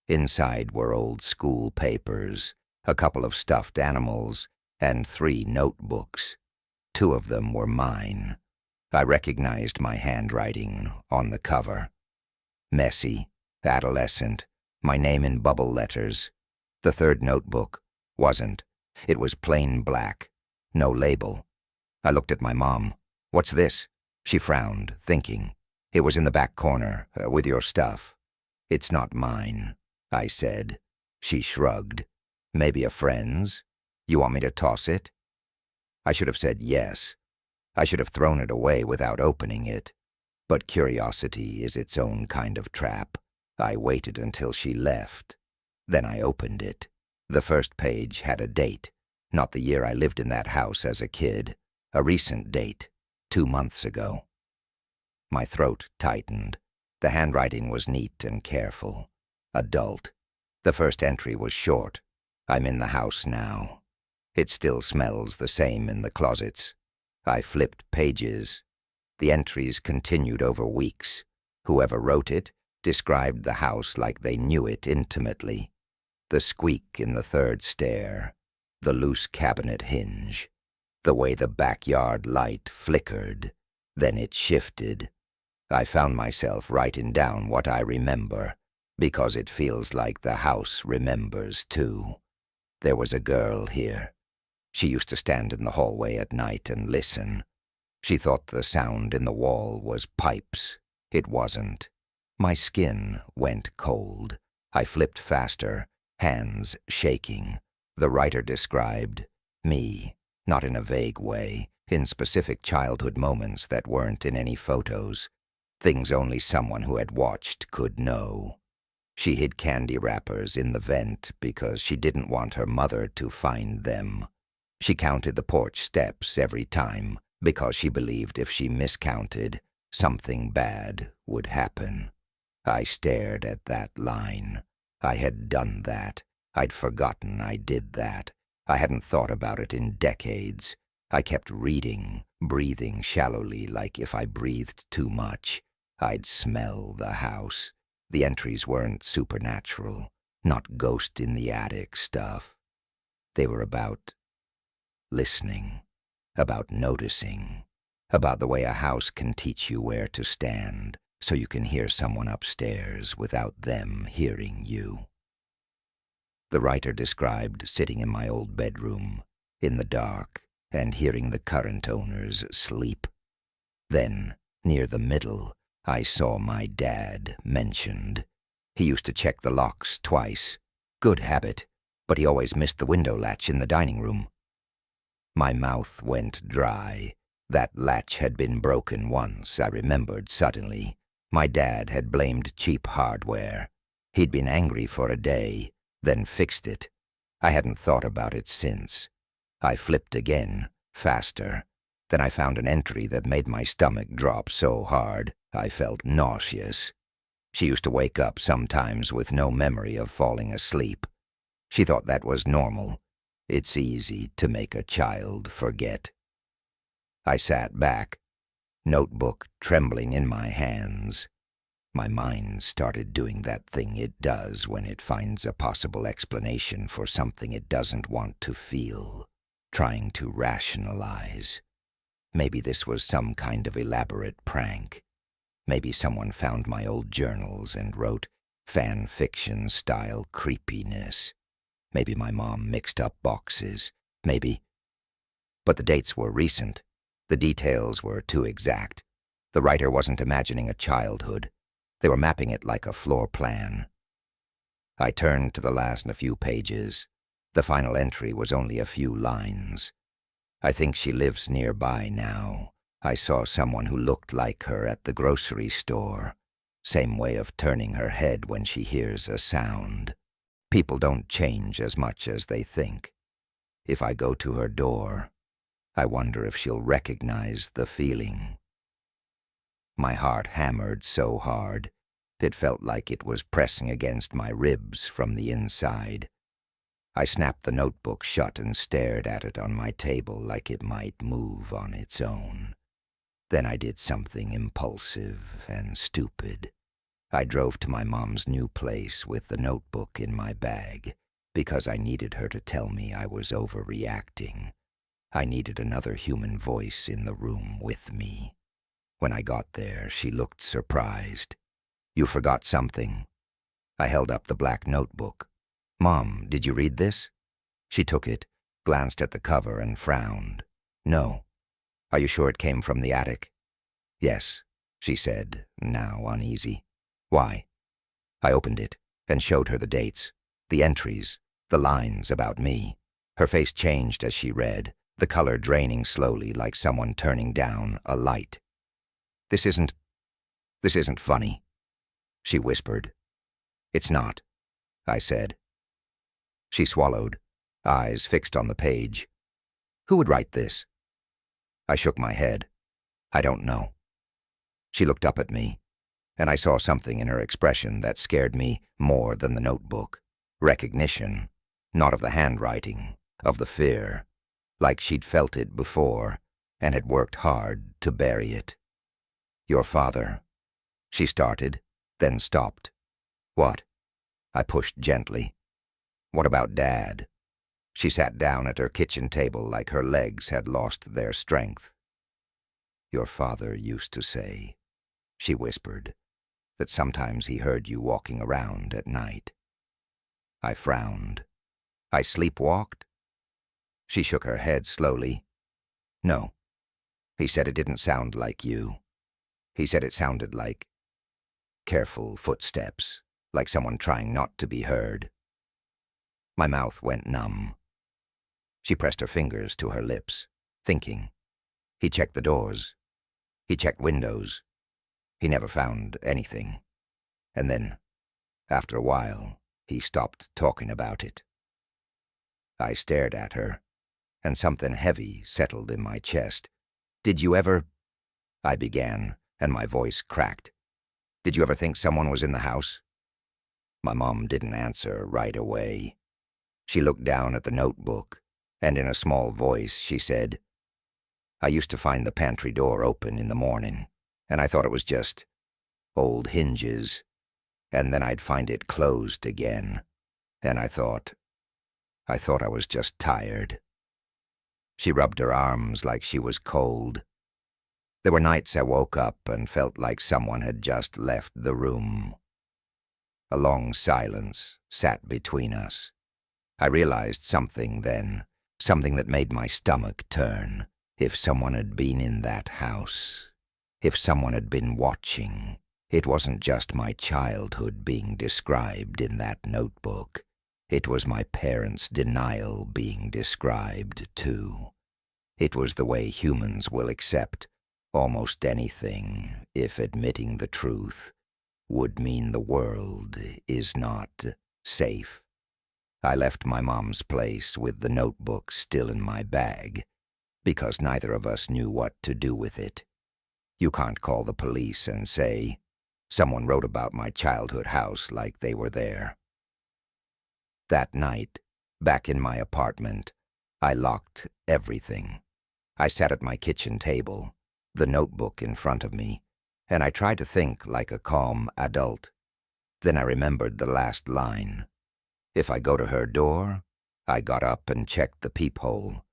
Inside were old school papers, a couple of stuffed animals, and 3 notebooks. 2 of them were mine. I recognized my handwriting on the cover. Messy, adolescent, my name in bubble letters. The 3rd notebook wasn't. It was plain black, no label. I looked at my mom. "What's this?" She frowned, thinking. "It was in the back corner, with your stuff." "It's not mine," I said. She shrugged. "Maybe a friend's? You want me to toss it?" I should have said yes. I should have thrown it away without opening it. But curiosity is its own kind of trap. I waited until she left. Then I opened it. The first page had a date, Not the year I lived in that house as a kid. A recent date, 2 months ago. My throat tightened. The handwriting was neat and careful. Adult. The first entry was short. I'm in the house now. It still smells the same in the closets. I flipped pages. The entries continued over weeks. Whoever wrote it described the house like they knew it intimately. The squeak in the third stair, the loose cabinet hinge, the way the backyard light flickered, then it shifted. I found myself writing down what I remember, because it feels like the house remembers too. There was a girl here. She used to stand in the hallway at night and listen. She thought the sound in the wall was pipes. It wasn't. My skin went cold. I flipped faster, hands shaking. The writer described me, not in a vague way, in specific childhood moments that weren't in any photos. Things only someone who had watched could know. She hid candy wrappers in the vent because she didn't want her mother to find them. She counted the porch steps every time because she believed if she miscounted, something bad would happen. I stared at that line. I had done that. I'd forgotten I did that. I hadn't thought about it in decades. I kept reading, breathing shallowly like if I breathed too much, I'd smell the house. The entries weren't supernatural, not ghost in the attic stuff. They were about listening, about noticing, about the way a house can teach you where to stand so you can hear someone upstairs without them hearing you. The writer described sitting in my old bedroom, in the dark, and hearing the current owners sleep. Then, near the middle, I saw my dad mentioned. He used to check the locks twice. Good habit, but he always missed the window latch in the dining room. My mouth went dry. That latch had been broken once, I remembered suddenly. My dad had blamed cheap hardware. He'd been angry for a day, then fixed it. I hadn't thought about it since. I flipped again, faster. Then I found an entry that made my stomach drop so hard I felt nauseous. She used to wake up sometimes with no memory of falling asleep. She thought that was normal. It's easy to make a child forget. I sat back, notebook trembling in my hands. My mind started doing that thing it does when it finds a possible explanation for something it doesn't want to feel, trying to rationalize. Maybe this was some kind of elaborate prank. Maybe someone found my old journals and wrote fan fiction-style creepiness. Maybe my mom mixed up boxes. Maybe. But the dates were recent. The details were too exact. The writer wasn't imagining a childhood. They were mapping it like a floor plan. I turned to the last few pages. The final entry was only a few lines. I think she lives nearby now. I saw someone who looked like her at the grocery store. Same way of turning her head when she hears a sound. People don't change as much as they think. If I go to her door, I wonder if she'll recognize the feeling. My heart hammered so hard, it felt like it was pressing against my ribs from the inside. I snapped the notebook shut and stared at it on my table like it might move on its own. Then I did something impulsive and stupid. I drove to my mom's new place with the notebook in my bag because I needed her to tell me I was overreacting. I needed another human voice in the room with me. When I got there, she looked surprised. "You forgot something." I held up the black notebook. "Mom, did you read this?" She took it, glanced at the cover, and frowned. "No." "Are you sure it came from the attic?" "Yes," she said, now uneasy. "Why?" I opened it and showed her the dates, the entries, the lines about me. Her face changed as she read, the color draining slowly like someone turning down a light. This isn't funny," she whispered. "It's not," I said. She swallowed. eyes fixed on the page. Who would write this? I shook my head. I don't know. She looked up at me, and I saw something in her expression that scared me more than the notebook. Recognition, not of the handwriting, of the fear, like she'd felt it before and had worked hard to bury it. Your father. She started, then stopped. What? I pushed gently. What about Dad? She sat down at her kitchen table like her legs had lost their strength. Your father used to say, she whispered, that sometimes he heard you walking around at night. I frowned. I sleepwalked? She shook her head slowly. No. He said it didn't sound like you. He said it sounded like careful footsteps, like someone trying not to be heard. My mouth went numb. She pressed her fingers to her lips, thinking. He checked the doors. He checked windows. He never found anything. And then, after a while, he stopped talking about it. I stared at her, and something heavy settled in my chest. Did you ever... I began, and my voice cracked. Did you ever think someone was in the house? My mom didn't answer right away. She looked down at the notebook, and in a small voice she said, I used to find the pantry door open in the morning, and I thought it was just old hinges, and then I'd find it closed again, and I thought I was just tired. She rubbed her arms like she was cold. There were nights I woke up and felt like someone had just left the room. A long silence sat between us. I realized something then, something that made my stomach turn. If someone had been in that house, if someone had been watching, it wasn't just my childhood being described in that notebook. It was my parents' denial being described, too. It was the way humans will accept almost anything if admitting the truth would mean the world is not safe. I left my mom's place with the notebook still in my bag, because neither of us knew what to do with it. You can't call the police and say, someone wrote about my childhood house like they were there. That night, back in my apartment, I locked everything. I sat at my kitchen table, the notebook in front of me, and I tried to think like a calm adult. Then I remembered the last line. If I go to her door, I got up and checked the peephole.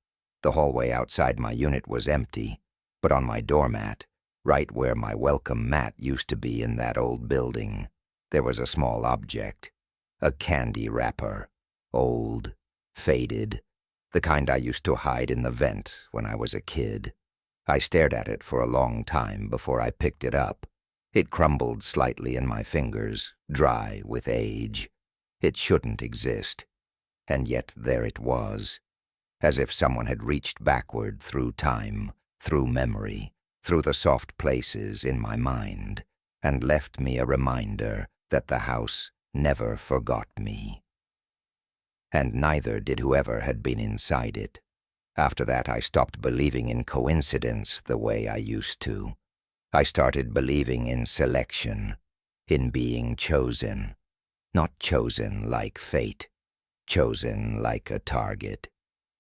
The hallway outside my unit was empty, but on my doormat, right where my welcome mat used to be in that old building, there was a small object, a candy wrapper, old, faded, the kind I used to hide in the vent when I was a kid. I stared at it for a long time before I picked it up. It crumbled slightly in my fingers, dry with age. It shouldn't exist, and yet there it was. As if someone had reached backward through time, through memory, through the soft places in my mind, and left me a reminder that the house never forgot me. And neither did whoever had been inside it. After that, I stopped believing in coincidence the way I used to. I started believing in selection, in being chosen. Not chosen like fate, chosen like a target.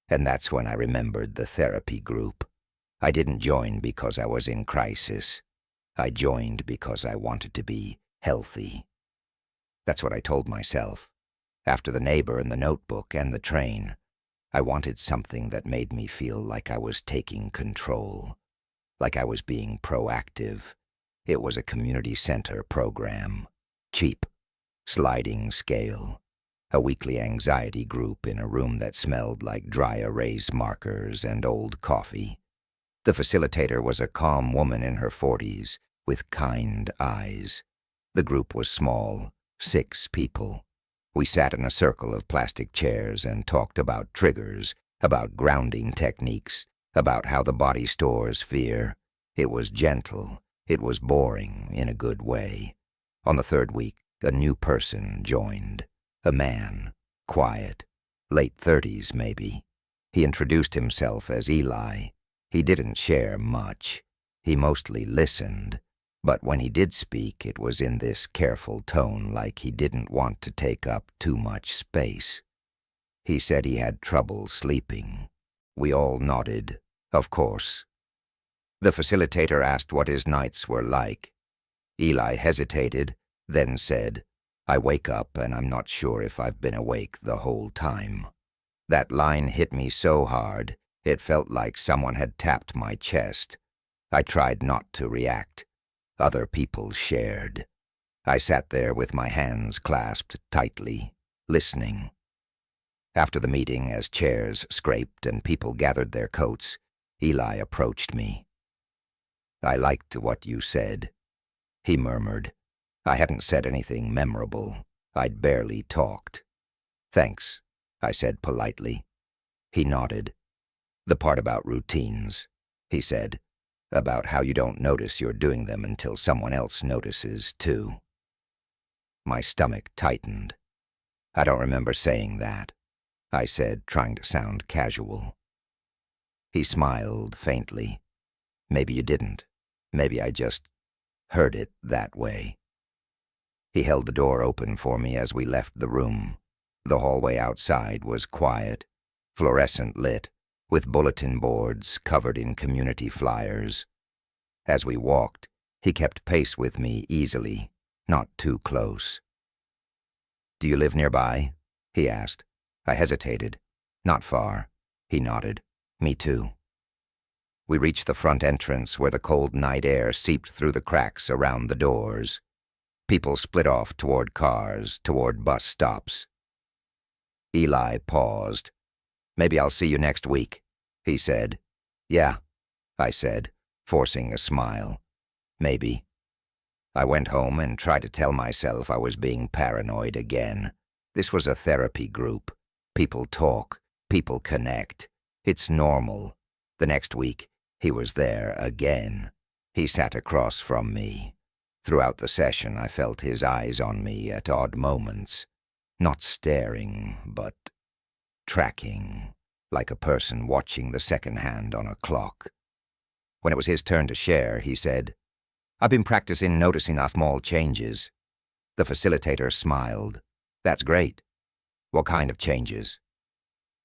And that's when I remembered the therapy group. I didn't join because I was in crisis. I joined because I wanted to be healthy. That's what I told myself. After the neighbor and the notebook and the train, I wanted something that made me feel like I was taking control, like I was being proactive. It was a community center program, cheap, sliding scale. A weekly anxiety group in a room that smelled like dry erase markers and old coffee. The facilitator was a calm woman in her 40s with kind eyes. The group was small, 6 people. We sat in a circle of plastic chairs and talked about triggers, about grounding techniques, about how the body stores fear. It was gentle. It was boring in a good way. On the 3rd week, a new person joined. A man, quiet, Late 30s, maybe. He introduced himself as Eli. He didn't share much. He mostly listened, but when he did speak, it was in this careful tone, like he didn't want to take up too much space. He said he had trouble sleeping. We all nodded, of course. The facilitator asked what his nights were like. Eli hesitated, then said, "I wake up and I'm not sure if I've been awake the whole time." That line hit me so hard, it felt like someone had tapped my chest. I tried not to react. Other people shared. I sat there with my hands clasped tightly, listening. After the meeting, as chairs scraped and people gathered their coats, Eli approached me. "I liked what you said," he murmured. I hadn't said anything memorable. I'd barely talked. "Thanks," I said politely. He nodded. "The part about routines," he said, "about how you don't notice you're doing them until someone else notices, too." My stomach tightened. "I don't remember saying that," I said, trying to sound casual. He smiled faintly. "Maybe you didn't. Maybe I just heard it that way." He held the door open for me as we left the room. The hallway outside was quiet, fluorescent lit, with bulletin boards covered in community flyers. As we walked, he kept pace with me easily, not too close. "Do you live nearby?" he asked. I hesitated. "Not far." He nodded. "Me too." We reached the front entrance where the cold night air seeped through the cracks around the doors. People split off toward cars, toward bus stops. Eli paused. "Maybe I'll see you next week," he said. "Yeah," I said, forcing a smile. "Maybe." I went home and tried to tell myself I was being paranoid again. This was a therapy group. People talk. People connect. It's normal. The next week, he was there again. He sat across from me. Throughout the session, I felt his eyes on me at odd moments. Not staring, but tracking, like a person watching the second hand on a clock. When it was his turn to share, he said, "I've been practicing noticing our small changes." The facilitator smiled. "That's great. What kind of changes?"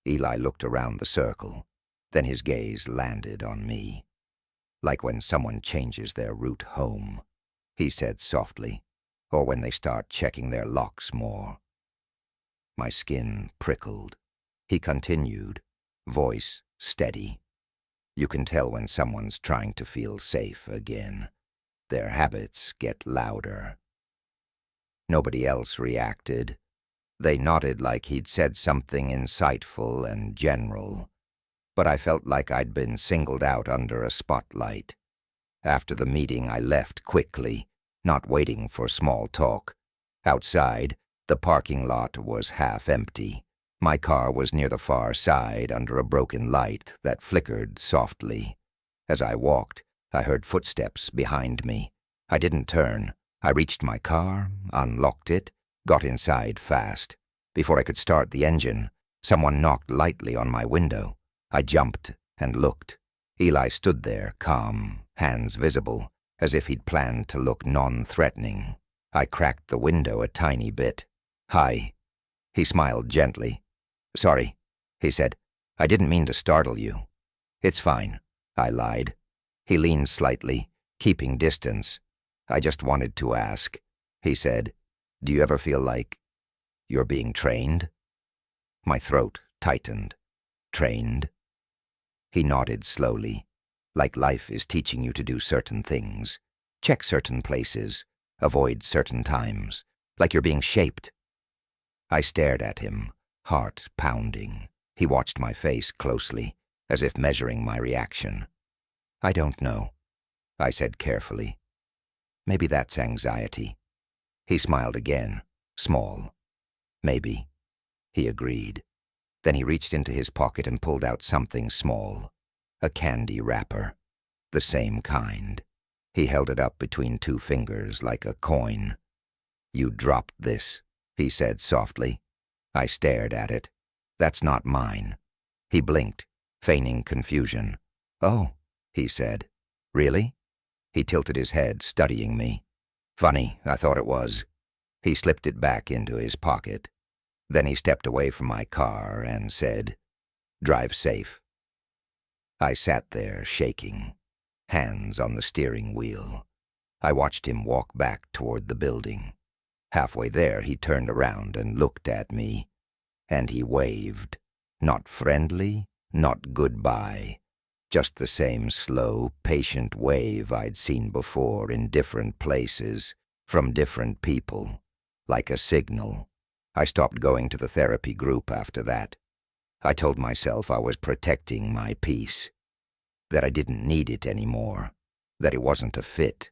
Eli looked around the circle. Then his gaze landed on me. "Like when someone changes their route home," he said softly, "or when they start checking their locks more." My skin prickled. He continued, voice steady. "You can tell when someone's trying to feel safe again. Their habits get louder." Nobody else reacted. They nodded like he'd said something insightful and general, but I felt like I'd been singled out under a spotlight. After the meeting, I left quickly, not waiting for small talk. Outside, the parking lot was half empty. My car was near the far side under a broken light that flickered softly. As I walked, I heard footsteps behind me. I didn't turn. I reached my car, unlocked it, got inside fast. Before I could start the engine, someone knocked lightly on my window. I jumped and looked. Eli stood there, calm, hands visible, as if he'd planned to look non-threatening. I cracked the window a tiny bit. "Hi." He smiled gently. "Sorry," he said. "I didn't mean to startle you." "It's fine," I lied. He leaned slightly, keeping distance. "I just wanted to ask," he said, "do you ever feel like you're being trained?" My throat tightened. "Trained?" He nodded slowly, like life is teaching you to do certain things, check certain places, avoid certain times, like you're being shaped. I stared at him, heart pounding. He watched my face closely, as if measuring my reaction. "I don't know," I said carefully. "Maybe that's anxiety." He smiled again, small. "Maybe," he agreed. Then he reached into his pocket and pulled out something small, a candy wrapper, the same kind. He held it up between two fingers like a coin. "You dropped this," he said softly. I stared at it. That's not mine." He blinked, feigning confusion. "Oh," he said. "Really?" He tilted his head, studying me. "Funny, I thought it was." He slipped it back into his pocket. Then he stepped away from my car and said, "Drive safe." I sat there, shaking, hands on the steering wheel. I watched him walk back toward the building. Halfway there, he turned around and looked at me, and he waved. Not friendly, not goodbye, just the same slow, patient wave I'd seen before in different places, from different people, like a signal. I stopped going to the therapy group after that. I told myself I was protecting my peace, that I didn't need it anymore, that it wasn't a fit.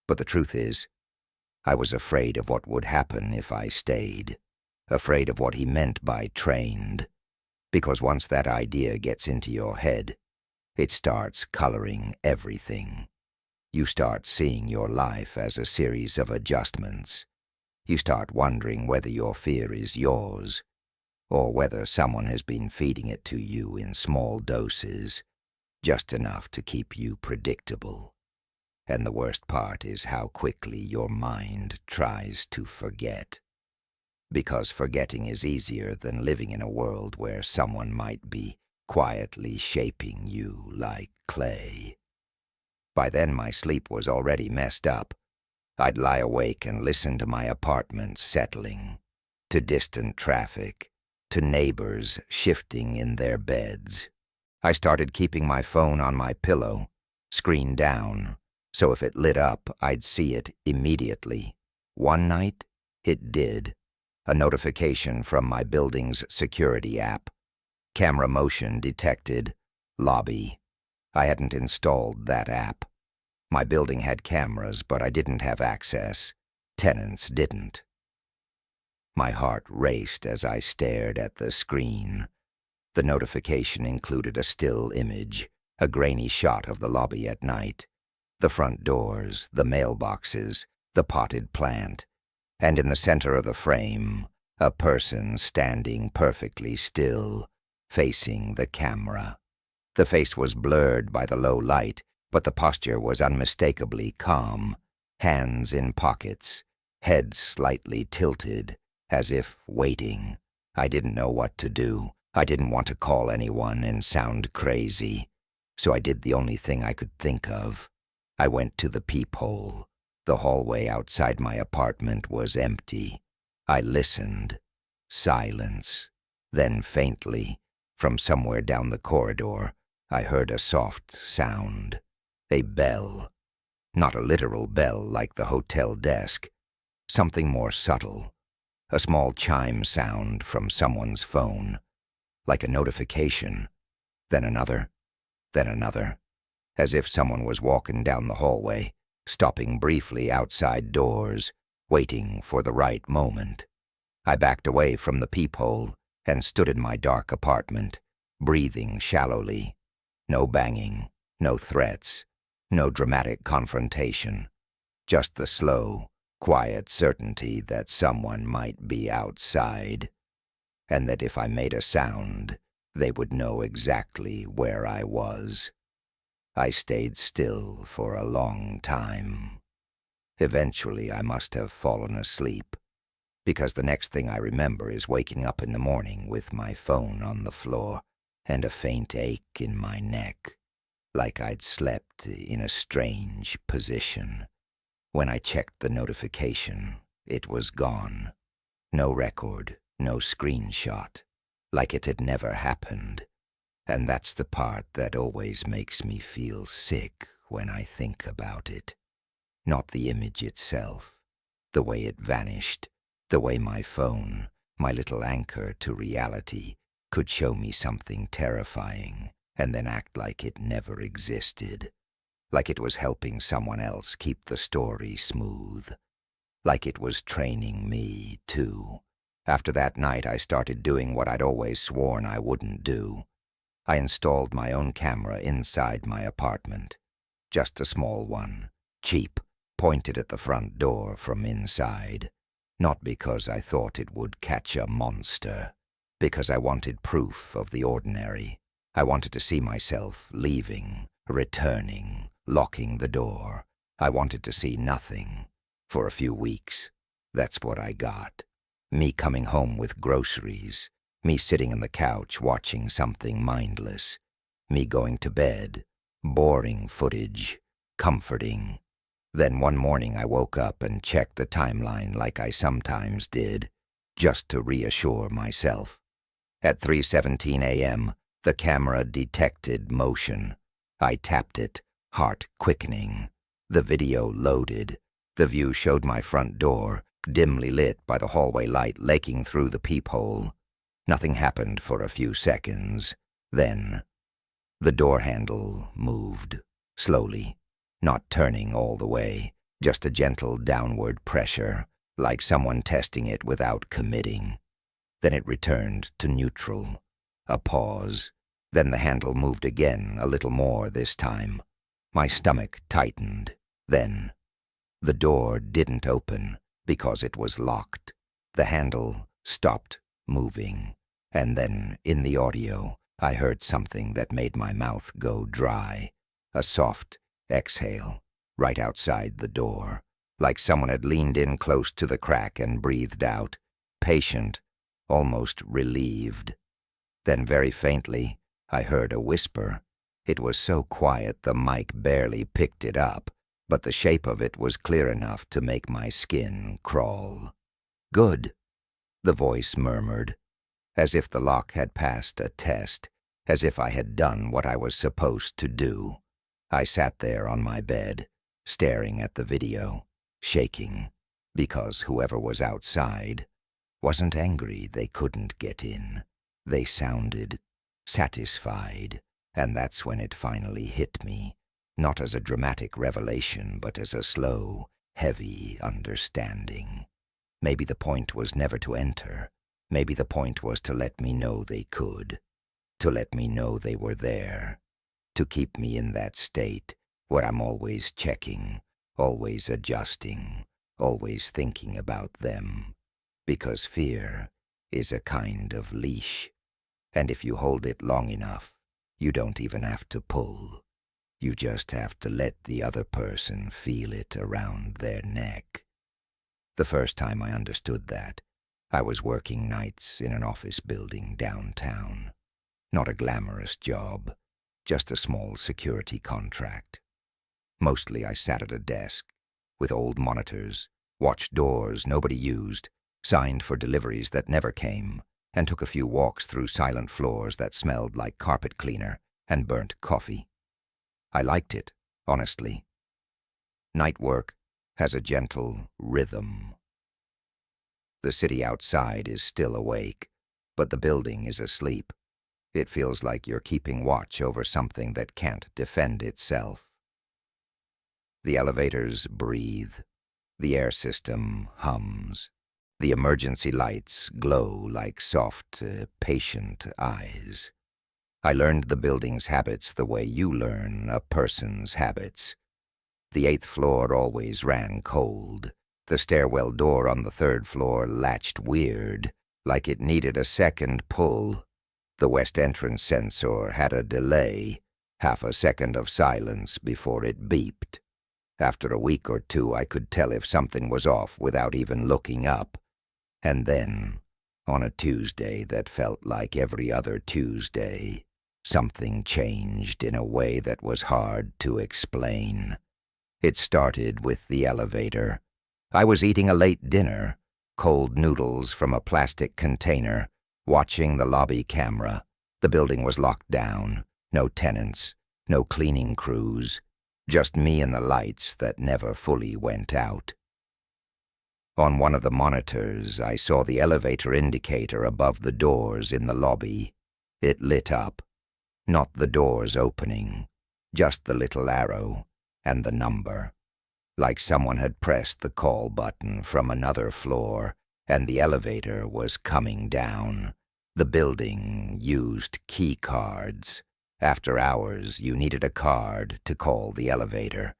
But the truth is, I was afraid of what would happen if I stayed, afraid of what he meant by trained, because once that idea gets into your head, it starts coloring everything. You start seeing your life as a series of adjustments. You start wondering whether your fear is yours, or whether someone has been feeding it to you in small doses, just enough to keep you predictable. And the worst part is how quickly your mind tries to forget. Because forgetting is easier than living in a world where someone might be quietly shaping you like clay. By then my sleep was already messed up. I'd lie awake and listen to my apartment settling, to distant traffic, to neighbors shifting in their beds. I started keeping my phone on my pillow, screen down, so if it lit up, I'd see it immediately. One night, it did. A notification from my building's security app. Camera motion detected. Lobby. I hadn't installed that app. My building had cameras, but I didn't have access. Tenants didn't. My heart raced as I stared at the screen. The notification included a still image, a grainy shot of the lobby at night, the front doors, the mailboxes, the potted plant, and in the center of the frame, a person standing perfectly still, facing the camera. The face was blurred by the low light, but the posture was unmistakably calm, hands in pockets, head slightly tilted, as if waiting. I didn't know what to do. I didn't want to call anyone and sound crazy, so I did the only thing I could think of. I went to the peephole. The hallway outside my apartment was empty. I listened. Silence. Then faintly, from somewhere down the corridor, I heard a soft sound. A bell. Not a literal bell like the hotel desk. Something more subtle. A small chime sound from someone's phone. Like a notification. Then another. Then another. As if someone was walking down the hallway, stopping briefly outside doors, waiting for the right moment. I backed away from the peephole and stood in my dark apartment, breathing shallowly. No banging, no threats, no dramatic confrontation. Just the slow, quiet certainty that someone might be outside, and that if I made a sound, they would know exactly where I was. I stayed still for a long time. Eventually, I must have fallen asleep, because the next thing I remember is waking up in the morning with my phone on the floor and a faint ache in my neck, like I'd slept in a strange position. When I checked the notification, it was gone. No record, no screenshot, like it had never happened. And that's the part that always makes me feel sick when I think about it. Not the image itself, the way it vanished, the way my phone, my little anchor to reality, could show me something terrifying and then act like it never existed, like it was helping someone else keep the story smooth, like it was training me, too. After that night, I started doing what I'd always sworn I wouldn't do. I installed my own camera inside my apartment. Just a small one, cheap, pointed at the front door from inside. Not because I thought it would catch a monster, because I wanted proof of the ordinary. I wanted to see myself leaving, returning, locking the door. I wanted to see nothing for a few weeks. That's what I got. Me coming home with groceries, me sitting on the couch watching something mindless, me going to bed, boring footage, comforting. Then one morning I woke up and checked the timeline like I sometimes did, just to reassure myself. At 3:17 a.m., the camera detected motion. I tapped it, heart quickening. The video loaded. The view showed my front door, dimly lit by the hallway light laking through the peephole. Nothing happened for a few seconds. Then, the door handle moved, slowly, not turning all the way, just a gentle downward pressure, like someone testing it without committing. Then it returned to neutral. A pause. Then the handle moved again, a little more this time. My stomach tightened. Then, the door didn't open because it was locked. The handle stopped moving. And then, in the audio, I heard something that made my mouth go dry. A soft exhale, right outside the door, like someone had leaned in close to the crack and breathed out, patient, almost relieved. Then very faintly, I heard a whisper. It was so quiet the mic barely picked it up, but the shape of it was clear enough to make my skin crawl. "Good," the voice murmured, as if the lock had passed a test, as if I had done what I was supposed to do. I sat there on my bed, staring at the video, shaking, because whoever was outside wasn't angry they couldn't get in. They sounded satisfied, and that's when it finally hit me, not as a dramatic revelation, but as a slow, heavy understanding. Maybe the point was never to enter. Maybe the point was to let me know they could, to let me know they were there, to keep me in that state where I'm always checking, always adjusting, always thinking about them. Because fear is a kind of leash, and if you hold it long enough, you don't even have to pull. You just have to let the other person feel it around their neck. The first time I understood that, I was working nights in an office building downtown. Not a glamorous job, just a small security contract. Mostly I sat at a desk, with old monitors, watched doors nobody used, signed for deliveries that never came, and took a few walks through silent floors that smelled like carpet cleaner and burnt coffee. I liked it, honestly. Night work has a gentle rhythm. The city outside is still awake, but the building is asleep. It feels like you're keeping watch over something that can't defend itself. The elevators breathe. The air system hums. The emergency lights glow like soft, patient eyes. I learned the building's habits the way you learn a person's habits. The 8th floor always ran cold. The stairwell door on the 3rd floor latched weird, like it needed a second pull. The west entrance sensor had a delay, half a second of silence before it beeped. After a week or two, I could tell if something was off without even looking up. And then, on a Tuesday that felt like every other Tuesday, something changed in a way that was hard to explain. It started with the elevator. I was eating a late dinner, cold noodles from a plastic container, watching the lobby camera. The building was locked down, no tenants, no cleaning crews, just me and the lights that never fully went out. On one of the monitors, I saw the elevator indicator above the doors in the lobby. It lit up. Not the doors opening, just the little arrow and the number. Like someone had pressed the call button from another floor, and the elevator was coming down. The building used key cards. After hours, you needed a card to call the elevator.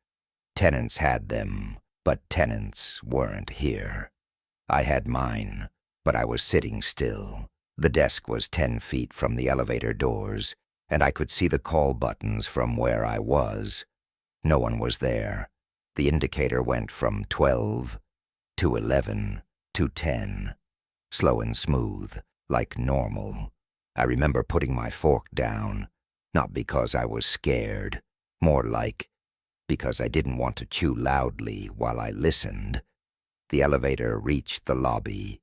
Tenants had them, but tenants weren't here. I had mine, but I was sitting still, The desk was 10 feet from the elevator doors, and I could see the call buttons from where I was. No one was there. The indicator went from 12 to 11 to 10, slow and smooth, like normal. I remember putting my fork down, not because I was scared, more like because I didn't want to chew loudly while I listened. The elevator reached the lobby.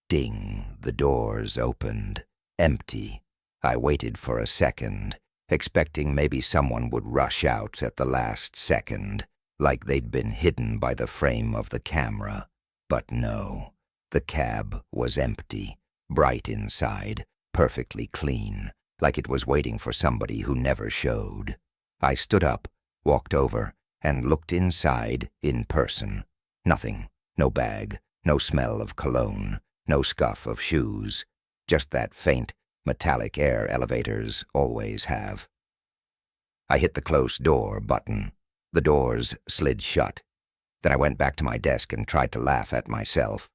Ding, the doors opened. Empty. I waited for a second, expecting maybe someone would rush out at the last second, like they'd been hidden by the frame of the camera. But no, the cab was empty, bright inside, perfectly clean, like it was waiting for somebody who never showed. I stood up, walked over, and looked inside in person. Nothing. No bag, no smell of cologne, no scuff of shoes, just that faint, metallic air elevators always have. I hit the close door button. The doors slid shut. Then I went back to my desk and tried to laugh at myself.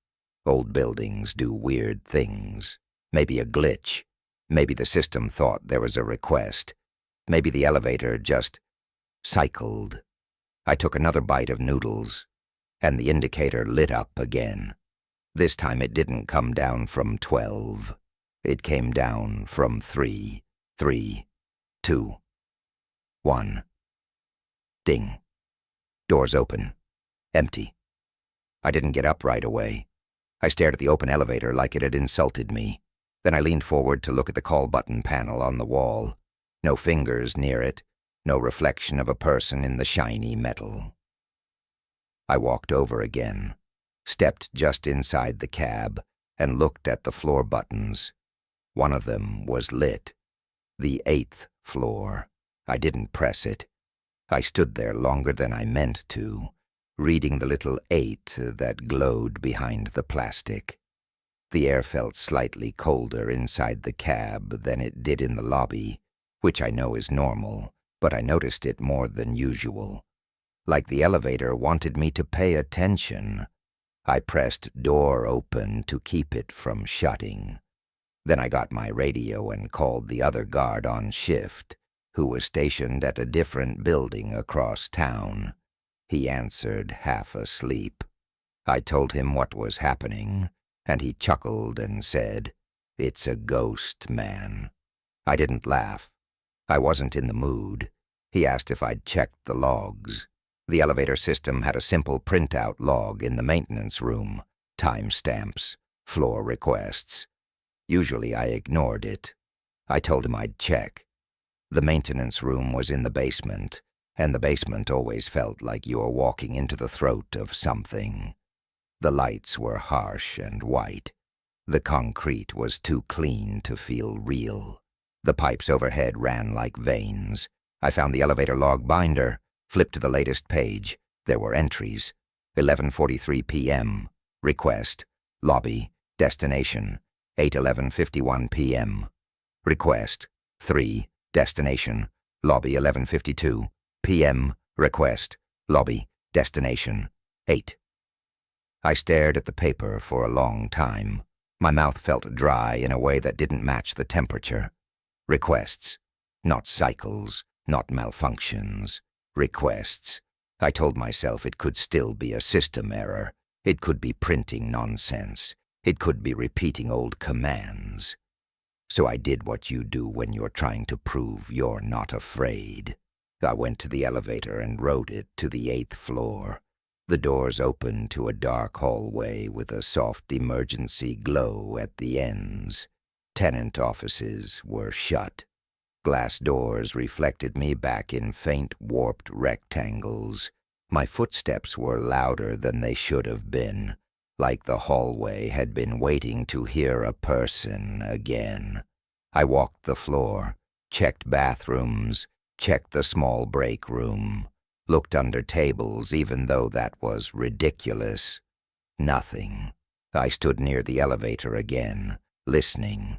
Old buildings do weird things. Maybe a glitch. Maybe the system thought there was a request. Maybe the elevator just cycled. I took another bite of noodles, and the indicator lit up again. This time it didn't come down from 12. It came down from 3, 3, 2, 1. Ding. Doors open. Empty. I didn't get up right away. I stared at the open elevator like it had insulted me. Then I leaned forward to look at the call button panel on the wall. No fingers near it. No reflection of a person in the shiny metal. I walked over again, stepped just inside the cab, and looked at the floor buttons. One of them was lit. The 8th floor. I didn't press it. I stood there longer than I meant to, reading the little 8 that glowed behind the plastic. The air felt slightly colder inside the cab than it did in the lobby, which I know is normal, but I noticed it more than usual. Like the elevator wanted me to pay attention. I pressed door open to keep it from shutting. Then I got my radio and called the other guard on shift, who was stationed at a different building across town. He answered half asleep. I told him what was happening, and he chuckled and said, "It's a ghost, man." I didn't laugh. I wasn't in the mood. He asked if I'd checked the logs. The elevator system had a simple printout log in the maintenance room, timestamps, floor requests. Usually I ignored it. I told him I'd check. The maintenance room was in the basement, and the basement always felt like you were walking into the throat of something. The lights were harsh and white. The concrete was too clean to feel real. The pipes overhead ran like veins. I found the elevator log binder, flipped to the latest page. There were entries. 11:43 p.m. Request. Lobby. Destination. 8:11:51 p.m. Request. 3. Destination. Lobby 11:52 p.m. Request. Lobby. Destination. 8. I stared at the paper for a long time. My mouth felt dry in a way that didn't match the temperature. Requests. Not cycles. Not malfunctions. Requests. I told myself it could still be a system error. It could be printing nonsense. It could be repeating old commands. So I did what you do when you're trying to prove you're not afraid. I went to the elevator and rode it to the 8th floor. The doors opened to a dark hallway with a soft emergency glow at the ends. Tenant offices were shut. Glass doors reflected me back in faint, warped rectangles. My footsteps were louder than they should have been, like the hallway had been waiting to hear a person again. I walked the floor, checked bathrooms, checked the small break room, looked under tables even though that was ridiculous. Nothing. I stood near the elevator again, listening.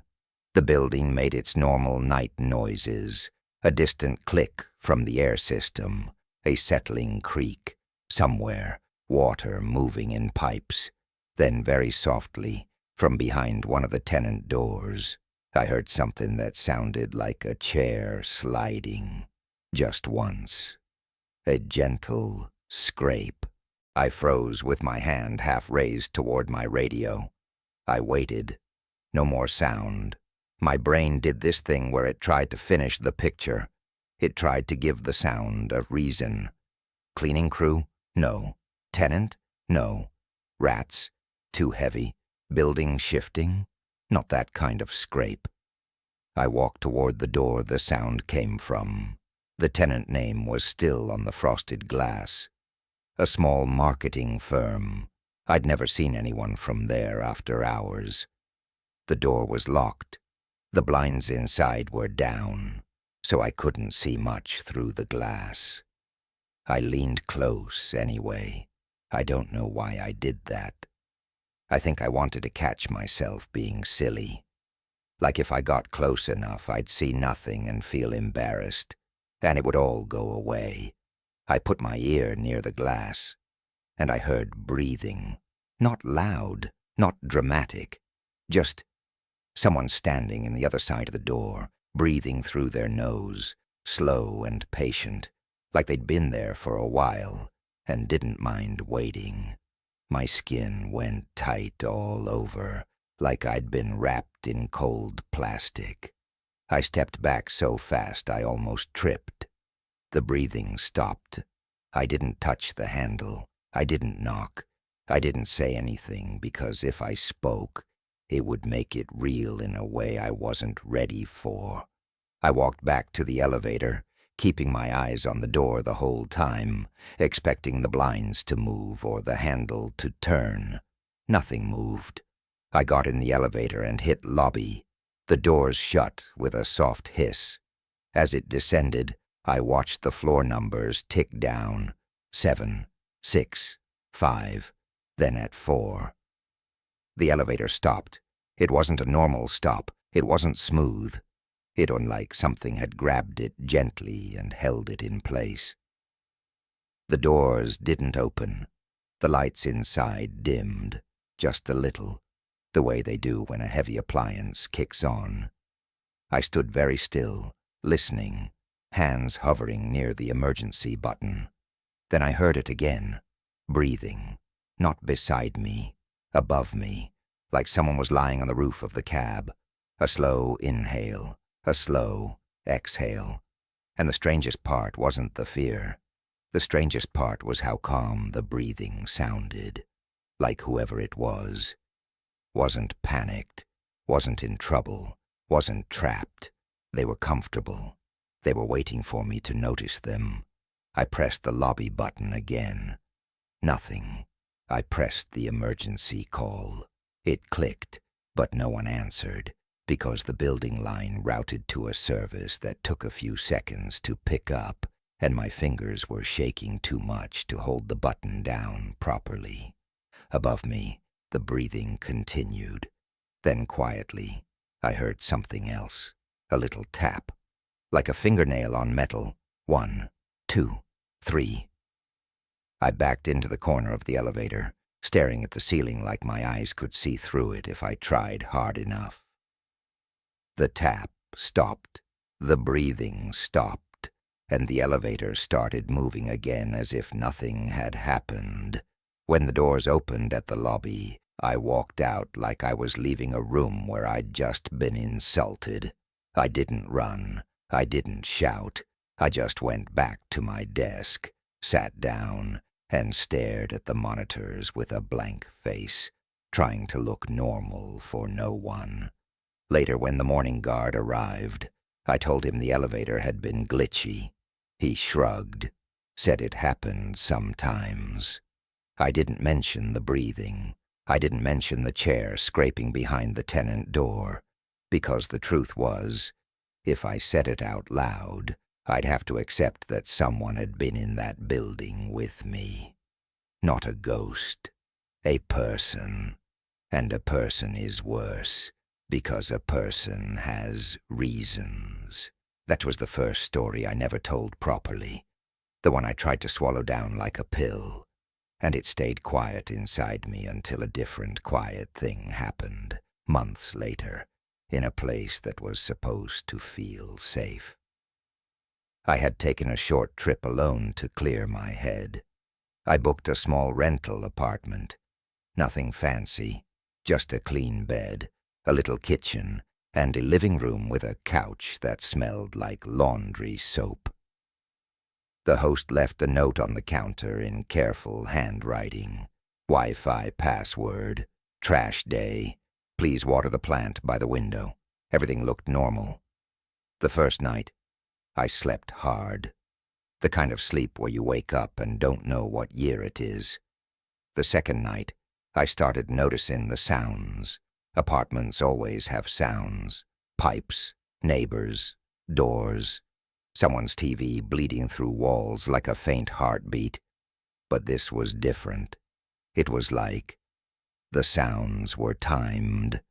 The building made its normal night noises, a distant click from the air system, a settling creak, somewhere, water moving in pipes. Then very softly, From behind one of the tenant doors, I heard something that sounded like a chair sliding. Just once. A gentle scrape. I froze with my hand half raised toward my radio. I waited. No more sound. My brain did this thing where it tried to finish the picture. It tried to give the sound a reason. Cleaning crew? No. Tenant? No. Rats? Too heavy. Building shifting? Not that kind of scrape. I walked toward the door the sound came from. The tenant name was still on the frosted glass. A small marketing firm. I'd never seen anyone from there after hours. The door was locked. The blinds inside were down, so I couldn't see much through the glass. I leaned close anyway. I don't know why I did that. I think I wanted to catch myself being silly. Like if I got close enough, I'd see nothing and feel embarrassed, and it would all go away. I put my ear near the glass, and I heard breathing. Not loud, not dramatic, just someone standing in the other side of the door, breathing through their nose, slow and patient, like they'd been there for a while and didn't mind waiting. My skin went tight all over, like I'd been wrapped in cold plastic. I stepped back so fast I almost tripped. The breathing stopped. I didn't touch the handle. I didn't knock. I didn't say anything because if I spoke, it would make it real in a way I wasn't ready for. I walked back to the elevator, keeping my eyes on the door the whole time, expecting the blinds to move or the handle to turn. Nothing moved. I got in the elevator and hit lobby. The doors shut with a soft hiss. As it descended, I watched the floor numbers tick down. 7, 6, 5, then at 4. The elevator stopped. It wasn't a normal stop. It wasn't smooth. It was like something had grabbed it gently and held it in place. The doors didn't open. The lights inside dimmed, just a little, the way they do when a heavy appliance kicks on. I stood very still, listening, hands hovering near the emergency button. Then I heard it again, breathing, not beside me, above me, like someone was lying on the roof of the cab. A slow inhale, a slow exhale. And the strangest part wasn't the fear. The strangest part was how calm the breathing sounded, like whoever it was wasn't panicked, wasn't in trouble, wasn't trapped. They were comfortable. They were waiting for me to notice them. I pressed the lobby button again. Nothing. I pressed the emergency call. It clicked, but no one answered, because the building line routed to a service that took a few seconds to pick up, and my fingers were shaking too much to hold the button down properly. Above me, the breathing continued. Then quietly, I heard something else, a little tap, like a fingernail on metal. 1, 2, 3. I backed into the corner of the elevator, staring at the ceiling like my eyes could see through it if I tried hard enough. The tap stopped, the breathing stopped, and the elevator started moving again as if nothing had happened. When the doors opened at the lobby, I walked out like I was leaving a room where I'd just been insulted. I didn't run. I didn't shout. I just went back to my desk, sat down, and stared at the monitors with a blank face, trying to look normal for no one. Later, when the morning guard arrived, I told him the elevator had been glitchy. He shrugged, said it happened sometimes. I didn't mention the breathing. I didn't mention the chair scraping behind the tenant door, because the truth was, if I said it out loud, I'd have to accept that someone had been in that building with me. Not a ghost, a person. And a person is worse, because a person has reasons. That was the first story I never told properly, the one I tried to swallow down like a pill. and it stayed quiet inside me until a different quiet thing happened, months later, in a place that was supposed to feel safe. I had taken a short trip alone to clear my head. I booked a small rental apartment. Nothing fancy, just a clean bed, a little kitchen, and a living room with a couch that smelled like laundry soap. The host left a note on the counter in careful handwriting. Wi-Fi password. Trash day. Please water the plant by the window. Everything looked normal. The first night, I slept hard. The kind of sleep where you wake up and don't know what year it is. The second night, I started noticing the sounds. Apartments always have sounds. Pipes, neighbors, doors. Someone's TV bleeding through walls like a faint heartbeat. But this was different. It was like the sounds were timed.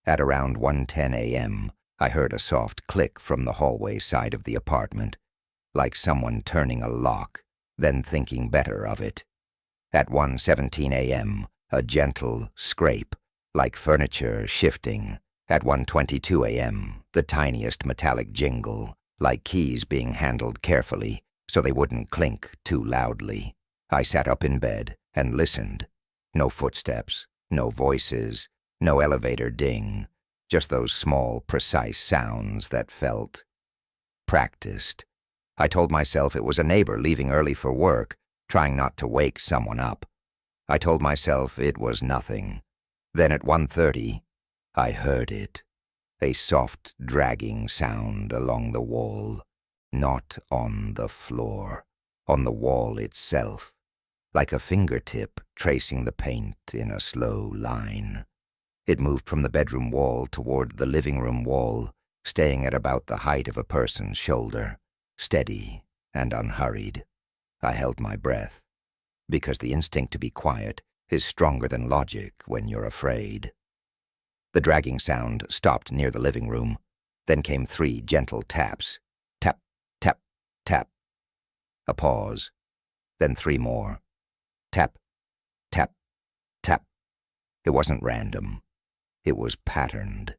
At around 1:10 a.m., I heard a soft click from the hallway side of the apartment, like someone turning a lock, then thinking better of it. At 1:17 a.m., a gentle scrape, like furniture shifting. At 1:22 a.m., the tiniest metallic jingle, like keys being handled carefully so they wouldn't clink too loudly. I sat up in bed and listened. No footsteps, no voices, no elevator ding, just those small, precise sounds that felt practiced. I told myself it was a neighbor leaving early for work, trying not to wake someone up. I told myself it was nothing. Then at 1:30, I heard it. A soft, dragging sound along the wall, not on the floor, on the wall itself, like a fingertip tracing the paint in a slow line. It moved from the bedroom wall toward the living room wall, staying at about the height of a person's shoulder, steady and unhurried. I held my breath, because the instinct to be quiet is stronger than logic when you're afraid. The dragging sound stopped near the living room. Then came 3 gentle taps. Tap, tap, tap. A pause. Then 3 more. Tap, tap, tap. It wasn't random. It was patterned.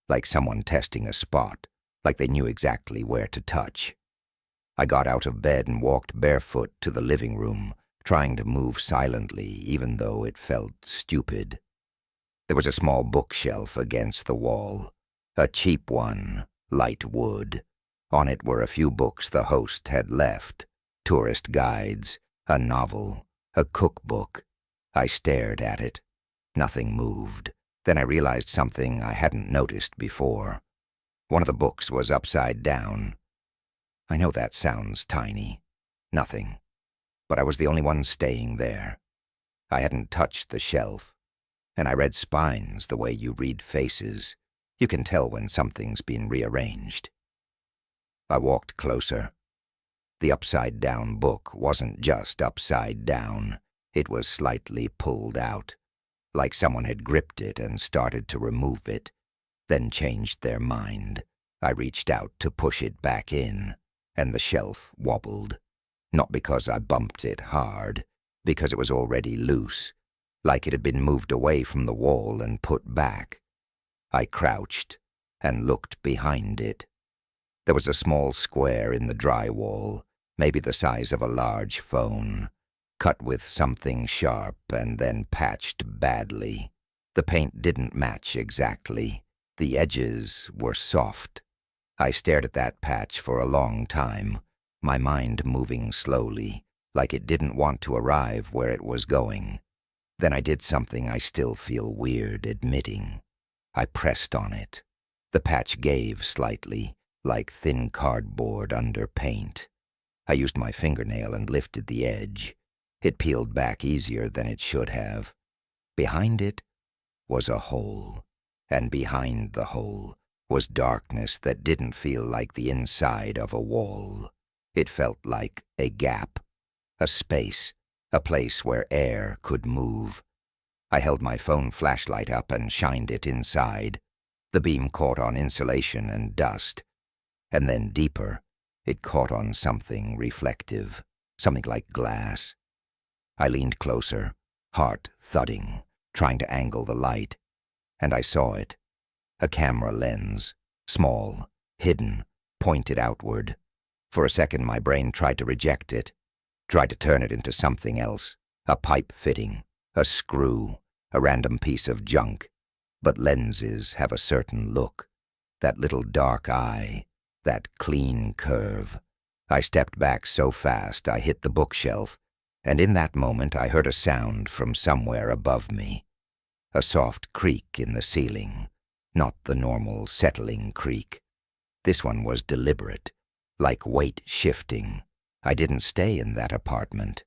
Like someone testing a spot. Like they knew exactly where to touch. I got out of bed and walked barefoot to the living room, trying to move silently even though it felt stupid. There was a small bookshelf against the wall, a cheap one, light wood. On it were a few books the host had left, tourist guides, a novel, a cookbook. I stared at it. Nothing moved. Then I realized something I hadn't noticed before. One of the books was upside down. I know that sounds tiny. Nothing. But I was the only one staying there. I hadn't touched the shelf. And I read spines the way you read faces. You can tell when something's been rearranged. I walked closer. The upside-down book wasn't just upside down. It was slightly pulled out, like someone had gripped it and started to remove it, then changed their mind. I reached out to push it back in, and the shelf wobbled. Not because I bumped it hard, because it was already loose, like it had been moved away from the wall and put back. I crouched and looked behind it. There was a small square in the drywall, maybe the size of a large phone, cut with something sharp and then patched badly. The paint didn't match exactly. The edges were soft. I stared at that patch for a long time, my mind moving slowly, like it didn't want to arrive where it was going. Then I did something I still feel weird admitting. I pressed on it. The patch gave slightly, like thin cardboard under paint. I used my fingernail and lifted the edge. It peeled back easier than it should have. Behind it was a hole, and behind the hole was darkness that didn't feel like the inside of a wall. It felt like a gap, a space, a place where air could move. I held my phone flashlight up and shined it inside. The beam caught on insulation and dust. And then deeper, it caught on something reflective, something like glass. I leaned closer, heart thudding, trying to angle the light, and I saw it. A camera lens, small, hidden, pointed outward. For a second my brain tried to reject it, tried to turn it into something else, a pipe fitting, a screw, a random piece of junk. But lenses have a certain look, that little dark eye, that clean curve. I stepped back so fast I hit the bookshelf, and in that moment I heard a sound from somewhere above me. A soft creak in the ceiling, not the normal settling creak. This one was deliberate, like weight shifting. I didn't stay in that apartment.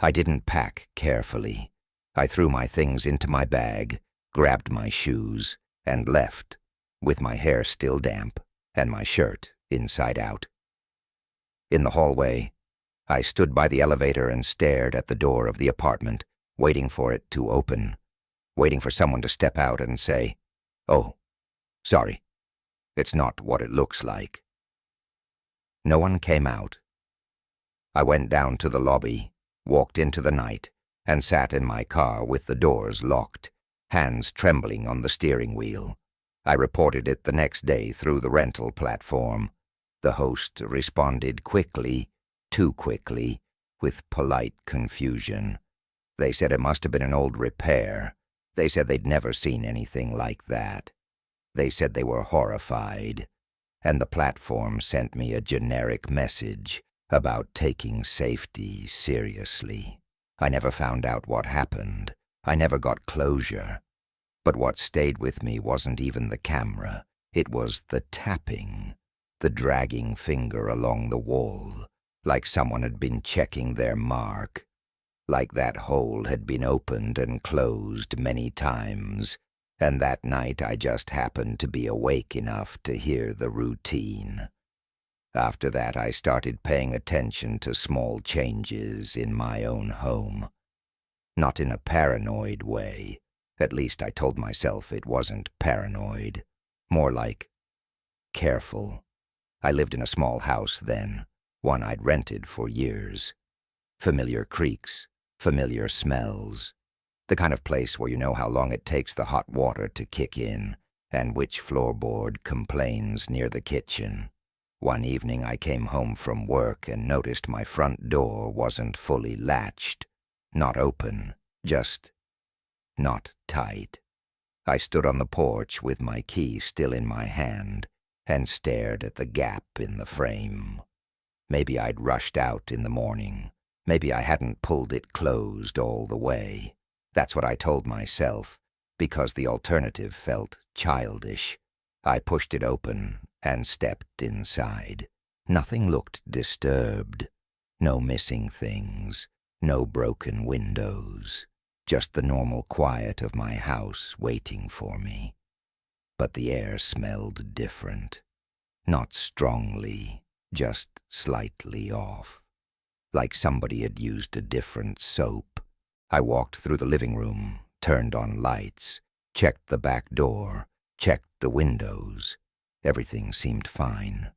I didn't pack carefully. I threw my things into my bag, grabbed my shoes, and left, with my hair still damp and my shirt inside out. In the hallway, I stood by the elevator and stared at the door of the apartment, waiting for it to open, waiting for someone to step out and say, "Oh, sorry, it's not what it looks like." No one came out. I went down to the lobby, walked into the night, and sat in my car with the doors locked, hands trembling on the steering wheel. I reported it the next day through the rental platform. The host responded quickly, too quickly, with polite confusion. They said it must have been an old repair. They said they'd never seen anything like that. They said they were horrified. And the platform sent me a generic message about taking safety seriously. I never found out what happened. I never got closure. But what stayed with me wasn't even the camera. It was the tapping, the dragging finger along the wall, like someone had been checking their mark, like that hole had been opened and closed many times, and that night I just happened to be awake enough to hear the routine. After that, I started paying attention to small changes in my own home. Not in a paranoid way. At least I told myself it wasn't paranoid. More like careful. I lived in a small house then, one I'd rented for years. Familiar creaks, familiar smells. The kind of place where you know how long it takes the hot water to kick in, and which floorboard complains near the kitchen. One evening I came home from work and noticed my front door wasn't fully latched. Not open, just not tight. I stood on the porch with my key still in my hand and stared at the gap in the frame. Maybe I'd rushed out in the morning. Maybe I hadn't pulled it closed all the way. That's what I told myself, because the alternative felt childish. I pushed it open and stepped inside. Nothing looked disturbed. No missing things. No broken windows. Just the normal quiet of my house waiting for me. But the air smelled different. Not strongly, just slightly off. Like somebody had used a different soap. I walked through the living room, turned on lights, checked the back door, checked the windows. Everything seemed fine.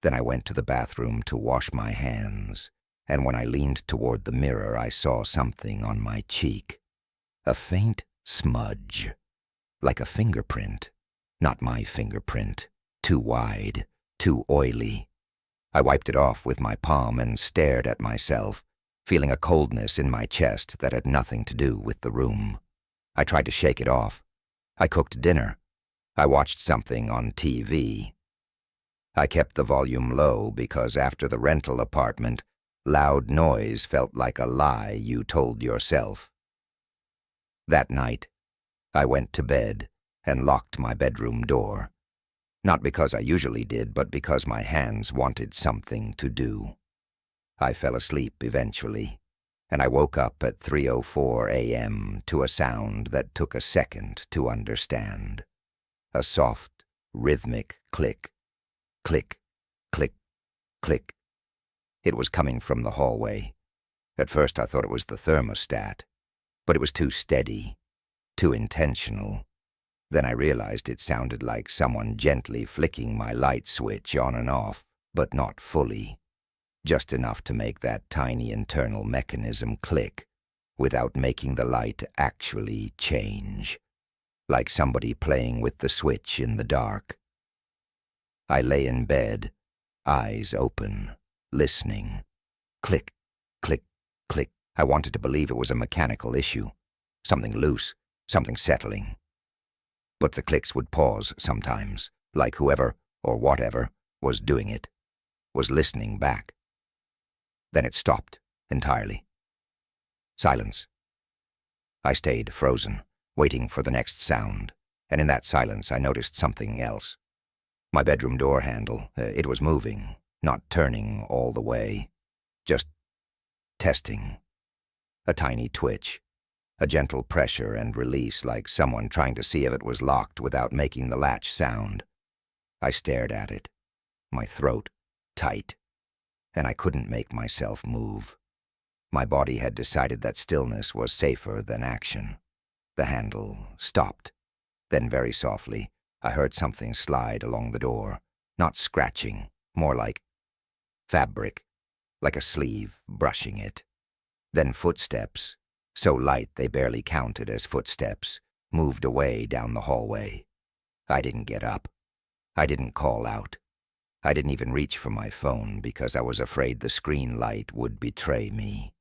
Then I went to the bathroom to wash my hands, and when I leaned toward the mirror I saw something on my cheek. A faint smudge, like a fingerprint. Not my fingerprint. Too wide, too oily. I wiped it off with my palm and stared at myself, feeling a coldness in my chest that had nothing to do with the room. I tried to shake it off. I cooked dinner. I watched something on TV. I kept the volume low because after the rental apartment, loud noise felt like a lie you told yourself. That night, I went to bed and locked my bedroom door. Not because I usually did, but because my hands wanted something to do. I fell asleep eventually, and I woke up at 3:04 a.m. to a sound that took a second to understand. A soft, rhythmic click. Click, click, click. It was coming from the hallway. At first I thought it was the thermostat, but it was too steady, too intentional. Then I realized it sounded like someone gently flicking my light switch on and off, but not fully. just enough to make that tiny internal mechanism click without making the light actually change, like somebody playing with the switch in the dark. I lay in bed, eyes open, listening. Click, click, click. I wanted to believe it was a mechanical issue, something loose, something settling. But the clicks would pause sometimes, like whoever, or whatever, was doing it, was listening back. Then it stopped entirely. Silence. I stayed frozen, waiting for the next sound, and in that silence I noticed something else. My bedroom door handle, it was moving, not turning all the way, just testing. A tiny twitch, a gentle pressure and release like someone trying to see if it was locked without making the latch sound. I stared at it, my throat tight, and I couldn't make myself move. My body had decided that stillness was safer than action. The handle stopped. Then very softly, I heard something slide along the door, not scratching, more like fabric, like a sleeve brushing it. Then footsteps, so light they barely counted as footsteps, moved away down the hallway. I didn't get up. I didn't call out. I didn't even reach for my phone because I was afraid the screen light would betray me.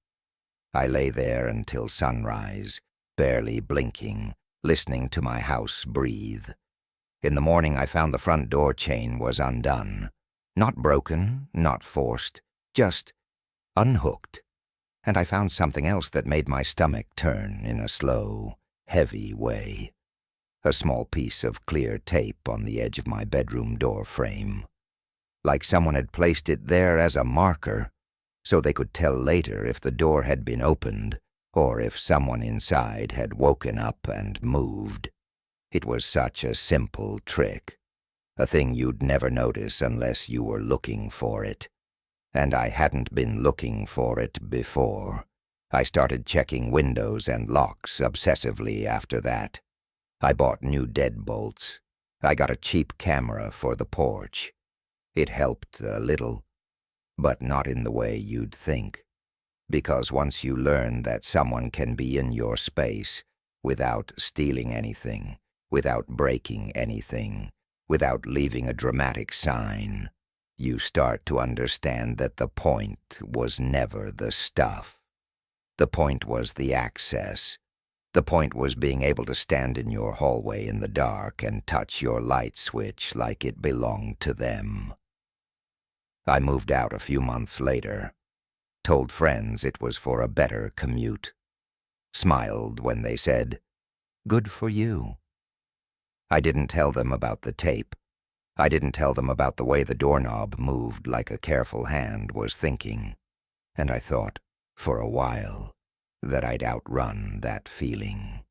I lay there until sunrise, barely blinking, listening to my house breathe. In the morning I found the front door chain was undone. Not broken, not forced, just unhooked. And I found something else that made my stomach turn in a slow, heavy way. A small piece of clear tape on the edge of my bedroom door frame. Like someone had placed it there as a marker, so they could tell later if the door had been opened or if someone inside had woken up and moved. It was such a simple trick, a thing you'd never notice unless you were looking for it. And I hadn't been looking for it before. I started checking windows and locks obsessively after that. I bought new deadbolts. I got a cheap camera for the porch. It helped a little, but not in the way you'd think. Because once you learn that someone can be in your space without stealing anything, without breaking anything, without leaving a dramatic sign, you start to understand that the point was never the stuff. The point was the access. The point was being able to stand in your hallway in the dark and touch your light switch like it belonged to them. I moved out a few months later, told friends it was for a better commute, smiled when they said, "Good for you." I didn't tell them about the tape. I didn't tell them about the way the doorknob moved like a careful hand was thinking, and I thought, for a while, that I'd outrun that feeling.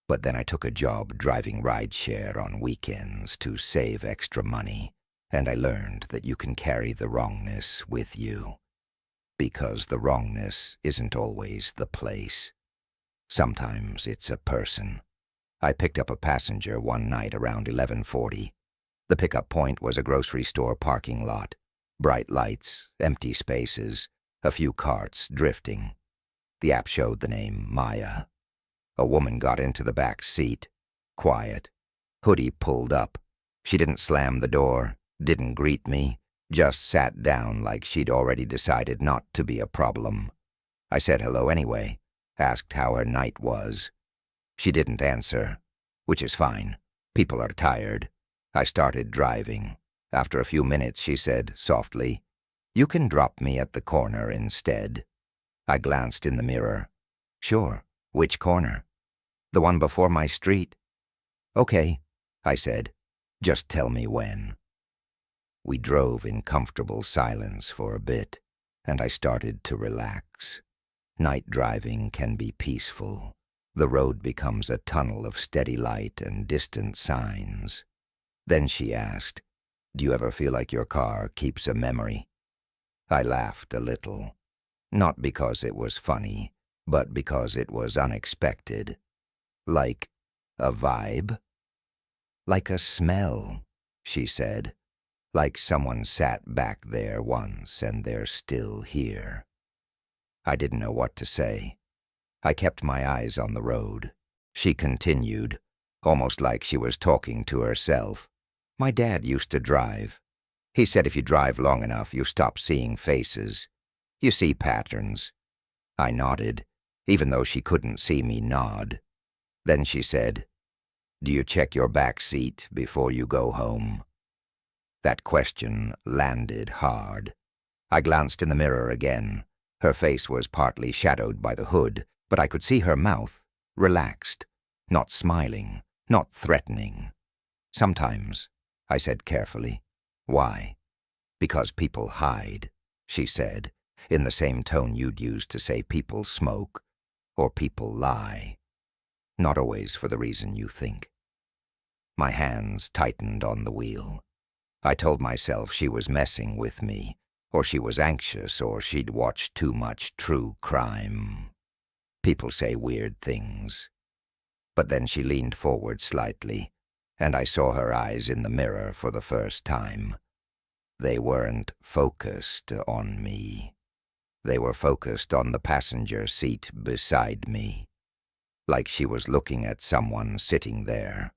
But then I took a job driving rideshare on weekends to save extra money, and I learned that you can carry the wrongness with you. Because the wrongness isn't always the place. Sometimes it's a person. I picked up a passenger one night around 11:40. The pickup point was a grocery store parking lot. Bright lights, empty spaces, a few carts drifting. The app showed the name Maya. A woman got into the back seat, quiet, hoodie pulled up. She didn't slam the door, didn't greet me, just sat down like she'd already decided not to be a problem. I said hello anyway, asked how her night was. She didn't answer, which is fine. People are tired. I started driving. After a few minutes, she said softly, "You can drop me at the corner instead." I glanced in the mirror. "Sure. Which corner?" "The one before my street." "Okay," I said. "Just tell me when." We drove in comfortable silence for a bit, and I started to relax. Night driving can be peaceful. The road becomes a tunnel of steady light and distant signs. Then she asked, "Do you ever feel like your car keeps a memory?" I laughed a little, not because it was funny, but because it was unexpected. "Like a vibe?" "Like a smell," she said. Like someone sat back there once and they're still here. I didn't know what to say. I kept my eyes on the road. She continued, almost like she was talking to herself. My dad used to drive. He said if you drive long enough, you stop seeing faces. You see patterns. I nodded, even though she couldn't see me nod. Then she said, "Do you check your back seat before you go home?" That question landed hard. I glanced in the mirror again. Her face was partly shadowed by the hood, but I could see her mouth, relaxed, not smiling, not threatening. "Sometimes," I said carefully. "Why?" "Because people hide," she said, in the same tone you'd use to say people smoke or people lie. Not always for the reason you think. My hands tightened on the wheel. I told myself she was messing with me, or she was anxious, or she'd watched too much true crime. People say weird things. But then she leaned forward slightly, and I saw her eyes in the mirror for the first time. They weren't focused on me. They were focused on the passenger seat beside me, like she was looking at someone sitting there.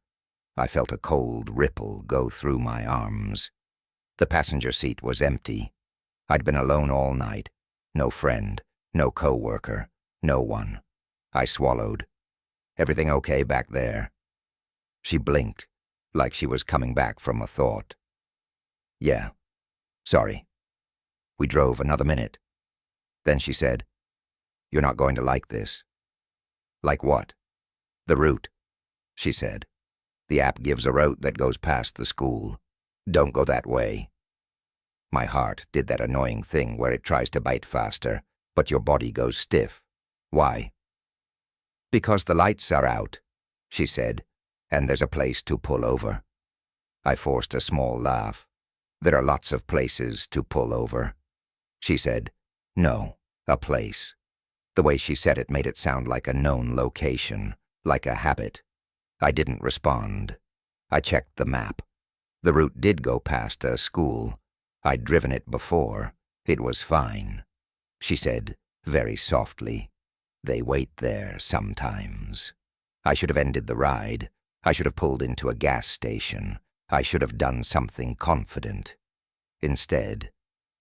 I felt a cold ripple go through my arms. The passenger seat was empty. I'd been alone all night. No friend, no co-worker, no one. I swallowed. "Everything okay back there?" She blinked, like she was coming back from a thought. "Yeah. Sorry." We drove another minute. Then she said, "You're not going to like this." "Like what?" "The route," she said. "The app gives a route that goes past the school. Don't go that way." My heart did that annoying thing where it tries to bite faster, but your body goes stiff. "Why?" "Because the lights are out," she said, "and there's a place to pull over." I forced a small laugh. "There are lots of places to pull over." She said, "No, a place." The way she said it made it sound like a known location, like a habit. I didn't respond. I checked the map. The route did go past a school. I'd driven it before. It was fine. She said, very softly, "They wait there sometimes." I should have ended the ride. I should have pulled into a gas station. I should have done something confident. Instead,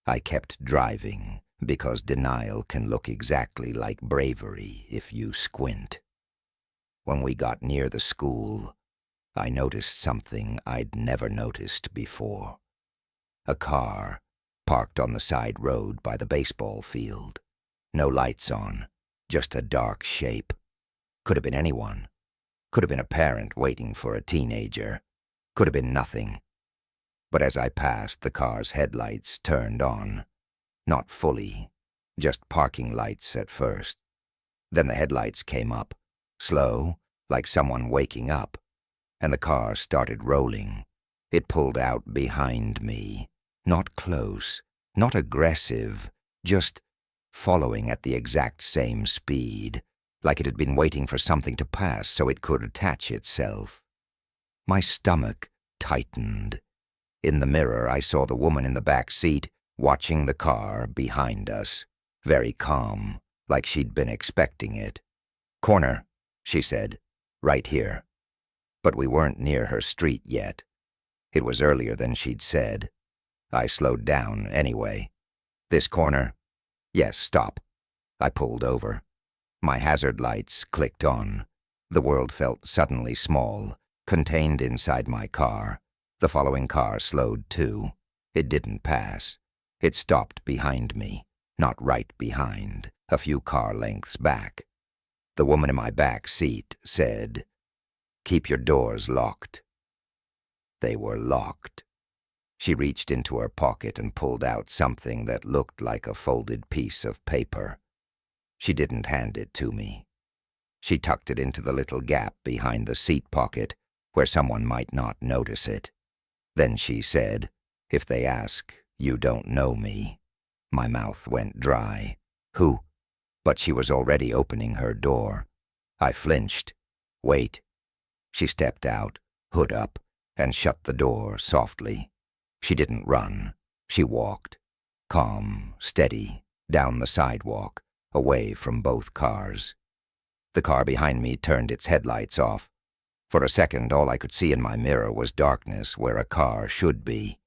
I kept driving, because denial can look exactly like bravery if you squint. When we got near the school, I noticed something I'd never noticed before. A car, parked on the side road by the baseball field. No lights on, just a dark shape. Could have been anyone. Could have been a parent waiting for a teenager. Could have been nothing. But as I passed, the car's headlights turned on. Not fully, just parking lights at first. Then the headlights came up, slow, like someone waking up, and the car started rolling. It pulled out behind me, not close, not aggressive, just following at the exact same speed, like it had been waiting for something to pass so it could attach itself. My stomach tightened. In the mirror, I saw the woman in the back seat, watching the car behind us, very calm, like she'd been expecting it. "Corner," she said, "right here." But we weren't near her street yet. It was earlier than she'd said. I slowed down anyway. "This corner?" "Yes, stop." I pulled over. My hazard lights clicked on. The world felt suddenly small, contained inside my car. The following car slowed too. It didn't pass. It stopped behind me, not right behind, a few car lengths back. The woman in my back seat said, "Keep your doors locked." They were locked. She reached into her pocket and pulled out something that looked like a folded piece of paper. She didn't hand it to me. She tucked it into the little gap behind the seat pocket where someone might not notice it. Then she said, "If they ask, you don't know me." My mouth went dry. "Who?" But she was already opening her door. I flinched. "Wait." She stepped out, hood up, and shut the door softly. She didn't run. She walked, calm, steady, down the sidewalk, away from both cars. The car behind me turned its headlights off. For a second, all I could see in my mirror was darkness where a car should be.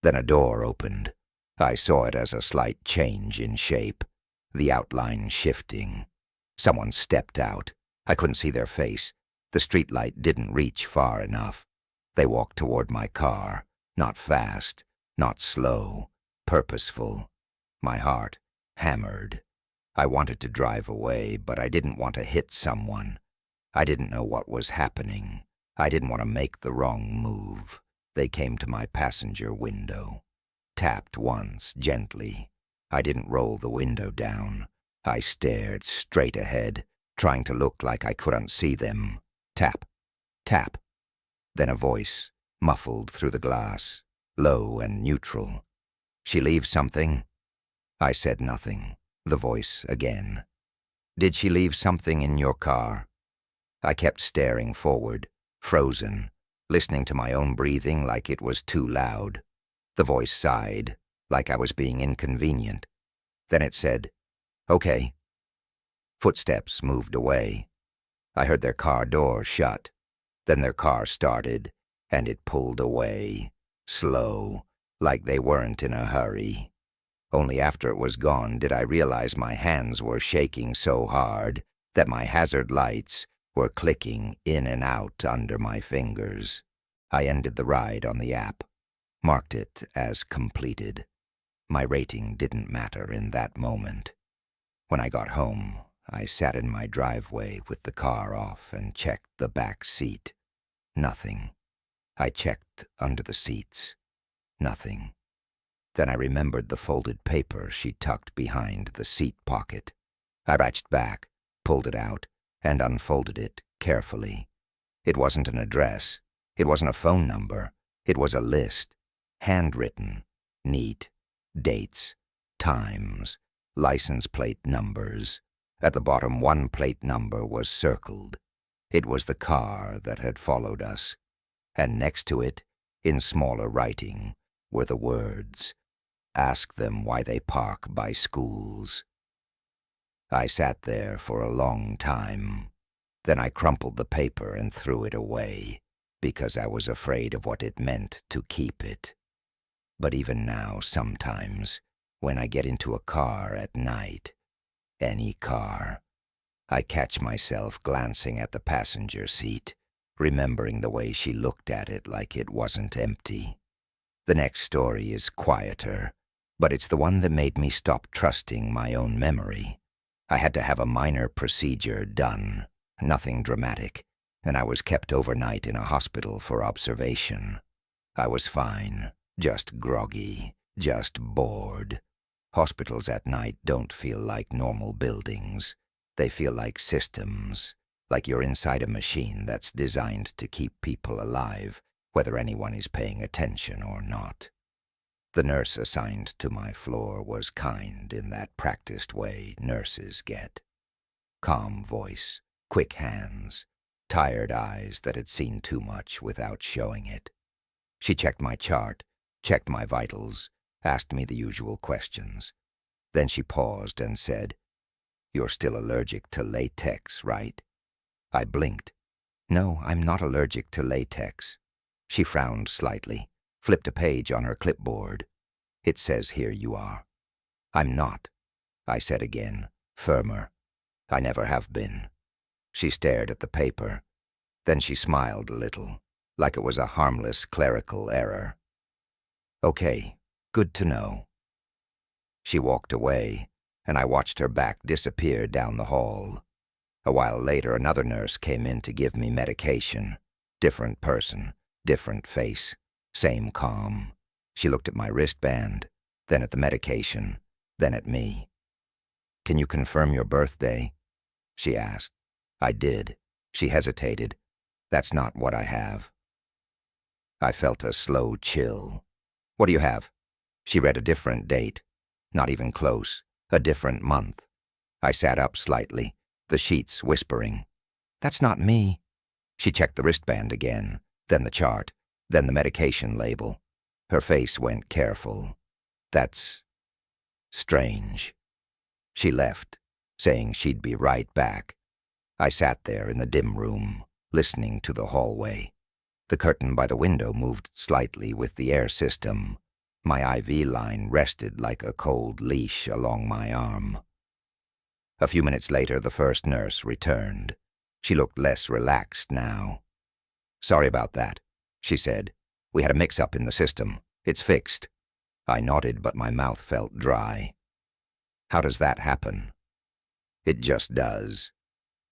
Then a door opened. I saw it as a slight change in shape, the outline shifting. Someone stepped out. I couldn't see their face. The streetlight didn't reach far enough. They walked toward my car, not fast, not slow, purposeful. My heart hammered. I wanted to drive away, but I didn't want to hit someone. I didn't know what was happening. I didn't want to make the wrong move. They came to my passenger window. Tapped once, gently. I didn't roll the window down. I stared straight ahead, trying to look like I couldn't see them. Tap, tap. Then a voice, muffled through the glass, low and neutral. "She leave something?" I said nothing. The voice again. "Did she leave something in your car?" I kept staring forward, frozen, listening to my own breathing like it was too loud. The voice sighed, like I was being inconvenient. Then it said, "Okay." Footsteps moved away. I heard their car door shut. Then their car started, and it pulled away, slow, like they weren't in a hurry. Only after it was gone did I realize my hands were shaking so hard that my hazard lights were clicking in and out under my fingers. I ended the ride on the app, marked it as completed. My rating didn't matter in that moment. When I got home, I sat in my driveway with the car off and checked the back seat. Nothing. I checked under the seats. Nothing. Then I remembered the folded paper she tucked behind the seat pocket. I reached back, pulled it out, and unfolded it carefully. It wasn't an address. It wasn't a phone number. It was a list, handwritten, neat, dates, times, license plate numbers. At the bottom, one plate number was circled. It was the car that had followed us. And next to it, in smaller writing, were the words, "Ask them why they park by schools." I sat there for a long time. Then I crumpled the paper and threw it away, because I was afraid of what it meant to keep it. But even now, sometimes, when I get into a car at night, any car, I catch myself glancing at the passenger seat, remembering the way she looked at it like it wasn't empty. The next story is quieter, but it's the one that made me stop trusting my own memory. I had to have a minor procedure done, nothing dramatic, and I was kept overnight in a hospital for observation. I was fine, just groggy, just bored. Hospitals at night don't feel like normal buildings. They feel like systems, like you're inside a machine that's designed to keep people alive, whether anyone is paying attention or not. The nurse assigned to my floor was kind in that practiced way nurses get. Calm voice, quick hands, tired eyes that had seen too much without showing it. She checked my chart, checked my vitals, asked me the usual questions. Then she paused and said, "You're still allergic to latex, right?" I blinked. "No, I'm not allergic to latex." She frowned slightly, flipped a page on her clipboard. "It says here you are." "I'm not," I said again, firmer. "I never have been." She stared at the paper. Then she smiled a little, like it was a harmless clerical error. "Okay, good to know." She walked away, and I watched her back disappear down the hall. A while later, another nurse came in to give me medication. Different person, different face, same calm. She looked at my wristband, then at the medication, then at me. "Can you confirm your birthday?" she asked. I did. She hesitated. "That's not what I have." I felt a slow chill. "What do you have?" She read a different date. Not even close. A different month. I sat up slightly, the sheets whispering. "That's not me." She checked the wristband again, then the chart, then the medication label. Her face went careful. That's strange. She left, saying she'd be right back. I sat there in the dim room, listening to the hallway. The curtain by the window moved slightly with the air system. My IV line rested like a cold leash along my arm. A few minutes later, the first nurse returned. She looked less relaxed now. "Sorry about that," she said. "We had a mix-up in the system. It's fixed." I nodded, but my mouth felt dry. "How does that happen?" "It just does,"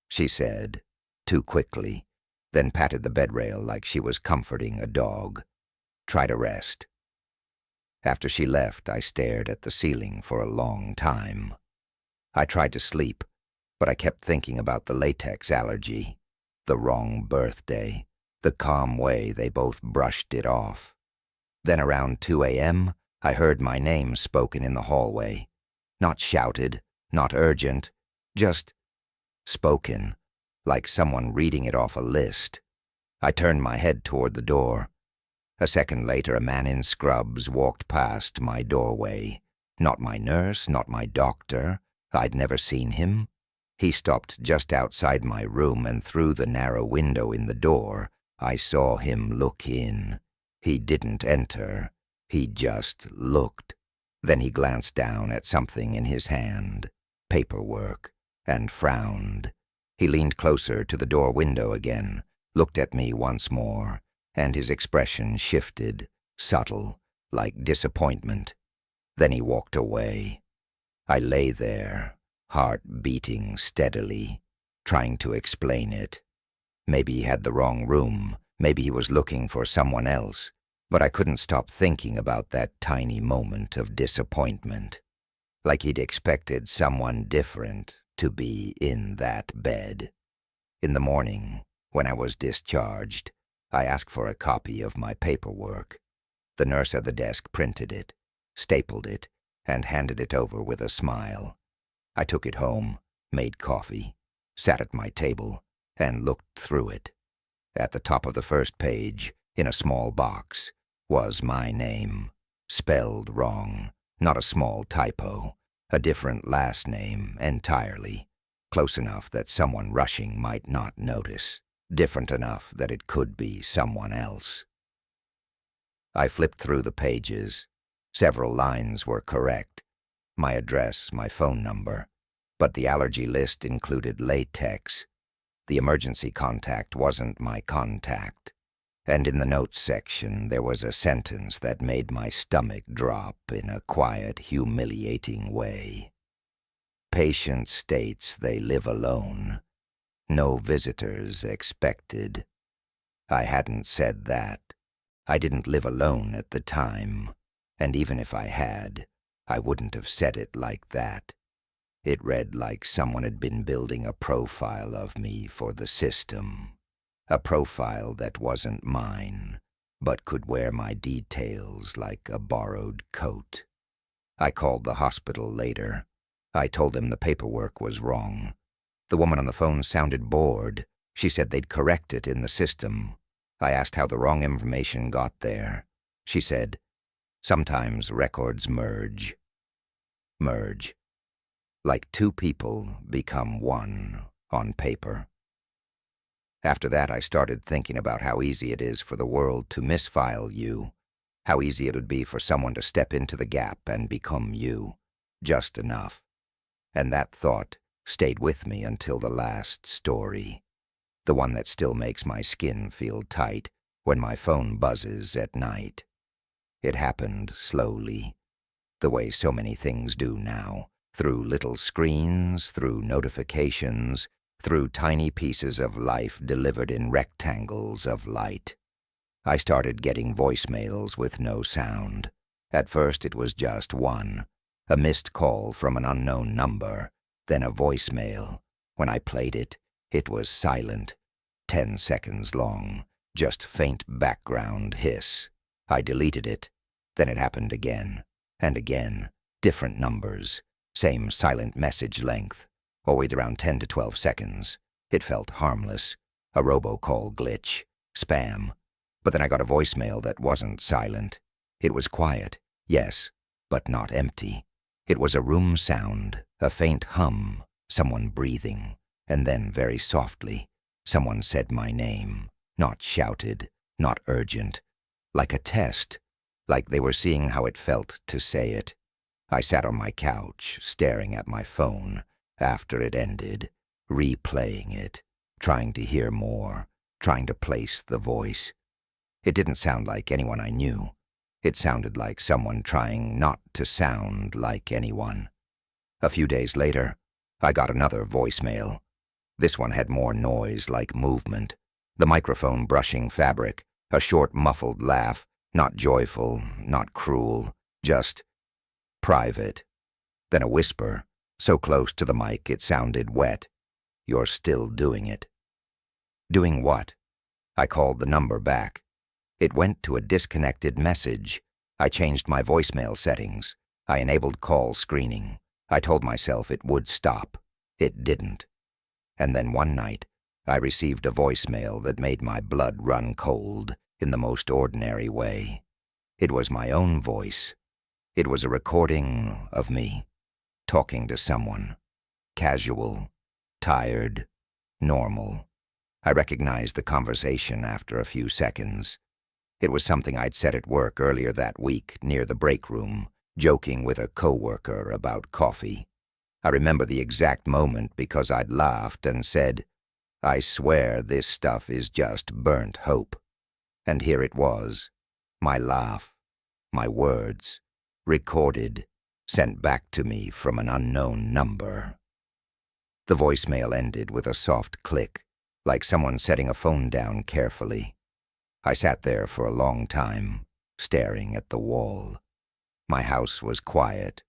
she said, too quickly, then patted the bedrail like she was comforting a dog. "Try to rest." After she left, I stared at the ceiling for a long time. I tried to sleep, but I kept thinking about the latex allergy, the wrong birthday, the calm way they both brushed it off. Then around 2 a.m., I heard my name spoken in the hallway. Not shouted, not urgent, just spoken, like someone reading it off a list. I turned my head toward the door. A second later, a man in scrubs walked past my doorway. Not my nurse, not my doctor. I'd never seen him. He stopped just outside my room, and through the narrow window in the door, I saw him look in. He didn't enter. He just looked. Then he glanced down at something in his hand, paperwork, and frowned. He leaned closer to the door window again, looked at me once more, and his expression shifted, subtle, like disappointment. Then he walked away. I lay there, heart beating steadily, trying to explain it. Maybe he had the wrong room, maybe he was looking for someone else, but I couldn't stop thinking about that tiny moment of disappointment, like he'd expected someone different to be in that bed. In the morning, when I was discharged, I asked for a copy of my paperwork. The nurse at the desk printed it, stapled it, and handed it over with a smile. I took it home, made coffee, sat at my table, and looked through it. At the top of the first page, in a small box, was my name, spelled wrong, not a small typo, a different last name entirely, close enough that someone rushing might not notice, different enough that it could be someone else. I flipped through the pages. Several lines were correct, my address, my phone number, but the allergy list included latex. The emergency contact wasn't my contact, and in the notes section there was a sentence that made my stomach drop in a quiet, humiliating way. Patient states they live alone. No visitors expected. I hadn't said that. I didn't live alone at the time. And even if I had, I wouldn't have said it like that. It read like someone had been building a profile of me for the system. A profile that wasn't mine, but could wear my details like a borrowed coat. I called the hospital later. I told them the paperwork was wrong. The woman on the phone sounded bored. She said they'd correct it in the system. I asked how the wrong information got there. She said, "Sometimes records merge." Merge. Like two people become one on paper. After that, I started thinking about how easy it is for the world to misfile you, how easy it would be for someone to step into the gap and become you, just enough. And that thought stayed with me until the last story, the one that still makes my skin feel tight when my phone buzzes at night. It happened slowly, the way so many things do now, through little screens, through notifications, through tiny pieces of life delivered in rectangles of light. I started getting voicemails with no sound. At first it was just one, a missed call from an unknown number, then a voicemail. When I played it, it was silent, 10 seconds long, just faint background hiss. I deleted it. Then it happened again, and again, different numbers, same silent message length, always around 10 to 12 seconds. It felt harmless, a robocall glitch, spam. But then I got a voicemail that wasn't silent. It was quiet, yes, but not empty. It was a room sound, a faint hum, someone breathing, and then very softly, someone said my name, not shouted, not urgent, like a test, like they were seeing how it felt to say it. I sat on my couch, staring at my phone, after it ended, replaying it, trying to hear more, trying to place the voice. It didn't sound like anyone I knew. It sounded like someone trying not to sound like anyone. A few days later, I got another voicemail. This one had more noise, like movement. The microphone brushing fabric, a short muffled laugh, not joyful, not cruel, just private. Then a whisper, so close to the mic it sounded wet. You're still doing it. Doing what? I called the number back. It went to a disconnected message. I changed my voicemail settings. I enabled call screening. I told myself it would stop. It didn't. And then one night, I received a voicemail that made my blood run cold in the most ordinary way. It was my own voice. It was a recording of me, talking to someone. Casual, tired, normal. I recognized the conversation after a few seconds. It was something I'd said at work earlier that week near the break room, joking with a coworker about coffee. I remember the exact moment because I'd laughed and said, "I swear this stuff is just burnt hope." And here it was, my laugh, my words, recorded, sent back to me from an unknown number. The voicemail ended with a soft click, like someone setting a phone down carefully. I sat there for a long time, staring at the wall. My house was quiet.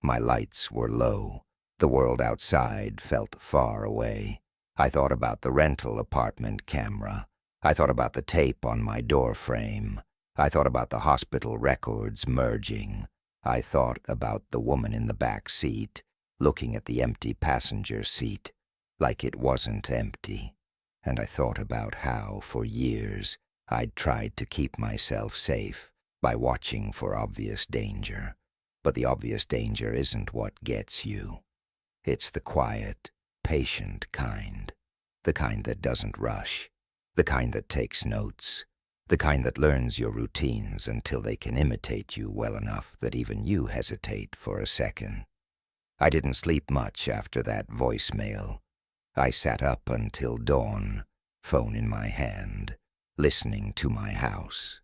My lights were low. The world outside felt far away. I thought about the rental apartment camera. I thought about the tape on my door frame. I thought about the hospital records merging. I thought about the woman in the back seat, looking at the empty passenger seat, like it wasn't empty. And I thought about how, for years, I'd tried to keep myself safe by watching for obvious danger. But the obvious danger isn't what gets you. It's the quiet, patient kind. The kind that doesn't rush. The kind that takes notes. The kind that learns your routines until they can imitate you well enough that even you hesitate for a second. I didn't sleep much after that voicemail. I sat up until dawn, phone in my hand, listening to my house.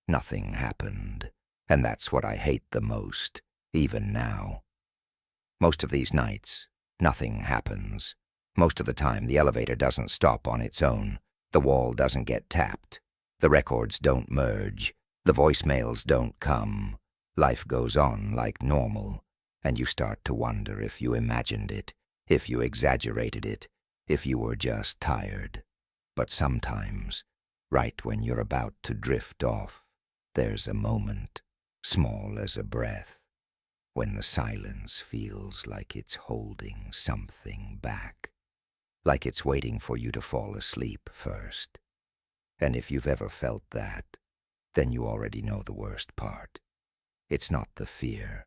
Nothing happened, and that's what I hate the most, even now. Most of these nights, nothing happens. Most of the time, the elevator doesn't stop on its own. The wall doesn't get tapped. The records don't merge. The voicemails don't come. Life goes on like normal, and you start to wonder if you imagined it, if you exaggerated it, if you were just tired. But sometimes, right when you're about to drift off, there's a moment, small as a breath, when the silence feels like it's holding something back, like it's waiting for you to fall asleep first. And if you've ever felt that, then you already know the worst part. It's not the fear.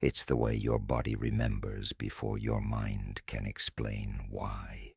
It's the way your body remembers before your mind can explain why.